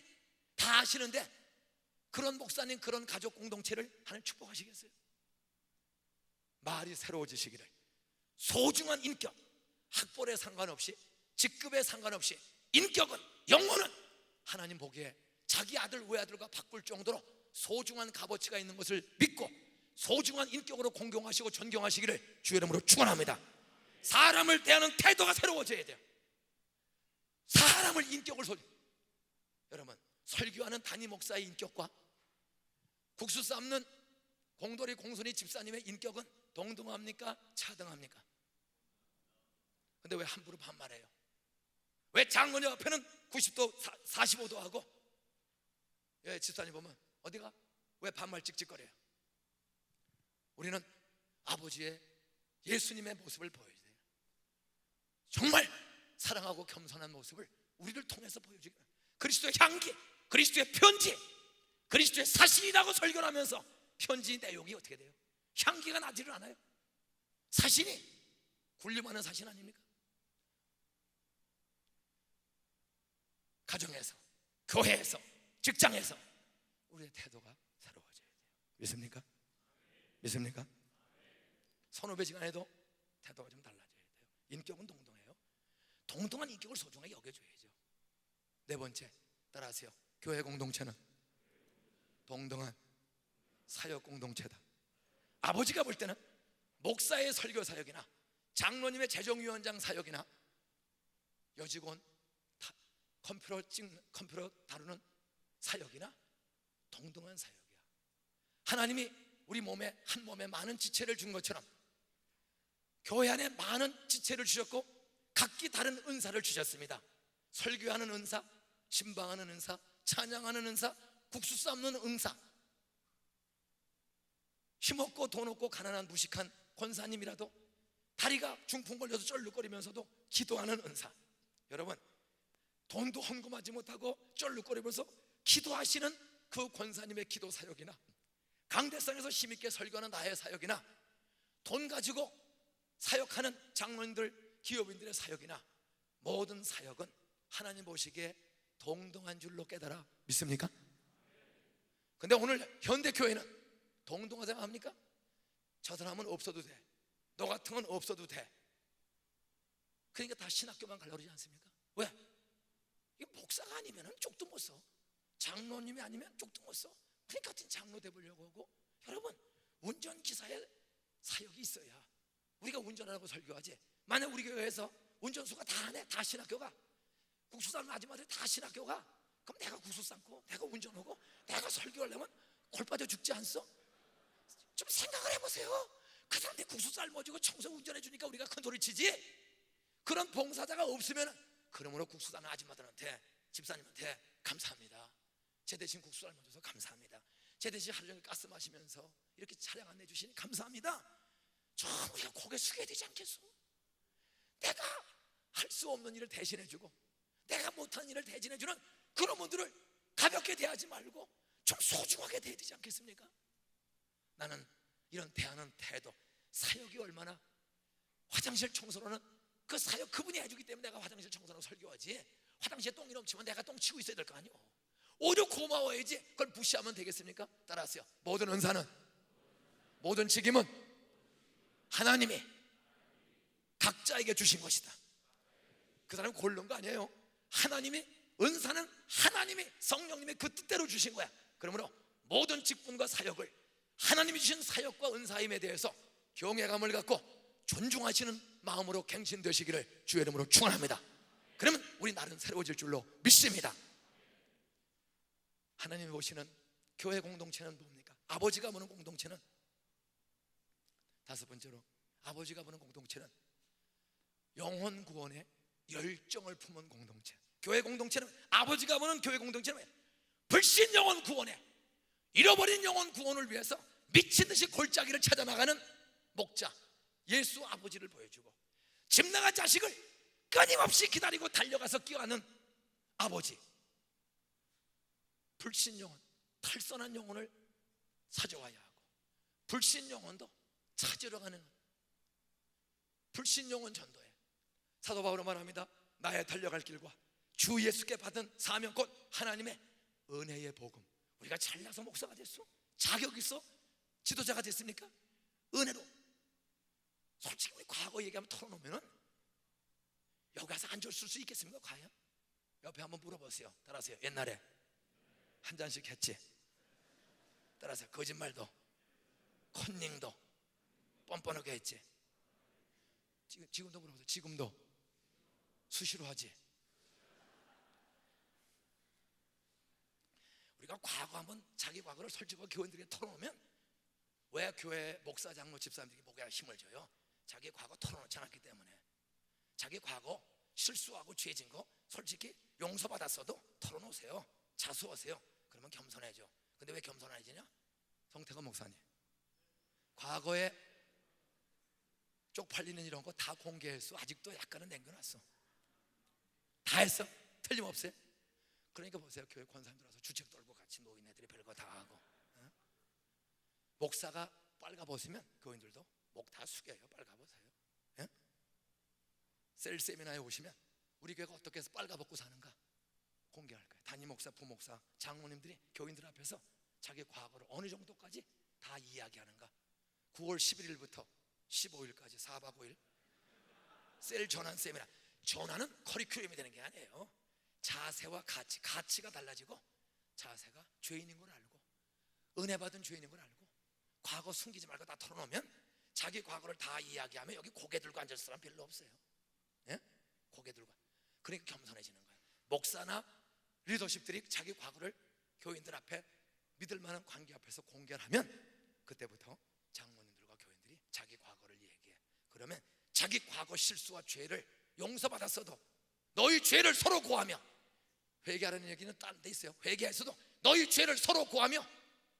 다 아시는데 그런 목사님 그런 가족 공동체를 하나님 축복하시겠어요? 말이 새로워지시기를 소중한 인격 학벌에 상관없이 직급에 상관없이 인격은 영혼은 하나님 보기에 자기 아들 외아들과 바꿀 정도로 소중한 값어치가 있는 것을 믿고 소중한 인격으로 공경하시고 존경하시기를 주의 이름으로 축원합니다. 사람을 대하는 태도가 새로워져야 돼요. 사람을 인격을 여러분 설교하는 담임 목사의 인격과 국수 삶는 공돌이 공손이 집사님의 인격은 동등합니까? 차등합니까? 근데 왜 함부로 반말해요? 왜 장로님 앞에는 90도 45도 하고 집사님 보면 어디가? 왜 반말 찍찍거려요? 우리는 아버지의 예수님의 모습을 보여야 돼요. 정말 사랑하고 겸손한 모습을 우리를 통해서 보여주기 그리스도의 향기, 그리스도의 편지, 그리스도의 사신이라고 설교를 하면서 편지 내용이 어떻게 돼요? 향기가 나지를 않아요. 사신이 군림하는 사신 아닙니까? 가정에서, 교회에서, 직장에서 우리의 태도가 새로워져야 돼요. 믿습니까? 믿습니까? 선후배 시간에도 태도가 좀 달라져야 돼요. 인격은 동등해요. 동등한 인격을 소중하게 여겨줘야죠. 네 번째, 따라하세요. 교회 공동체는 동등한 사역 공동체다. 아버지가 볼 때는 목사의 설교 사역이나 장로님의 재정위원장 사역이나 여직원 컴퓨터 다루는 사역이나 동등한 사역이야. 하나님이 우리 몸에 한 몸에 많은 지체를 준 것처럼 교회 안에 많은 지체를 주셨고 각기 다른 은사를 주셨습니다. 설교하는 은사, 신방하는 은사, 찬양하는 은사, 국수 삶는 은사. 힘없고 돈 없고 가난한 무식한 권사님이라도 다리가 중풍 걸려서 쩔룩거리면서도 기도하는 은사. 여러분 돈도 헌금하지 못하고 쩔룩거리면서 기도하시는 그 권사님의 기도 사역이나 강대상에서 힘있게 설교하는 나의 사역이나 돈 가지고 사역하는 장로님들, 기업인들의 사역이나 모든 사역은 하나님 보시기에 동등한 줄로 깨달아 믿습니까? 근데 오늘 현대교회는 동등하다고 생각합니까? 저 사람은 없어도 돼, 너 같은 건 없어도 돼. 그러니까 다 신학교만 가려고 그러지 않습니까? 왜? 이 목사가 아니면 쪽도 못 써, 장로님이 아니면 쪽도 못 써. 그러니까 같은 장로 돼보려고 하고. 여러분, 운전기사의 사역이 있어야 우리가 운전하라고 설교하지. 만약 우리 교회에서 운전수가 다 하네, 다 신학교가, 국수 삶는 아줌마들 다 신학교가, 그럼 내가 국수 삶고 내가 운전하고 내가 설교하려면 골 빠져 죽지 않소? 좀 생각을 해보세요. 그 사람들이 국수 삶아주고 청소 운전해주니까 우리가 큰 소리 치지. 그런 봉사자가 없으면, 그러므로 국수 삶는 아줌마들한테, 집사님한테 감사합니다. 제 대신 국수 삶아줘서 감사합니다. 제 대신 하루 종일 가스 마시면서 이렇게 차량 안내 주시니 감사합니다. 좀 우리가 고개 숙여야 되지 않겠소? 내가 할 수 없는 일을 대신해주고 내가 못하는 일을 대신해주는 그런 분들을 가볍게 대하지 말고 좀 소중하게 대해야 되지 않겠습니까? 나는 이런 대하는 태도, 사역이 얼마나, 화장실 청소로는 그 사역 그분이 해주기 때문에 내가 화장실 청소하고 설교하지, 화장실에 똥이 넘치면 내가 똥 치고 있어야 될 거 아니오. 오히려 고마워야지. 그걸 무시하면 되겠습니까? 따라하세요. 모든 은사는, 모든 직임은 하나님이 각자에게 주신 것이다. 그 사람이 고른 거 아니에요. 하나님이, 은사는 하나님이, 성령님이 그 뜻대로 주신 거야. 그러므로 모든 직분과 사역을, 하나님이 주신 사역과 은사임에 대해서 경외감을 갖고 존중하시는 마음으로 갱신되시기를 주의 이름으로 축원합니다. 그러면 우리 날은 새로워질 줄로 믿습니다. 하나님이 보시는 교회 공동체는 뭡니까? 아버지가 보는 공동체는, 다섯 번째로 아버지가 보는 공동체는 영혼 구원에 열정을 품은 공동체. 교회 공동체는, 아버지가 보는 교회 공동체는 불신 영혼 구원에, 잃어버린 영혼 구원을 위해서 미친 듯이 골짜기를 찾아 나가는 목자 예수 아버지를 보여주고, 집 나간 자식을 끊임없이 기다리고 달려가서 끼워안는 아버지, 불신 영혼, 탈선한 영혼을 사줘와야 하고 불신 영혼도 찾으러 가는 불신 영혼 전도에 사도 바울은 말합니다. 나의 달려갈 길과 주 예수께 받은 사명 곧 하나님의 은혜의 복음. 우리가 잘나서 목사가 됐어? 자격 있어? 지도자가 됐습니까? 은혜로. 솔직히 우리 과거 얘기하면 털어놓으면 여기 가서 앉아있을 수 있겠습니까? 과연? 옆에 한번 물어보세요. 따라하세요. 옛날에 한 잔씩 했지? 따라하세요. 거짓말도 컨닝도 뻔뻔하게 했지? 지금도 물어보세요. 지금도 수시로 하지? 우리가 과거 한번 자기 과거를 솔직하게 교인들에게 털어놓으면, 왜 교회 목사, 장로, 집사님들이 목에 힘을 줘요? 자기 과거 털어놓지 않았기 때문에. 자기 과거 실수하고 죄진 거 솔직히 용서받았어도 털어놓으세요. 자수하세요. 그러면 겸손해져. 근데 왜 겸손해지냐? 성태건 목사님, 과거에 쪽팔리는 이런 거 다 공개했어. 아직도 약간은 남겨놨어. 다 했어. 틀림없어요. 그러니까 보세요. 교회 권사님들 와서 주책 떨고 같이 노인네들이 별거 다 하고, 목사가 빨가벗으면 교인들도 목 다 숙여요. 빨가벗어요. 셀 세미나에 오시면 우리 교회가 어떻게 해서 빨가벗고 사는가 공개할 거예요. 담임 목사, 부목사, 장로님들이 교인들 앞에서 자기 과거를 어느 정도까지 다 이야기하는가. 9월 11일부터 15일까지 4박 5일 셀 전환 세미나. 전환은 커리큘럼이 되는 게 아니에요. 자세와 가치가 달라지고, 자세가 죄인인 걸 알고, 은혜 받은 죄인인 걸 알고, 과거 숨기지 말고 다 털어놓으면, 자기 과거를 다 이야기하면 여기 고개 들고 앉을 사람 별로 없어요. 고개 들고. 그러니까 겸손해지는 거예요. 목사나 리더십들이 자기 과거를 교인들 앞에, 믿을 만한 관계 앞에서 공개를 하면, 그때부터 장로님들과 교인들이 자기 과거를 얘기해. 그러면 자기 과거 실수와 죄를 용서받았어도 너희 죄를 서로 고하며, 회개하라는 얘기는 다른 데 있어요. 회개했어도 너희 죄를 서로 고하며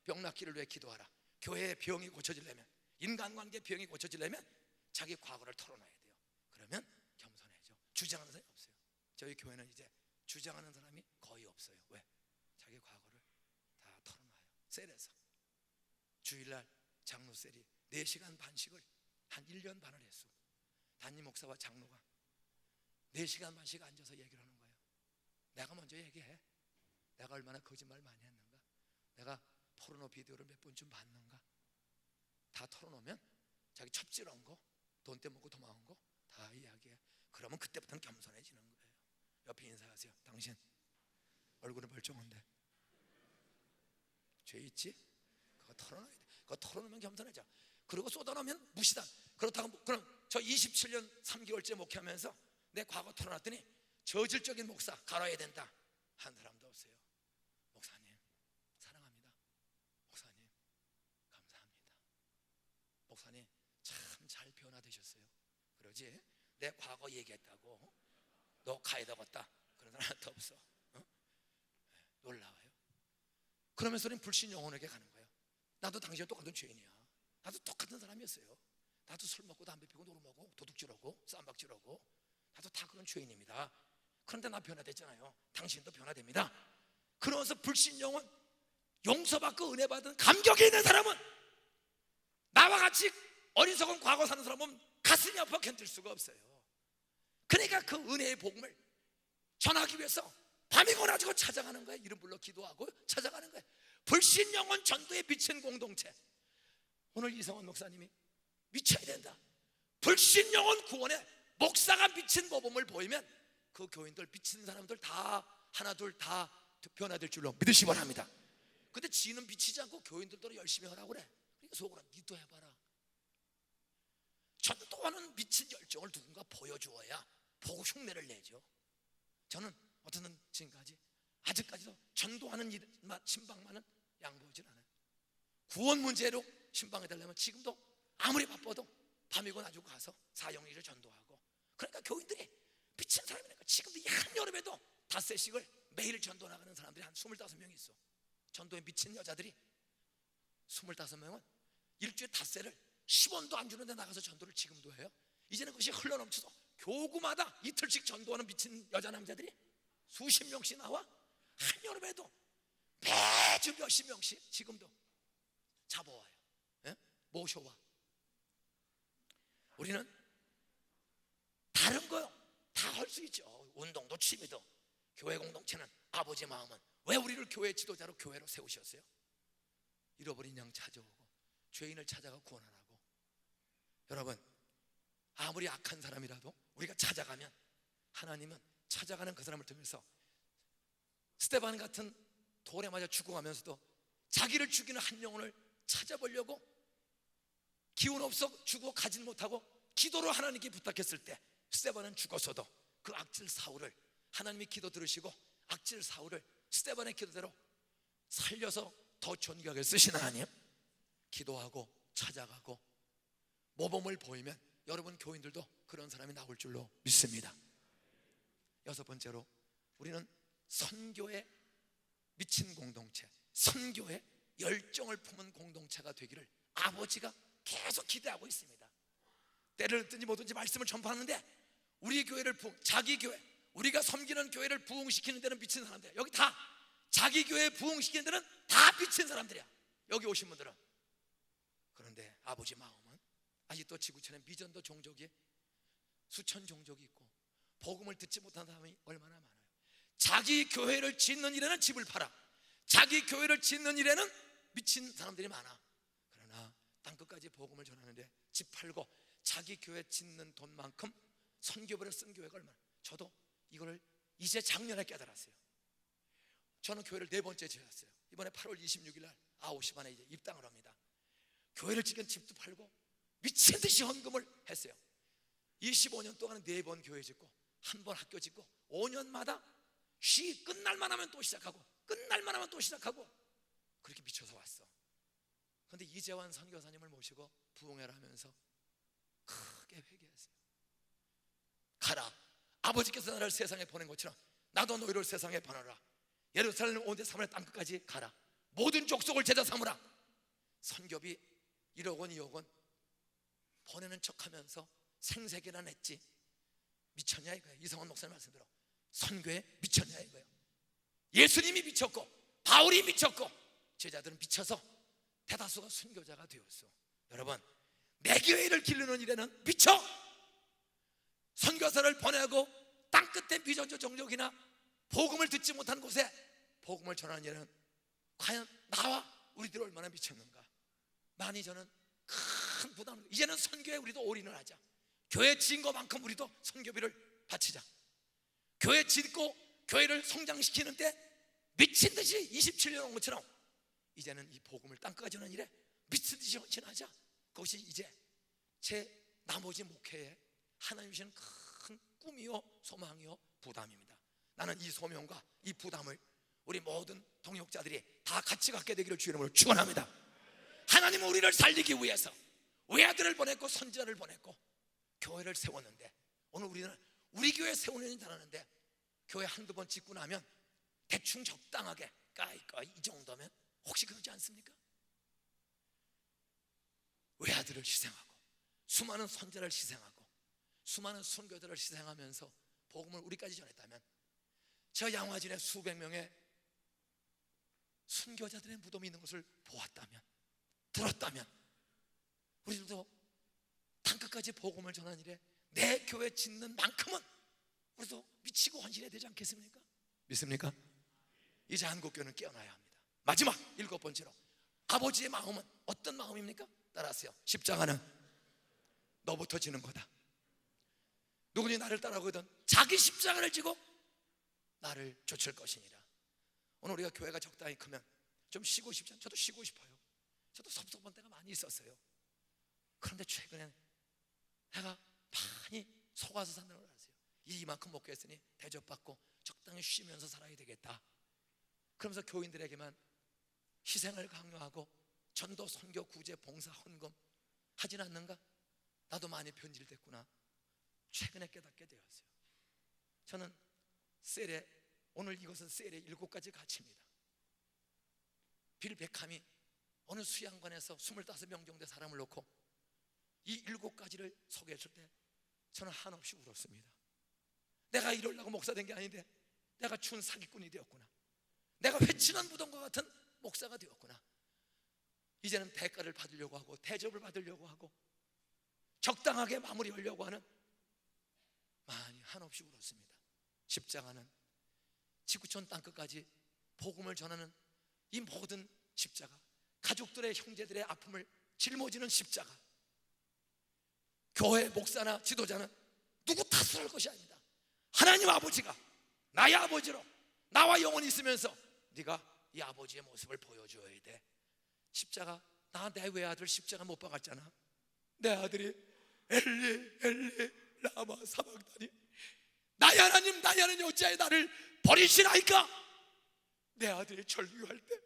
병 낫기를 위해 기도하라. 교회의 병이 고쳐지려면, 인간관계 병이 고쳐지려면 자기 과거를 털어놔야 돼요. 그러면 겸손해져. 주장하는 사람이 없어요. 저희 교회는 이제 주장하는 사람이 거의 없어요. 왜? 자기 과거를 다 털어놔요. 셀에서 주일날 장로셀이 4시간 반씩을 한 1년 반을 했어. 담임 목사와 장로가 4시간 반씩 앉아서 얘기를 하는 거예요. 내가 먼저 얘기해. 내가 얼마나 거짓말 많이 했는가, 내가 포르노 비디오를 몇 번쯤 봤는가, 다 털어놓으면 자기 첩질한 거, 돈 떼먹고 도망한 거 다 이야기해. 그러면 그때부터는 겸손해지는 거예요. 옆에 인사하세요. 당신 얼굴은 멀쩡한데 죄 있지? 그거 털어놔야 돼. 그거 털어놓으면 겸손해져. 그리고 쏟아놓으면 무시다. 그렇다고 그럼 저 27년 3개월째 목회하면서 내 과거 털어놨더니 저질적인 목사 갈아야 된다 한 사람도 없어요. 목사님 사랑합니다. 목사님 감사합니다. 목사님 참 잘 변화되셨어요. 그러지? 내 과거 얘기했다고 너 가야 되겠다 그런 사람 하나도 없어. 놀라워요. 그러면서 우리는 불신 영혼에게 가는 거예요. 나도 당신과 똑같은 죄인이야. 나도 똑같은 사람이었어요. 나도 술 먹고 담배 피고 노름하고 도둑질하고 쌈박질하고 나도 다 그런 죄인입니다. 그런데 나 변화됐잖아요. 당신도 변화됩니다. 그러면서 불신 영혼 용서받고 은혜 받은 감격이 있는 사람은, 나와 같이 어리석은 과거 사는 사람은 가슴이 아파 견딜 수가 없어요. 그러니까 그 은혜의 복음을 전하기 위해서 밤이고 낮이고 찾아가는 거예요. 이름 불러 기도하고 찾아가는 거예요. 불신 영혼 전도에 미친 공동체. 오늘 이성원 목사님이 미쳐야 된다. 불신 영혼 구원에 목사가 미친 모범을 보이면 그 교인들, 미친 사람들 다 하나 둘 다 변화될 줄로 믿으시기 바랍니다. 근데 지는 미치지 않고 교인들도 열심히 하라고 그래. 그러니까 속으로 니도 해봐라. 전도하는 미친 열정을 누군가 보여주어야 보고 흉내를 내죠. 저는 어떤 지금까지 아직까지도 전도하는 신방만은 양보하지 않아요. 구원 문제로 신방해달라면 지금도 아무리 바빠도 밤이고 낮이고 가서 사형리를 전도하고. 그러니까 교인들이 미친 사람이니까 지금도 이 한여름에도 닷새씩을 매일 전도 나가는 사람들이 한 25명이 있어. 전도에 미친 여자들이 25명은 일주일에 닷새를 10원도 안 주는데 나가서 전도를 지금도 해요. 이제는 그것이 흘러넘쳐서 교구마다 이틀씩 전도하는 미친 여자 남자들이 수십 명씩 나와. 한여름에도 매주 몇십 명씩 지금도 잡아와요. 예? 모셔와. 우리는 다른 거요 다 할 수 있죠. 운동도 취미도. 교회 공동체는 아버지 마음은 왜 우리를 교회 지도자로 교회로 세우셨어요? 잃어버린 양 찾아오고 죄인을 찾아가 구원하라고. 여러분, 아무리 악한 사람이라도 우리가 찾아가면 하나님은 찾아가는 그 사람을 통해서 스데반 같은 돌에 맞아 죽어가면서도 자기를 죽이는 한 영혼을 찾아보려고 기운 없어 죽어 가진 못하고 기도로 하나님께 부탁했을 때 스데반은 죽었어도 그 악질 사울을 하나님이 기도 들으시고 악질 사울을 스데반의 기도대로 살려서 더 존귀하게 쓰신 하나님, 기도하고 찾아가고 모범을 보이면 여러분 교인들도 그런 사람이 나올 줄로 믿습니다. 6번째로 우리는 선교에 미친 공동체, 선교에 열정을 품은 공동체가 되기를 아버지가 계속 기대하고 있습니다. 때를 듣든지 뭐든지 말씀을 전파하는데 우리 교회를 자기 교회, 우리가 섬기는 교회를 부흥시키는 데는 미친 사람들, 여기 다 자기 교회 부흥시키는 데는 다 미친 사람들이야. 여기 오신 분들은. 그런데 아버지 마음은 아직도 지구촌에 미전도 종족이 수천 종족이 있고 복음을 듣지 못한 사람이 얼마나 많아요. 자기 교회를 짓는 일에는 집을 팔아. 자기 교회를 짓는 일에는 미친 사람들이 많아. 그러나 땅끝까지 복음을 전하는데 집 팔고 자기 교회 짓는 돈만큼 선교비를 쓴 교회가 얼마나. 저도 이거를 이제 작년에 깨달았어요. 저는 교회를 4번째 지었어요. 이번에 8월 26일 날 9시 반에 이제 입당을 합니다. 교회를 짓긴 집도 팔고 미친 듯이 헌금을 했어요. 25년 동안 4번 교회 짓고 1번 학교 짓고 5년마다 끝날만 하면 또 시작하고 끝날만 하면 또 시작하고 그렇게 미쳐서 왔어. 그런데 이재환 선교사님을 모시고 부흥회를 하면서 크게 회개했어요. 가라. 아버지께서 나를 세상에 보낸 것처럼 나도 너희를 세상에 보내라. 예루살렘 온데 사마리아 땅끝까지 가라. 모든 족속을 제자 삼으라. 선교비 1억 원 2억 원 보내는 척하면서 생색이나 냈지. 미쳤냐 이거야. 이성원 목사님 말씀대로 선교에 미쳤냐 이거예요. 예수님이 미쳤고 바울이 미쳤고 제자들은 미쳐서 대다수가 선교자가 되었어. 여러분, 내 교회를 기르는 일에는 미쳐. 선교사를 보내고 땅끝에 미전조 종족이나 복음을 듣지 못한 곳에 복음을 전하는 일은 과연 나와 우리들이 얼마나 미쳤는가. 많이 저는 큰 부담을, 이제는 선교에 우리도 올인을 하자. 교회 지은 것만큼 우리도 선교비를 바치자. 교회 짓고 교회를 성장시키는데 미친 듯이 27년 온 것처럼 이제는 이 복음을 땅끝까지 전하는 일에 미친 듯이 헌신하자. 그것이 이제 제 나머지 목회에 하나님 주시는 큰 꿈이요 소망이요 부담입니다. 나는 이 소명과 이 부담을 우리 모든 동역자들이 다 같이 갖게 되기를 주의 이름으로 축원합니다. 하나님은 우리를 살리기 위해서 외아들을 보냈고 선지자를 보냈고 교회를 세웠는데, 오늘 우리는 우리 교회 세우는 일이 다르는데 교회 한두 번 짓고 나면 대충 적당하게 까이까이 이 정도면 혹시 그러지 않습니까? 외아들을 희생하고 수많은 선지자를 희생하고 수많은 선교들을 희생하면서 복음을 우리까지 전했다면, 저 양화진에 수백 명의 선교자들의 무덤이 있는 것을 보았다면, 들었다면, 우리들도 땅끝까지 복음을 전하는 일에 내 교회 짓는 만큼은 우리도 미치고 헌신해야 되지 않겠습니까? 믿습니까? 이제 한국교회는 깨어나야 합니다. 마지막 7번째로, 아버지의 마음은 어떤 마음입니까? 따라하세요. 십자가는 너부터 지는 거다. 누구니 나를 따라오거든 자기 십자가를 지고 나를 좇을 것이니라. 오늘 우리가 교회가 적당히 크면 좀 쉬고 싶지 않아요? 저도 쉬고 싶어요. 저도 섭섭한 때가 많이 있었어요. 그런데 최근에 내가 많이 속아서 사는 걸 알았어요. 이만큼 목회했으니 대접받고 적당히 쉬면서 살아야 되겠다. 그러면서 교인들에게만 희생을 강요하고 전도, 선교, 구제, 봉사, 헌금 하진 않는가? 나도 많이 변질됐구나. 최근에 깨닫게 되었어요. 저는 셀에, 오늘 이것은 셀의 7가지 가치입니다. 빌 베캄이 어느 수양관에서 25명 정도의 사람을 놓고 이 7가지를 소개했을 때 저는 한없이 울었습니다. 내가 이러려고 목사 된 게 아닌데 내가 준 사기꾼이 되었구나. 내가 회친한 무덤과 같은 목사가 되었구나. 이제는 대가를 받으려고 하고 대접을 받으려고 하고 적당하게 마무리하려고 하는, 많이 한없이 울었습니다. 십자가는 지구촌 땅끝까지 복음을 전하는 이 모든 십자가, 가족들의, 형제들의 아픔을 짊어지는 십자가, 교회 목사나 지도자는 누구 탓을 할 것이 아닙니다. 하나님 아버지가 나의 아버지로 나와 영원히 있으면서 네가 이 아버지의 모습을 보여줘야 돼. 십자가, 나 내 외아들 십자가 못 박았잖아. 내 아들이 엘리 엘리 라마 사박다니, 나의 하나님 나의 하나님 어찌하여 나를 버리시나이까. 내 아들이 절규할 때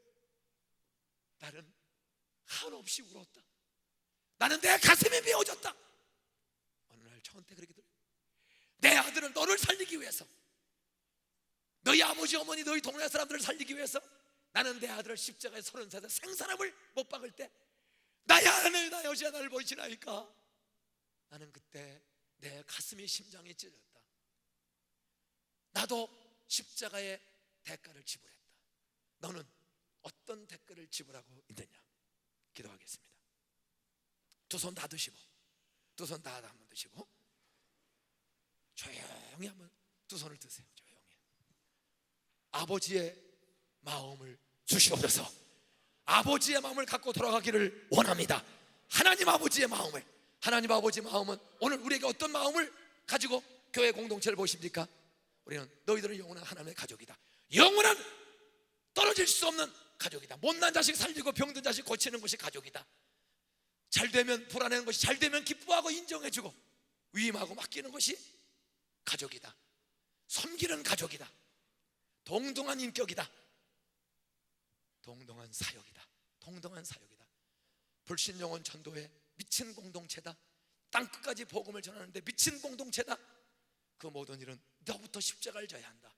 나는 한없이 울었다. 나는 내 가슴이 메어졌다. 어느 날 저한테 그렇게 들어요. 내 아들은 너를 살리기 위해서, 너희 아버지 어머니 너희 동네 사람들을 살리기 위해서 나는 내 아들을 십자가에 30살에 생사람을 못 박을 때 나의 하나님 나의 어찌하여 나를 버리시나이까. 나는 그때 내 가슴이, 심장이 찢어졌다. 나도 십자가의 대가를 지불했다. 너는 어떤 대가를 지불하고 있느냐? 기도하겠습니다. 두 손 다 드시고, 두 손 다 한번 드시고 조용히 한번 두 손을 드세요. 조용히. 아버지의 마음을 주시옵소서. 아버지의 마음을 갖고 돌아가기를 원합니다. 하나님 아버지의 마음을. 하나님 아버지의 마음은 오늘 우리에게 어떤 마음을 가지고 교회 공동체를 보십니까? 우리는 너희들은 영원한 하나님의 가족이다. 영원한 떨어질 수 없는 가족이다. 못난 자식 살리고 병든 자식 고치는 것이 가족이다. 잘 되면 불안해하는 것이, 잘 되면 기뻐하고 인정해주고 위임하고 맡기는 것이 가족이다. 섬기는 가족이다. 동등한 인격이다. 동등한 사역이다. 동등한 사역이다. 불신영혼 전도에 미친 공동체다. 땅끝까지 복음을 전하는데 미친 공동체다. 그 모든 일은 너부터 십자가를 져야 한다.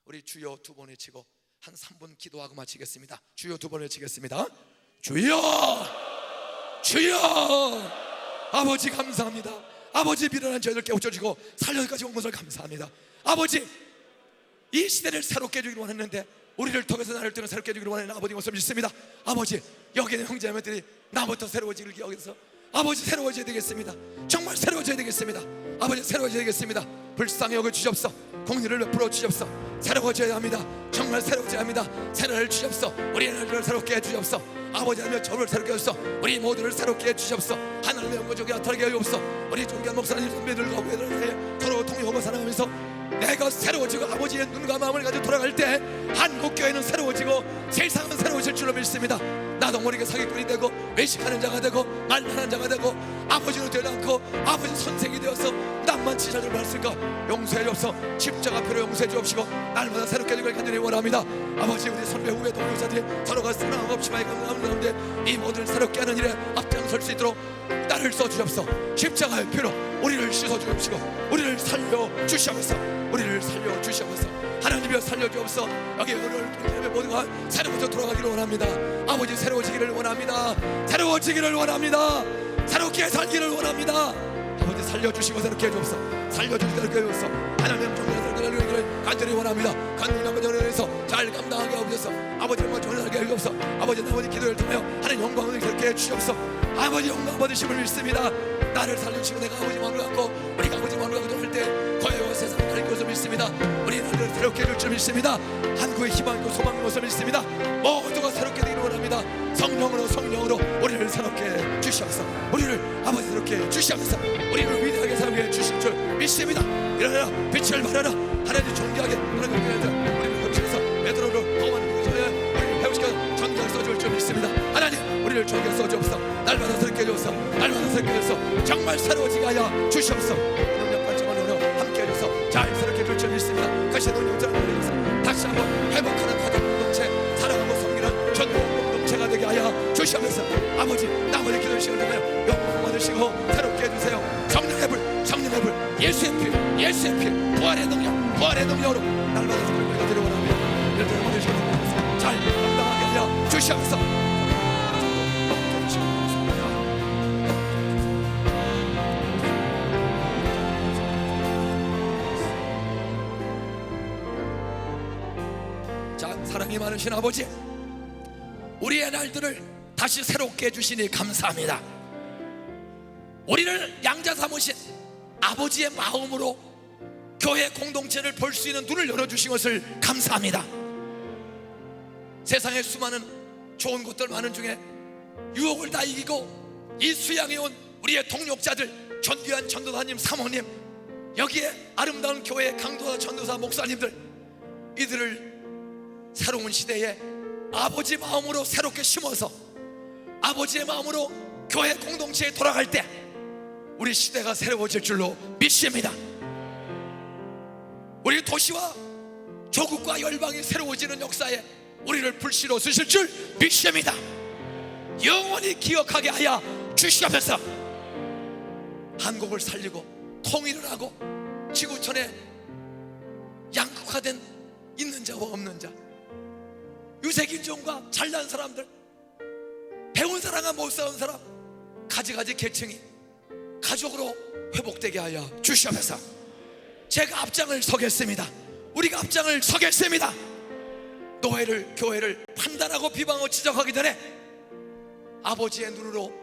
우리 주여 두 번 외치고 한 3분 기도하고 마치겠습니다. 주여 두 번 외치겠습니다. 주여, 주여. 아버지 감사합니다. 아버지 미련한 저희들 깨우쳐주고 살려까지 온 것을 감사합니다. 아버지, 이 시대를 새롭게 해주기를 원했는데 우리를 통해서 나를 통해 새롭게 해주기를 원하는 아버지 것을 믿습니다. 아버지, 여기 있는 형제자매들이 나부터 새로워지기를 기억해서 아버지 새로워져야 되겠습니다. 정말 새로워져야 되겠습니다. 아버지 새로워져야 되겠습니다. 불쌍히 여겨 주시옵소. 공의를 베풀어 주시옵소. 새로워져야 합니다. 정말 새로워져야 합니다. 새로를 주시옵소. 우리 하나님을 새롭게 해주시옵소. 아버지 하나님 저를 새롭게 해주소서. 우리 모두를 새롭게 해주시옵소. 하나님의 영광적이라 다르게 해주옵소. 우리 존귀한 목사님 선배들과 후배들 사이에 서로 통용하고 살아가면서 내가 새로워지고 아버지의 눈과 마음을 가지고 돌아갈 때 한국교회는 새로워지고 세상은 새로워질 줄로 믿습니다. 나도 모르게 사기꾼이 되고 외식하는 자가 되고 말만한 자가 되고 아버지로 되지 않고 아버지 선생이 되어서 남만 치사를 받았을까 용서해 주옵소서. 십자가표로 용서해 주옵시고 날마다 새롭게 되기를 간절히 원합니다. 아버지, 우리 선배 후배 동료자들이 서로가 사랑 없이 많이 감사하는 가운데 이 모든 새롭게 하는 일에 앞장설 수 있도록 나를 써주옵소서. 십자가의 피로 우리를 씻어주옵시고 우리를 살려주시옵소서. 우리를 살려주시옵소서. 하나님이여 살려주옵소서. 여기 오늘 모두가 새로워져 돌아가기를 원합니다. 아버지 새로워지기를 원합니다. 새로워지기를 원합니다. 새롭게 살기를 원합니다. 아버지 살려주시고 새롭게 해주옵소서. 살려주시고 새롭게 해주옵소서. 하나님 정말 새롭게 간절히 원합니다. 간절히 아버지 은혜에서 잘 감당하게 하옵소서. 아버지 정말 전하게 해주옵소서. 아버지 나머지 기도를 통하여 하나님 영광을 그렇게 해주시옵소서. 아버지 영광 받으심을 믿습니다. 나를 살려주시고 내가 아버지 마음을 갖고 우리가 아버지 마음을 갖고 돌아갈 때 거예와 세상을 다릴 것을 믿습니다. 우리 나라를 새롭게 해줄 줄 믿습니다. 한국의 희망이고 소망인 것을 믿습니다. 모두가 새롭게 되기를 원합니다. 성령으로 우리를 새롭게 주시옵소서. 우리를 아버지 새롭게 주시옵소서. 우리를 위대하게 사용해 주실 줄 믿습니다. 일어나라 빛을 발하라. 하나님 존귀하게 하나님 우리를 펼쳐서 베드로를 거만한 우리를 배우시켜 존귀하게 써줄 줄 믿습니다. 하나님 우리를 존귀하게 써주옵소서. 날마다 새롭게 해주옵소서. 날마다 새롭게 해주옵소서. 정말 새로워지게 하여 주시옵소서. 능력 발전하는 함께 해주셔서 잘 새롭게 해줄 줄 믿습니다. 다시 능력자를 올려서 다시 한번 회복하는 가족 공동체 사랑하고 섬기는 전도 공동체가 되게 하여 주시옵소서. 아버지 나머지 기도 시간에 영광 받으시고 새롭게 해주세요. 성령의 불 예수의 피 부활의 능력으로 날마다 새롭게 해드리고 원합니다. 이럴 때 나머지 시간에 잘 감당하게 하여 주시옵소서. 사랑이 많으신 아버지, 우리의 날들을 다시 새롭게 해주시니 감사합니다. 우리를 양자 삼으신 아버지의 마음으로 교회 공동체를 볼 수 있는 눈을 열어주신 것을 감사합니다. 세상에 수많은 좋은 것들 많은 중에 유혹을 다 이기고 이 수양해온 우리의 동력자들, 존귀한 전도사님, 사모님, 여기에 아름다운 교회 강도사, 전도사, 목사님들, 이들을 새로운 시대에 아버지 마음으로 새롭게 심어서 아버지의 마음으로 교회 공동체에 돌아갈 때 우리 시대가 새로워질 줄로 믿습니다. 우리 도시와 조국과 열방이 새로워지는 역사에 우리를 불씨로 쓰실 줄 믿습니다. 영원히 기억하게 하여 주시옵소서. 한국을 살리고 통일을 하고 지구촌에 양극화된 있는 자와 없는 자, 유색인종과 잘난 사람들, 배운 사람과 못 배운 사람, 가지가지 계층이 가족으로 회복되게 하여 주시옵소서. 제가 앞장을 서겠습니다. 우리가 앞장을 서겠습니다. 노예를, 교회를 판단하고 비방하고 지적하기 전에 아버지의 눈으로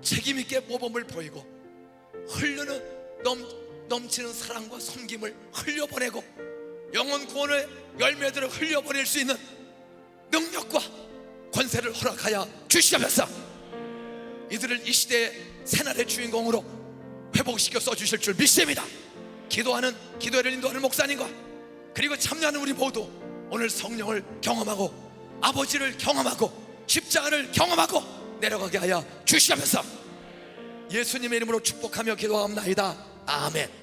책임있게 모범을 보이고 넘치는 사랑과 섬김을 흘려보내고 영혼 구원의 열매들을 흘려보낼 수 있는 능력과 권세를 허락하여 주시옵소서. 이들을 이 시대의 새날의 주인공으로 회복시켜 써주실 줄 믿습니다. 기도회를 인도하는 목사님과 그리고 참여하는 우리 모두 오늘 성령을 경험하고 아버지를 경험하고 십자가를 경험하고 내려가게 하여 주시옵소서. 예수님의 이름으로 축복하며 기도하옵나이다. 아멘.